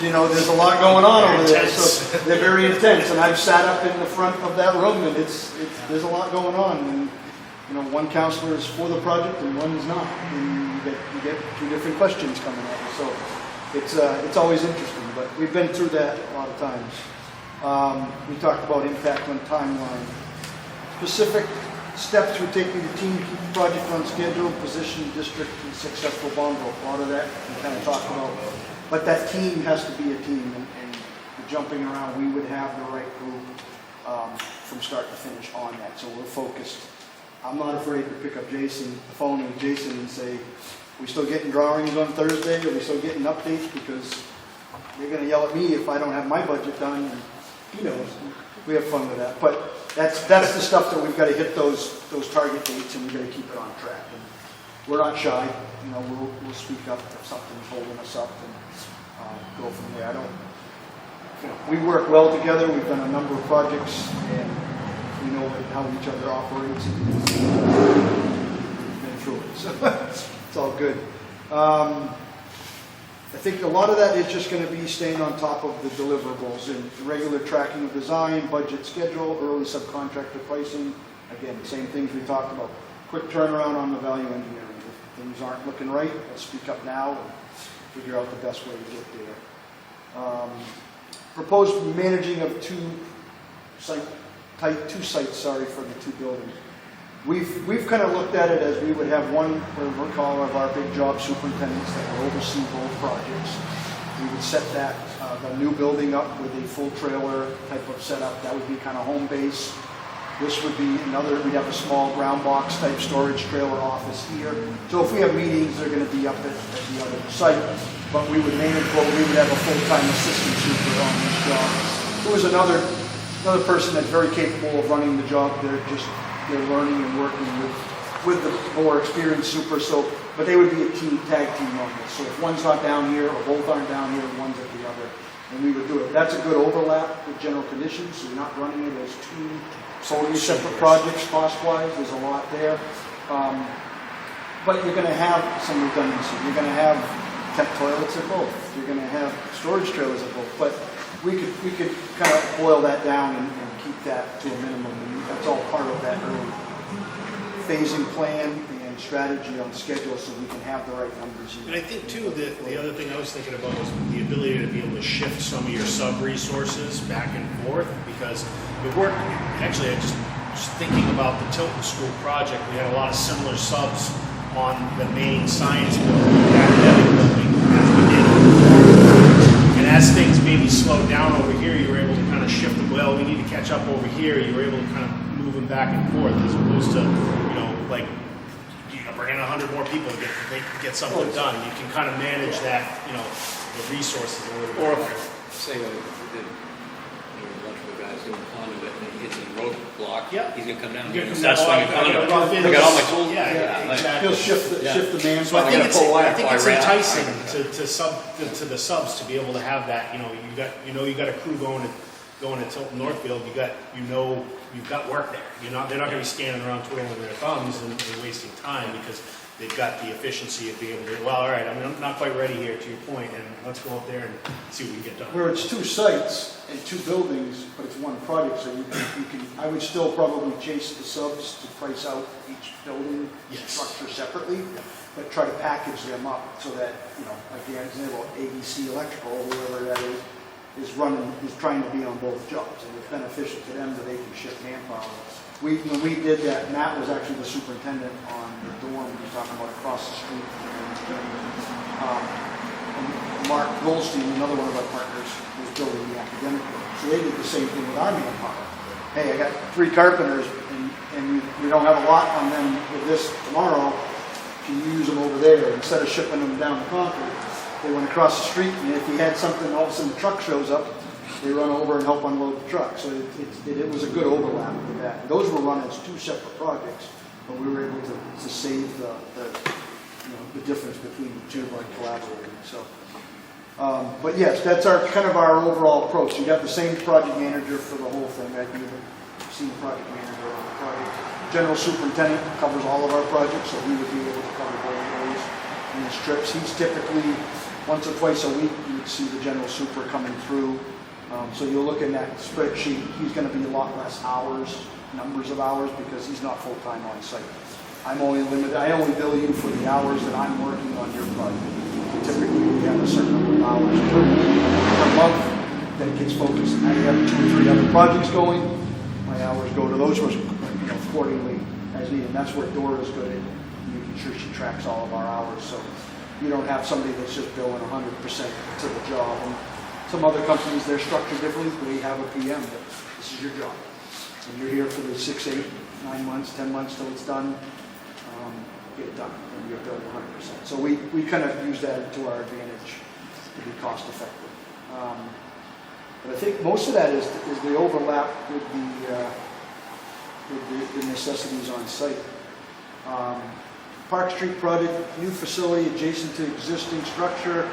you know, there's a lot going on over there. So they're very intense. And I've sat up in the front of that room and there's a lot going on. And you know, one counselor is for the project and one is not. And you get two different questions coming at you. So it's always interesting. But we've been through that a lot of times. We talked about impact on timeline. Specific steps we're taking the team to keep the project on schedule, position district in successful bond vote. A lot of that we kind of talked about. But that team has to be a team, and the jumping around, we would have the right group from start to finish on that. So we're focused. I'm not afraid to pick up Jason, the phone with Jason and say, we still getting drawings on Thursday? Are we still getting updates? Because they're going to yell at me if I don't have my budget done. And he knows. We have fun with that. But that's the stuff that we've got to hit those target dates, and we've got to keep it on track. And we're not shy. You know, we'll speak up if something's holding us up and go from there. You know, we work well together. We've done a number of projects, and we know how each other operates. And we've been through it, so it's all good. I think a lot of that is just going to be staying on top of the deliverables and regular tracking of design, budget schedule, early subcontractor pricing. Again, same things we talked about. Quick turnaround on the value engineering. If things aren't looking right, let's speak up now and figure out the best way to get there. Proposed managing of two sites for the two buildings. We've kind of looked at it as we would have one, what we call our big job superintendents that will oversee both projects. We would set that, the new building up with a full trailer type of setup. That would be kind of home base. This would be another, we'd have a small ground box type storage trailer office here. So if we have meetings, they're going to be up at the other site. But we would we would have a full-time assistant super on this job. There was another person that's very capable of running the job. They're learning and working with the more experienced super. So, but they would be a tag team on this. So if one's not down here or both aren't down here, one's at the other, and we would do it. That's a good overlap with general conditions. So you're not running it as two totally separate projects cost-wise. There's a lot there, but you're going to have some redundancy. You're going to have temp toilets at both. You're going to have storage trailers at both. But we could kind of boil that down and keep that to a minimum. And that's all part of that early phasing plan and strategy on schedule, so we can have the right numbers. And I think too that the other thing I was thinking about was the ability to be able to shift some of your sub resources back and forth, because we worked. Actually, I just thinking about the Tilton School project. We had a lot of similar subs on the main science building, the academic building, as we did. And as things maybe slowed down over here, you were able to kind of shift them. Well, we need to catch up over here. You were able to kind of move them back and forth, as opposed to, like, bringing 100 more people to get something done. You can kind of manage that, the resources a little bit. Or better. say what we did, a bunch of the guys doing a conduit, and he hits a roadblock. Yeah. He's gonna come down You're here and gonna start come down, swinging I gotta conduit. rough in I got all my this. tools. Yeah, exactly. He'll shift the man. So I think gotta pull wire it's before I ran. enticing to the subs to be able to have that. You got a crew going to Tilton Northfield. You've got work there. They're not going to be standing around twiddling their thumbs and wasting time, because they've got the efficiency of being able to. Well, all right, I'm not quite ready here, to your point, and let's go up there and see what we can get done. Where it's two sites and two buildings, but it's one project, so you can. I would still probably chase the subs to price out each building structure separately, but try to package them up so that, like the example, ABC Electrical, whoever that is trying to be on both jobs, and it's beneficial to them that they can shift manpower. When we did that, Matt was actually the superintendent on the dorm we were talking about across the street. And Mark Goldstein, another one of our partners, was building the academic building. So they did the same thing with our manpower. Hey, I got 3 carpenters, and we don't have a lot on them with this tomorrow. Can you use them over there? Instead of shipping them down to Concord, they went across the street, and if he had something, all of a sudden the truck shows up, they run over and help unload the truck. So it was a good overlap with that. Those were run as 2 separate projects, but we were able to save the difference between the two by collaborating. So, but yes, that's our overall approach. You have the same project manager for the whole thing. I'd be the senior project manager on the project. General superintendent covers all of our projects, so we would be able to cover both of those in his trips. He's typically, once or twice a week, you would see the general super coming through. So you'll look in that spreadsheet, he's gonna be a lot less hours, numbers of hours, because he's not full-time on site. I'm only limited, I only bill you for the hours that I'm working on your project. Typically, we have a certain number of hours per month that gets focused. I have 2 or 3 other projects going. My hours go to those, accordingly as needed. And that's where Dora's good at making sure she tracks all of our hours. So you don't have somebody that's just billing 100% to the job. And some other companies, they're structured differently. They have a PM that this is your job. And you're here for the 6, 8, 9 months, 10 months till it's done. Get it done, and you're billed 100%. So we kind of use that to our advantage to be cost effective. But I think most of that is the overlap with the necessities on site. Park Street project, new facility adjacent to existing structure.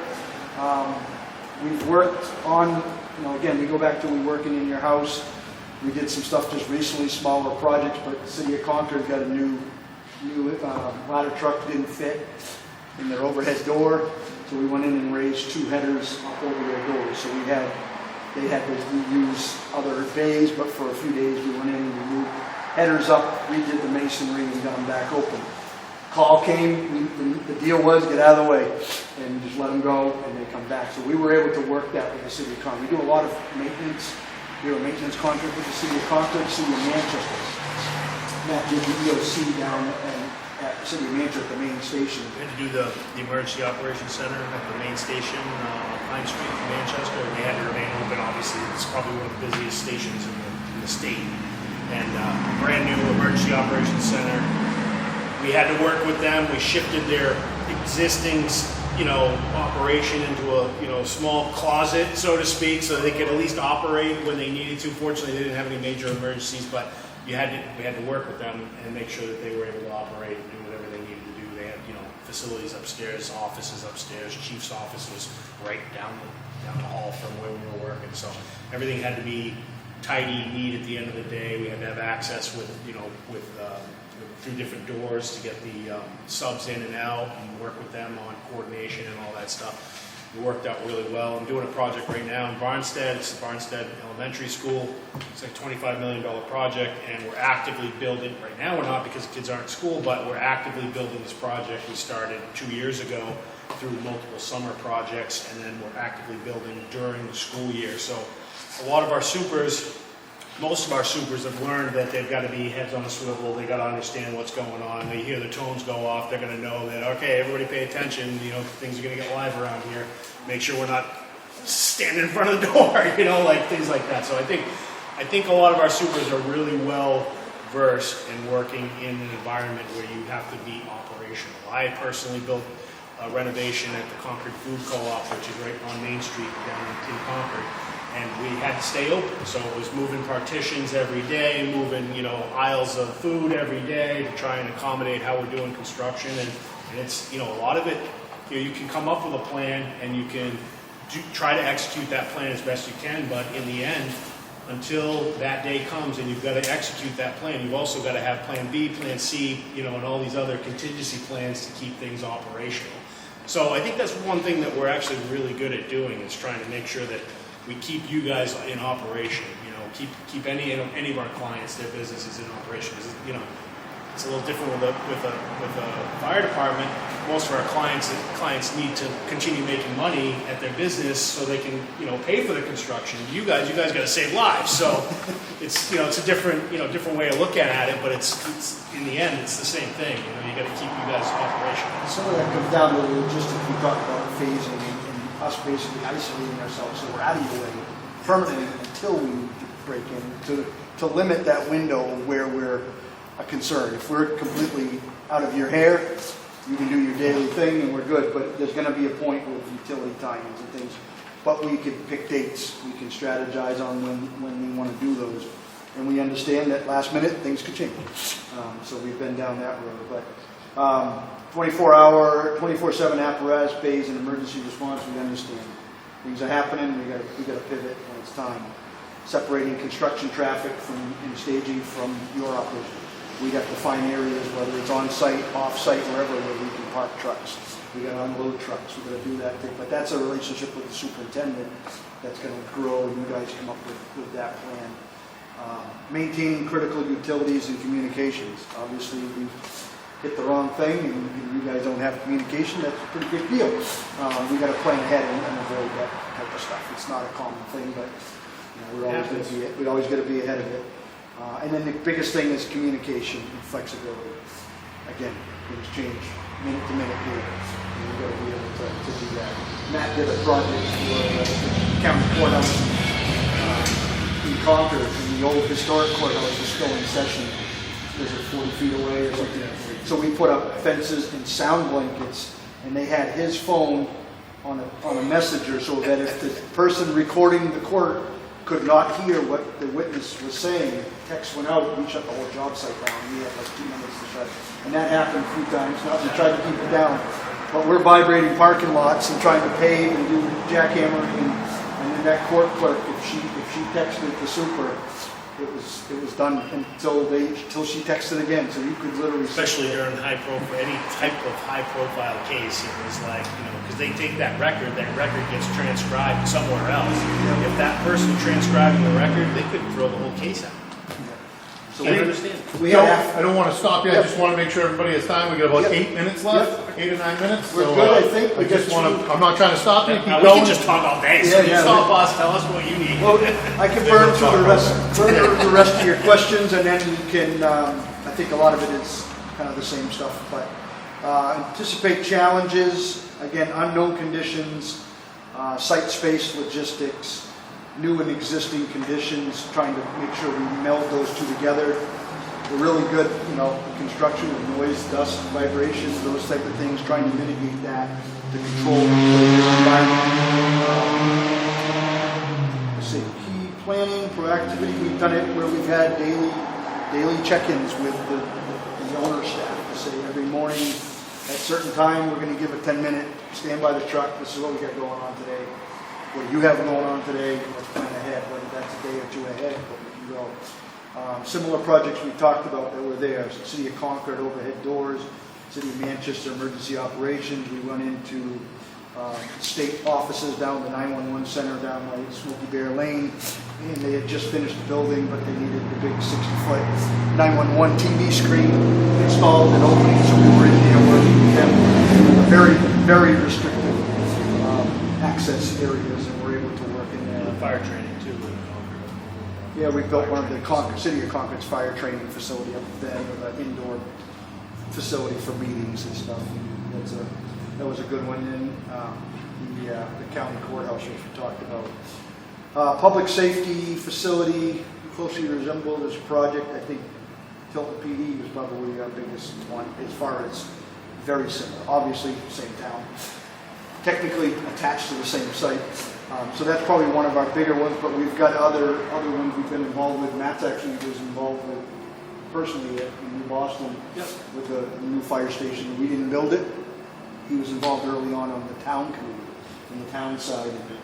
We've worked on, again, we go back to we working in your house. We did some stuff just recently, smaller projects, but the city of Concord got a new ladder truck didn't fit in their overhead door, so we went in and raised 2 headers up over their doors. So they had to use other bays, but for a few days we went in and we moved headers up, redid the masonry, and got them back open. Call came, the deal was get out of the way and just let them go, and they come back. So we were able to work that with the city of Concord. We do a lot of maintenance. We have a maintenance contract with the city of Concord, city of Manchester. Matt did the EOC down at the city of Manchester, the main station. We had to do the Emergency Operations Center at the main station on Pine Street in Manchester. And they had to remain open, obviously. It's probably one of the busiest stations in the state. And brand new Emergency Operations Center. We had to work with them. We shifted their existing, operation into a, small closet, so to speak, so they could at least operate when they needed to. Fortunately, they didn't have any major emergencies, but we had to work with them and make sure that they were able to operate and do whatever they needed to do. They had, facilities upstairs, offices upstairs, chief's office was right down the hall from where we were working. So everything had to be tidy, neat at the end of the day. We had to have access with through different doors to get the subs in and out and work with them on coordination and all that stuff. It worked out really well. I'm doing a project right now in Barnstead. It's the Barnstead Elementary School. It's like a $25 million project, and we're actively building. Right now we're not because kids aren't in school, but we're actively building this project. We started 2 years ago through multiple summer projects, and then we're actively building during the school year. So a lot of our supers, most of our supers have learned that they've got to be heads on a swivel. They got to understand what's going on. They hear the tones go off. They're going to know that, okay, everybody pay attention. Things are going to get live around here. Make sure we're not standing in front of the door, like things like that. So I think a lot of our supers are really well versed in working in an environment where you have to be operational. I personally built a renovation at the Concord Food Co-op, which is right on Main Street down in Concord. And we had to stay open, so it was moving partitions every day, moving aisles of food every day to try and accommodate how we're doing construction. And it's a lot of it. You can come up with a plan and you can try to execute that plan as best you can, but in the end, until that day comes and you've got to execute that plan, you've also got to have Plan B, Plan C, and all these other contingency plans to keep things operational. So I think that's one thing that we're actually really good at doing is trying to make sure that we keep you guys in operation. Keep any of our clients, their businesses in operation. It's a little different with a fire department. Most of our clients need to continue making money at their business so they can pay for the construction. You guys got to save lives. So it's a different way of looking at it, but it's in the end it's the same thing. You got to keep you guys operational. Some of that comes down to the logistics we talked about phasing and us basically isolating ourselves so we're out of your way permanently until we need to break in to limit that window where we're a concern. If we're completely out of your hair, you can do your daily thing and we're good, but there's going to be a point with utility tie-ins and things. But we can pick dates, we can strategize on when we want to do those. And we understand that last minute things could change. So we've been down that road. But 24/7 apparatus, bays, and emergency response, we understand. Things are happening, we got to pivot when it's time. separating construction traffic and staging from your operation. We have to find areas, whether it's on-site, off-site, wherever, where we can park trucks. We got to unload trucks, we got to do that thing. But that's a relationship with the superintendent that's going to grow, and you guys come up with that plan. Maintaining critical utilities and communications. Obviously, we hit the wrong thing and you guys don't have communication, that's a pretty big deal. We got to plan ahead and avoid that type of stuff. It's not a common thing, but we're always going to be ahead of it. And then the biggest thing is communication and flexibility. Again, things change minute to minute here. And we've got to be able to do that. Matt did a project for the county courthouse in Concord, and the old historic courthouse is still in session. Is it 40 feet away or something? So we put up fences and sound blankets, and they had his phone on a messenger so that if the person recording the court could not hear what the witness was saying, text went out, we shut the whole job site down. We had like 2 minutes to shut it. And that happened a few times. Now we tried to keep it down. But we're vibrating parking lots and trying to pave and do jackhammering, and then that court clerk, if she texted the super, it was done until she texted again. So you could literally, Especially during any type of high-profile case, it was like, because they take that record gets transcribed somewhere else. If that person transcribing the record, they could throw the whole case out. So I understand. I don't want to stop you, I just want to make sure everybody has time. We got about 8 minutes left, 8 or 9 minutes. We're So, good, I think. I just want to, I'm not trying to stop you, keep We going. can just talk all day, so you stop us, tell us what you need. Well, I can burn through the rest of your questions, and then we can, I think a lot of it is kind of the same stuff, but anticipate challenges, again, unknown conditions, site space logistics, new and existing conditions, trying to make sure we meld those two together. We're really good, construction with noise, dust, vibrations, those type of things, trying to mitigate that to control the environment. Let's see, key planning, proactivity, we've done it where we've had daily check-ins with the owner staff to say every morning at a certain time we're going to give a 10-minute stand by the truck, this is what we got going on today. What do you have going on today? Let's plan ahead, whether that's a day or two ahead, but we can go. Similar projects we talked about that were there. So City of Concord overhead doors, City of Manchester emergency operations. We run into state offices down the 911 center down by Smoky Bear Lane, and they had just finished the building, but they needed the big 60-foot 911 TV screen installed and opening, so we were in there working with them. Very, very restrictive access areas, and we're able to work in there. Fire training too. Yeah, we built one of the City of Concord's fire training facility up there, the indoor facility for meetings and stuff. That was a good one. And the county courthouse, which we talked about. Public safety facility closely resembled this project. I think Tilton PD was probably our biggest one as far as very similar. Obviously, same town. Technically attached to the same site. So that's probably one of our bigger ones, but we've got other ones we've been involved with. Matt's actually was involved with personally in New Boston with the new fire station. We didn't build it. He was involved early on the town committee, on the town side of it.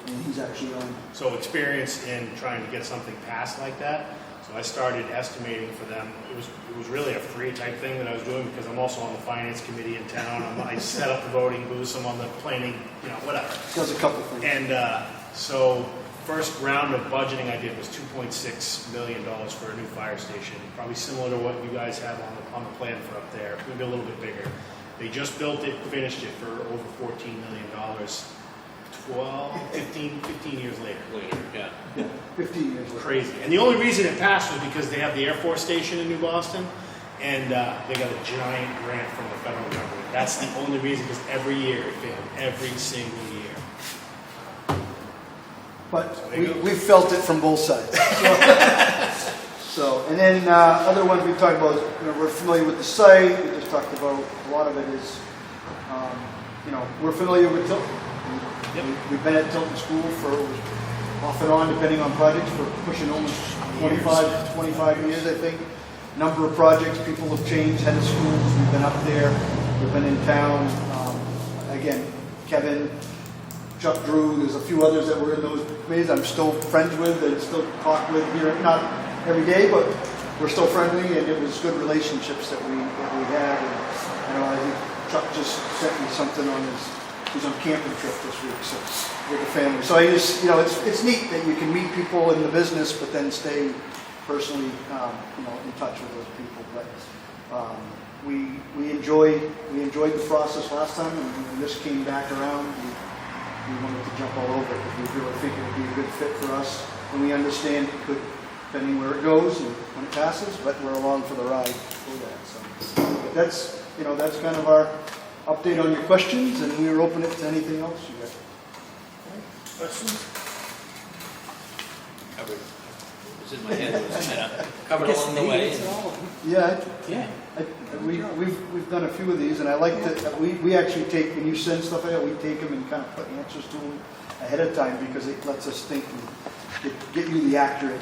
And he's actually on. So experience in trying to get something passed like that. So I started estimating for them. It was really a free type thing that I was doing because I'm also on the finance committee in town. I set up the voting booths. I'm on the planning, whatever. Does a couple things. And so first round of budgeting I did was $2.6 million for a new fire station, probably similar to what you guys have on the plan for up there, maybe a little bit bigger. They just built it, finished it for over $14 million. 15 years later. 15 years later. Crazy. And the only reason it passed was because they have the Air Force Station in New Boston, and they got a giant grant from the federal government. That's the only reason, because every year it failed. Every single year. But we felt it from both sides. So, and then other ones we talked about, we're familiar with the site. We just talked about a lot of it is, we're familiar with Tilton. We've been at Tilton School for off and on, depending on projects, for pushing almost 25 years, I think. Number of projects, people have changed, head of schools, we've been up there, we've been in town. Again, Kevin, Chuck Drew, there's a few others that were in those committees I'm still friends with and still talk with here, not every day, but we're still friendly, and it was good relationships that we had. And I think Chuck just sent me something on he's on camping trip this week, so with the family. So I just, it's neat that you can meet people in the business, but then stay personally, in touch with those people. But we enjoyed the process last time, and when this came back around, we wanted to jump all over it because we really think it would be a good fit for us, and we understand it could, depending where it goes and when it passes, but we're along for the ride for that. So but that's kind of our update on your questions, and we are open it to anything else you got. Questions? Covered. It was in my head. It was kind of covered along the way. Yeah, we've done a few of these, and I like that we actually take, when you send stuff out, we take them and kind of put answers to them ahead of time because it lets us think and get you the accurate,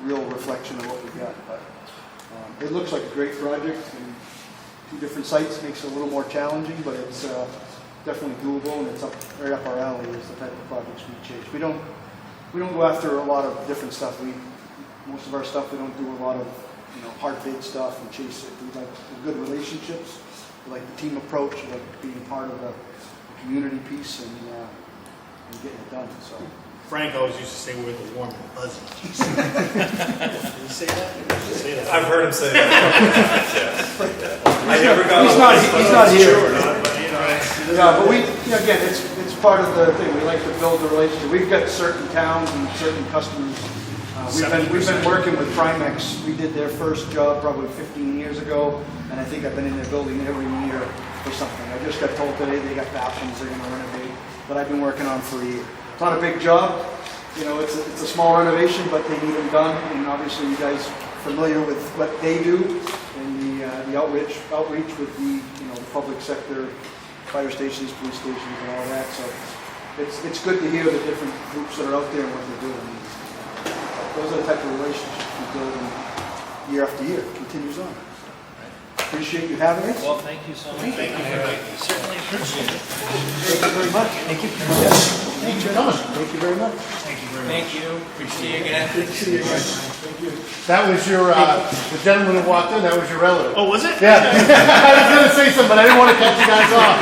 real reflection of what we got. But it looks like a great project, and 2 different sites makes it a little more challenging, but it's definitely doable, and it's right up our alley. Is the type of projects we chase. We don't go after a lot of different stuff. Most of our stuff we don't do a lot of hard bid stuff and chase it. We like the good relationships. We like the team approach. We like being part of the community piece and getting it done. So. Frank always used to say we're the warm and fuzzy. Did you say that? I've heard him say that. I never got He's not here. Sure or not, but Yeah, but again, it's part of the thing. We like to build the relationship. We've got certain towns and certain customers. We've been working with Primex. We did their first job probably 15 years ago, and I think I've been in their building every year for something. I just got told today they got bathrooms they're going to renovate that I've been working on for a year. It's not a big job. It's a small renovation, but they need them done. And obviously, you guys are familiar with what they do and the outreach with the public sector, fire stations, police stations, and all that. So it's good to hear the different groups that are out there and what they're doing. Those are the type of relationships we build year after year. It continues on. Appreciate you having us. Well, thank you so much. Thank you. Certainly appreciate it. Thank you very much. Thank you. Thank you. Thank you very much. Thank you very much. Thank you. See you again. Good to see you again. Thank you. That was your, the gentleman who walked in, that was your relative. Oh, was it? Yeah. I was going to say something, but I didn't want to cut you guys off.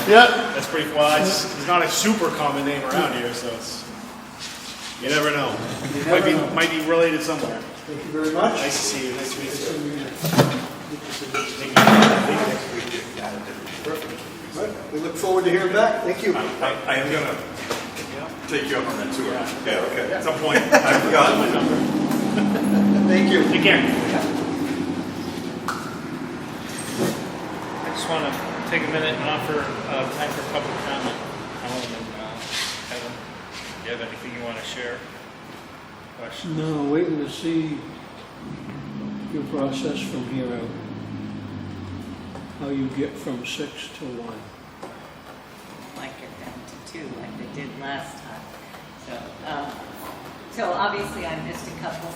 Yeah. That's pretty well. It's not a super common name around here, so you never know. Might be related somewhere. Thank you very much. Nice to see you. Nice to meet you. Perfect. We look forward to hearing back. Thank you. I am going to take you up on that tour. Yeah, okay. At some point, I forgot my number. Thank you. Take care. I just want to take a minute and offer time for public comment. Kevin, do you have anything you want to share? Questions? No, waiting to see your process from here out. How you get from 6 to 1. Like it down to 2 like they did last time. So obviously I missed a couple.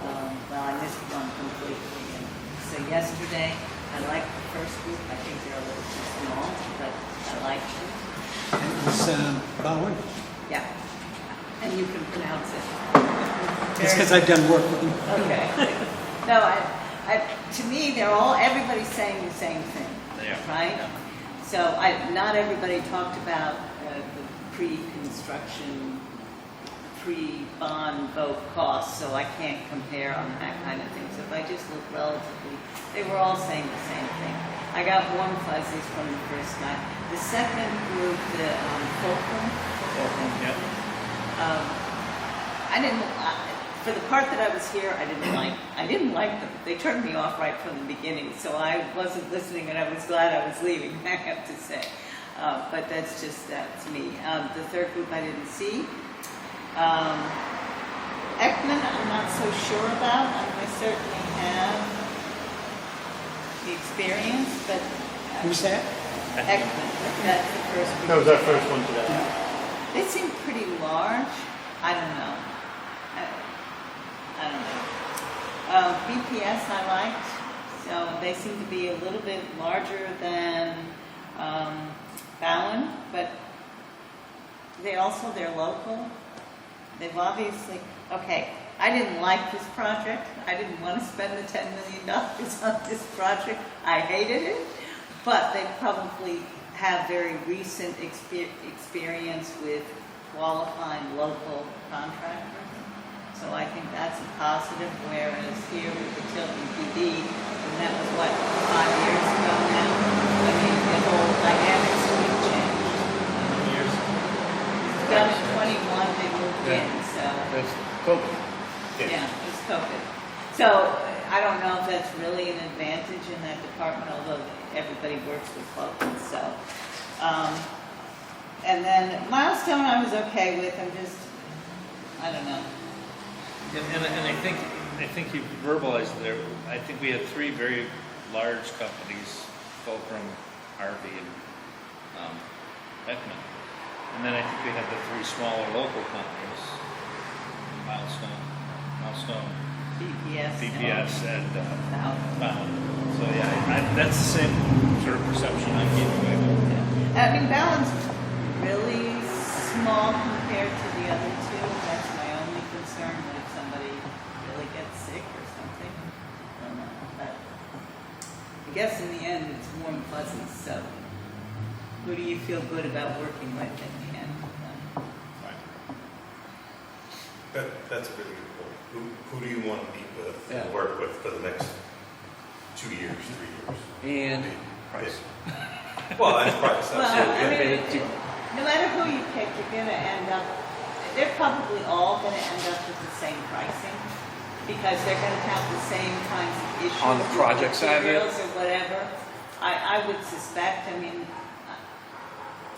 I missed one completely. And so yesterday, I liked the first group. I think they're a little too small, but I liked them. It was Bowen. Yeah. And you can pronounce it. It's because I've done work with them. Okay. No, to me, everybody's saying the same thing, right? So not everybody talked about the pre-construction, pre-bond vote costs, so I can't compare on that kind of thing. So if I just look relatively, they were all saying the same thing. I got warm fuzzies from the first night. The second group, the Fulcrum, Yeah. I didn't. For the part that I was here, I didn't like them. They turned me off right from the beginning, so I wasn't listening, and I was glad I was leaving, I have to say. But that's me. The third group I didn't see. Ekman, I'm not so sure about. I certainly have the experience, but... Who's that? Ekman. That's the first group. That was our first one today. They seem pretty large. I don't know. I don't know. BPS I liked, so they seem to be a little bit larger than Bowen, but they're local. They've obviously, okay, I didn't like this project. I didn't want to spend the $10 million on this project. I hated it. But they probably have very recent experience with qualifying local contractors. So I think that's a positive, whereas here with the Tilton PD, and that was what, 5 years ago now? I mean, the whole dynamics have changed. Years. Down in 21, they moved in, so, That's COVID. yeah, it was COVID. So I don't know if that's really an advantage in that department, although everybody works with locals, so. And then Milestone I was okay with, I'm just, I don't know. And I think you verbalized there, I think we had 3 very large companies, Fulcrum, Harvey, and Beckman. And then I think we had the 3 smaller local companies, Milestone, BPS, and Bound. So yeah, that's the same sort of perception I came away with. I mean, Balance really small compared to the other 2. That's my only concern, that if somebody really gets sick or something. I don't know. But I guess in the end, it's warm fuzzies. So, who do you feel good about working with in the end? That's a really good point. Who do you want to meet with Yeah. and work with for the next 2 years, 3 years? And price. Well, that's price, Well, I absolutely. mean, no matter who you pick, you're going to end up, they're probably all going to end up with the same pricing because they're going to have the same kinds of issues. On the with project side of it? materials or whatever. I would suspect, I mean,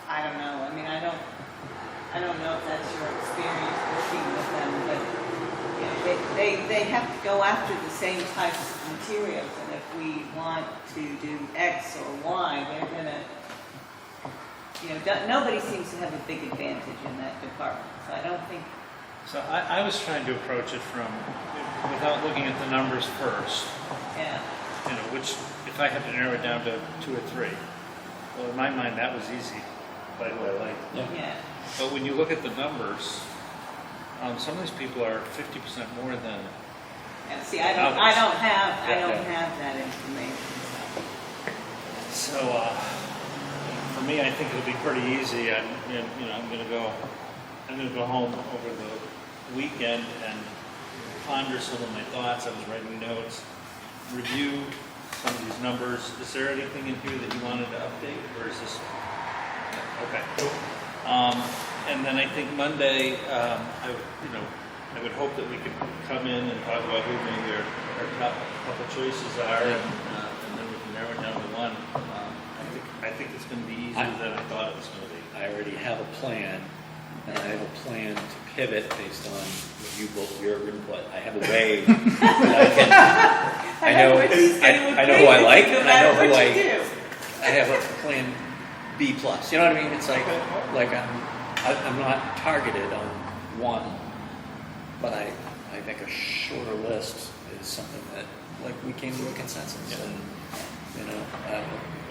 I don't know. I mean, I don't know if that's your experience working with them, but you know, they have to go after the same types of materials, and if we want to do X or Y, they're gonna, you know, nobody seems to have a big advantage in that department, so I don't think. So I was trying to approach it from, without looking at the numbers first, Yeah, you know, which, if I had to narrow it down to 2 or 3, well, in my mind, that was easy, by who I liked. yeah. But when you look at the numbers, some of these people are 50% more than. And see, I don't have that information. So, for me, I think it'll be pretty easy. I'm going to go home over the weekend and ponder some of my thoughts. I was writing notes, review some of these numbers. Is there anything in here that you wanted to update, or is this okay? And then I think Monday, I would hope that we could come in and talk about who maybe our top couple choices are, and then we can narrow it down to one. I think it's going to be easier than I thought it was going to be. I already have a plan, and I have a plan to pivot based on what you both, your input. I have a way that I know who I like, and I know who I have a plan B plus. You know what I mean? It's like I'm not targeted on one, but I think a shorter list is something that, like, we came to a consensus, and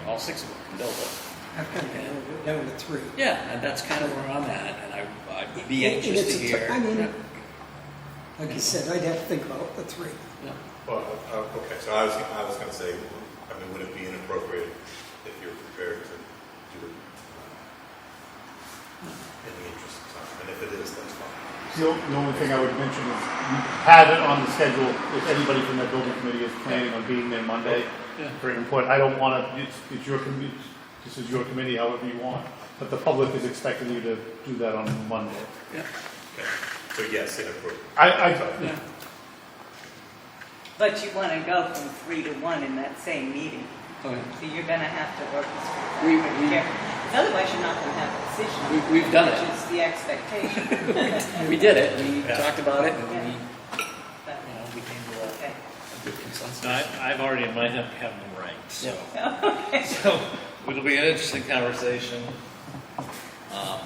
all 6 of them can build it. I've kind of narrowed it down to 3. Yeah, and that's kind of where I'm at, and I'd be And anxious it's to hear. I mean, like you said, I'd have to think about the 3. Yeah. Well, okay, so I was going to say, I mean, would it be inappropriate if you're prepared to do it in the interest of time? And if it is, that's fine. The only thing I would mention is you have it on the schedule if anybody from that building committee is planning on being there Monday for input. I don't want to, it's your committee, this is your committee, however you want. But the public is expecting you to do that on Monday. Yeah. Okay. So yes, inappropriate. Yeah. But you want to go from 3 to 1 in that same meeting. Okay. So you're going to have to orchestrate that. We- pretty carefully. 'Cause otherwise, you're not going to have a decision. We've done it. Which is the expectation. We did it. We talked about it, and But, we came to okay. a good consensus. Now, I've already in my head having them ranked, so. Okay. So it'll be an interesting conversation on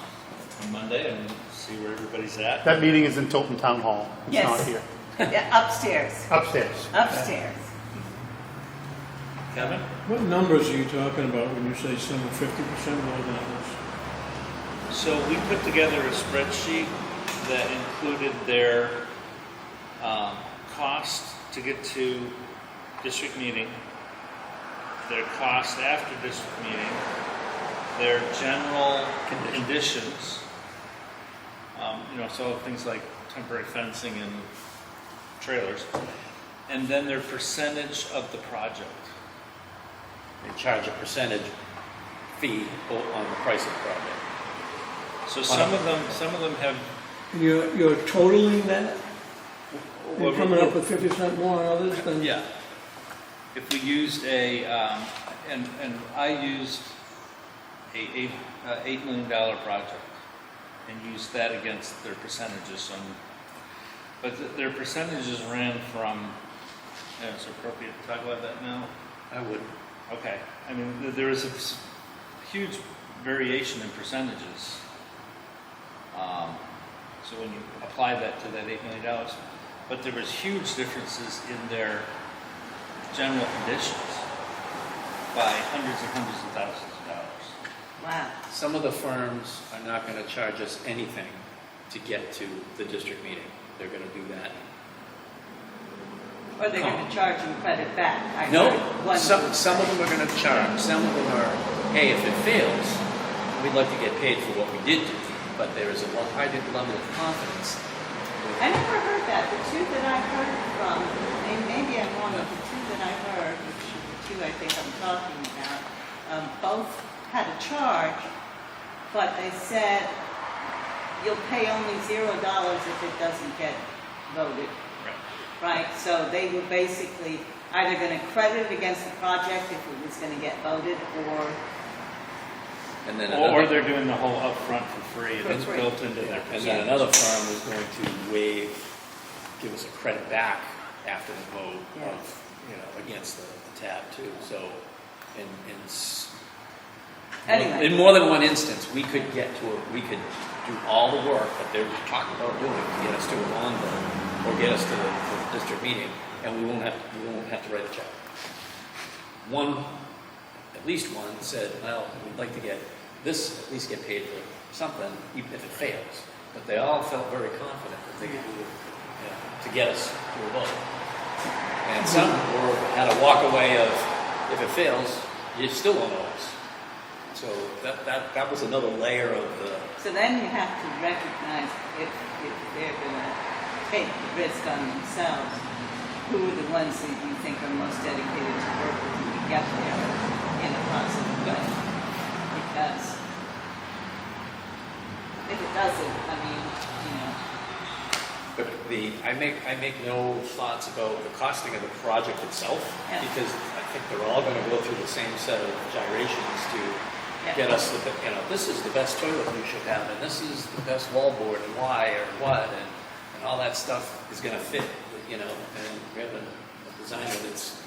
Monday and see where everybody's at. That meeting is in Tilton Town Hall. It's Yes. not here. Yeah, upstairs. Upstairs. Upstairs. Kevin? What numbers are you talking about when you say some are 50% more than others? So we put together a spreadsheet that included their cost to get to district meeting, their cost after district meeting, their general conditions, so things like temporary fencing and trailers, and then their percentage of the project. They charge a percentage fee on the price of the project. So some of them have. You're totaling that? You're Well, coming up with 50% more on others than? Yeah. If we used and I used a $8 million project and used that against their percentages but their percentages ran from, it's appropriate to talk about that now? I would. Okay. I mean, there is a huge variation in percentages. So when you apply that to that $8 million, but there was huge differences in their general conditions by hundreds and hundreds of thousands of dollars. Wow. Some of the firms are not going to charge us anything to get to the district meeting. They're going to do that. Or they're going to charge you credit back. I No, heard one some group of say. them are going to charge. Some of them are, hey, if it fails, we'd like to get paid for what we did do. But there is a high level of confidence. I never heard that. The two that I heard from, and maybe I'm wrong, but the two that I heard, which are the two I think I'm talking about, both had a charge, but they said you'll pay only $0 if it doesn't get voted. Right? So they were basically either going to credit it against the project if it was going to get voted, or they're doing the whole upfront for free, and it's free. built into their And percentage. then another firm is going to give us a credit back after the vote Yeah. of, against the tab too. So, Anyway. in more than one instance, we could do all the work that they're talking about doing to get us to a bond vote or get us to the district meeting, and we won't have to write a check. At least one said, well, we'd like to get this, at least get paid for something, even if it fails. But they all felt very confident that they could do it to get us to a vote. And some had a walk away of, if it fails, you still won't owe us. So that was another layer of the. So then you have to recognize if they're going to take the risk on themselves, who are the ones that you think are most dedicated to work with you to get there in a positive way. Because if it doesn't, But I make no thoughts about the costing of the project itself, Yeah. because I think they're all going to go through the same set of gyrations to get us this is the best toilet you should have, and this is the best wallboard, and why, or what, and all that stuff is going to fit, and we have a designer that's,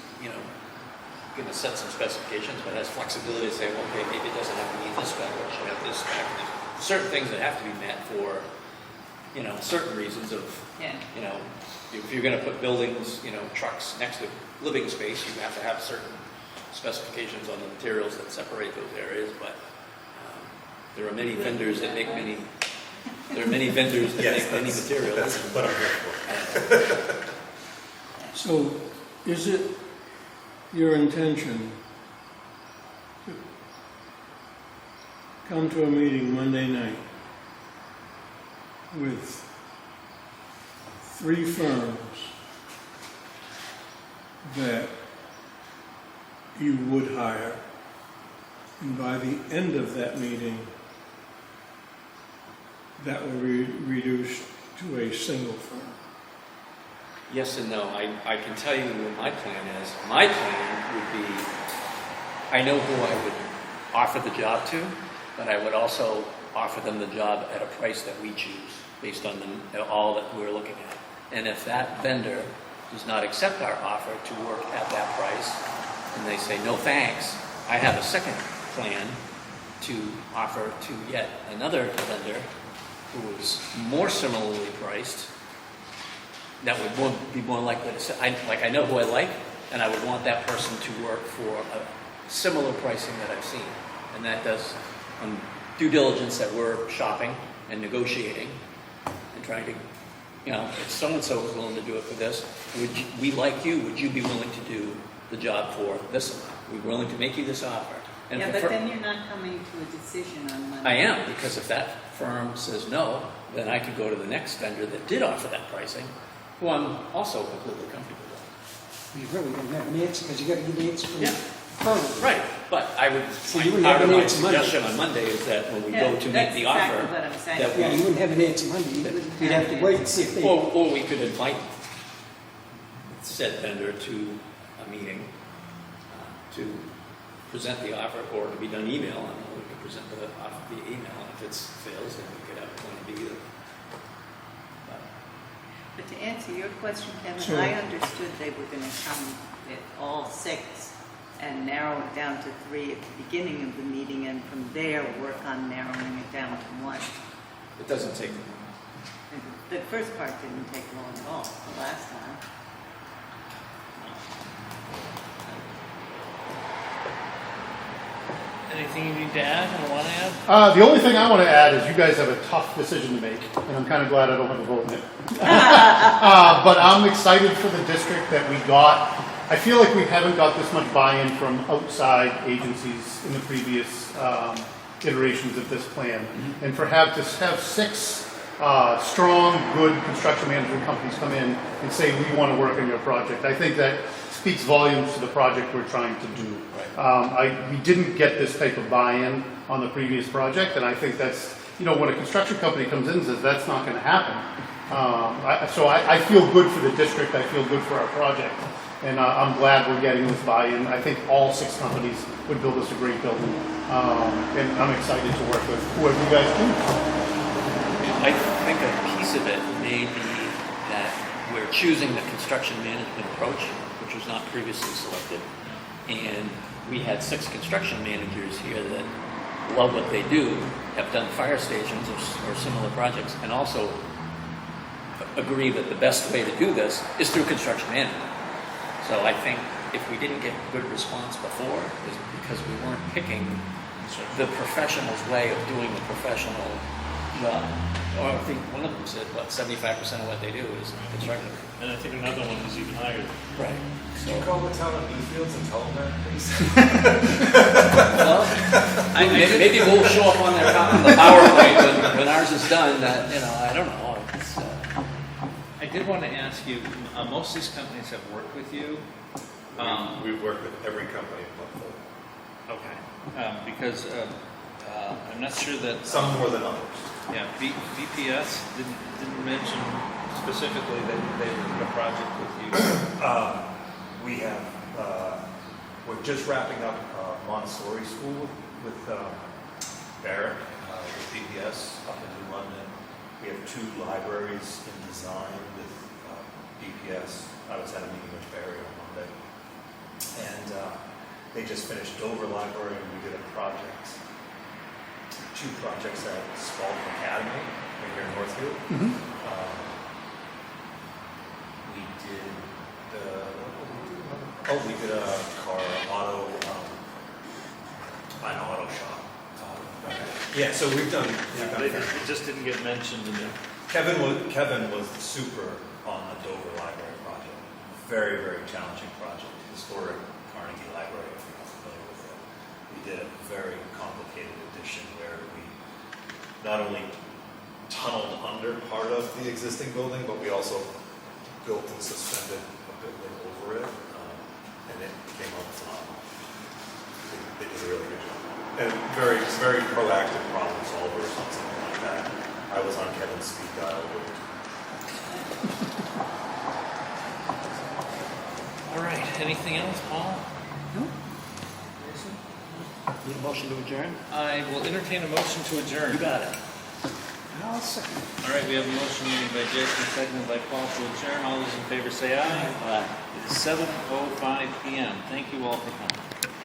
going to set some specifications, but has flexibility to say, okay, maybe it doesn't have to meet this spec, or it should have this spec. And there's certain things that have to be met for, certain reasons of, if you're going to put buildings, trucks next to living space, you have to have certain specifications on the materials that separate those areas. But there are many vendors that make many. There are many vendors that make many materials. That's what I'm here for. So, is it your intention to come to a meeting Monday night with 3 firms that you would hire, and by the end of that meeting, that will be reduced to a single firm? Yes and no. I can tell you what my plan is. My plan would be, I know who I would offer the job to, but I would also offer them the job at a price that we choose based on all that we're looking at. And if that vendor does not accept our offer to work at that price, and they say, no thanks, I have a second plan to offer to yet another vendor who is more similarly priced, that would be more likely to say, I know who I like, and I would want that person to work for a similar pricing that I've seen. And that does, due diligence that we're shopping and negotiating and trying to, if so-and-so is willing to do it for this, we like you, would you be willing to do the job for this amount? We're willing to make you this offer. And Yeah, if but the fir- then you're not coming to a decision on Monday. I am, because if that firm says no, then I could go to the next vendor that did offer that pricing, who I'm also completely comfortable with. You really don't have an answer, because you got to give the answer from Yeah. the firm. Right, but I would, So you wouldn't part have of an my answer Monday. suggestion on Monday is that when we Yeah, go to make that's the exactly offer, what I'm saying. that Yeah, we, you wouldn't have an answer Monday. You'd have to wait and see if they. or we could invite said vendor to a meeting to present the offer, or to be done email, and we could present the offer via email. And if it fails, then we could have plan B. But to answer your question, Kevin, Sure. I understood they were going to come with all 6 and narrow it down to 3 at the beginning of the meeting, and from there work on narrowing it down to 1. It doesn't take. And the first part didn't take long at all, the last time. Anything you need to add or want to add? The only thing I want to add is you guys have a tough decision to make, and I'm kind of glad I don't have a vote in it. But I'm excited for the district that we got. I feel like we haven't got this much buy-in from outside agencies in the previous iterations of this plan. And to have 6 strong, good construction management companies come in and say, we want to work on your project, I think that speaks volumes to the project we're trying to do. We didn't get this type of buy-in on the previous project, and I think that's, when a construction company comes in and says that's not going to happen. So I feel good for the district, I feel good for our project, and I'm glad we're getting this buy-in. I think all 6 companies would build us a great building, and I'm excited to work with whoever you guys do. I think a piece of it may be that we're choosing the construction management approach, which was not previously selected. And we had 6 construction managers here that love what they do, have done fire stations or similar projects, and also agree that the best way to do this is through construction management. So I think if we didn't get good response before, is because we weren't picking the professional's way of doing the professional job. Or I think one of them said, 75% of what they do is construction. And I think another one is even higher. Right. Could you call the town of Newfields and tell them that, please? Well, maybe we'll show up on the PowerPoint when ours is done. That I don't know. It's, I did want to ask you, most of these companies have worked with you. We've worked with every company in Buffalo. Okay. Because I'm not sure that... Some more than others. Yeah, VPS didn't mention specifically that they were in a project with you. We have, we're just wrapping up Montessori school with Barrett, with BPS up in New London. We have 2 libraries in design with BPS. I was at a meeting with Barry on Monday. And they just finished Dover Library, and we did a project, 2 projects at Spalding Academy right here in Northfield. We did a car auto, an auto shop. Yeah, so we've done. It just didn't get mentioned in the... Kevin was the super on the Dover Library project. Very, very challenging project. Historic Carnegie Library, if you're not familiar with it. We did a very complicated addition where we not only tunneled under part of the existing building, but we also built and suspended a building over it. And it came out phenomenal. They did a really good job. And very, very proactive problem solvers on something like that. I was on Kevin's speed dial with it. All right, anything else, Paul? No? need a motion to adjourn? I will entertain a motion to adjourn. You got it. I'll second. All right, we have a motion made by Jason, seconded by Paul to adjourn. All those in favor say aye. Aye. It's 7:05 p.m. Thank you all for coming.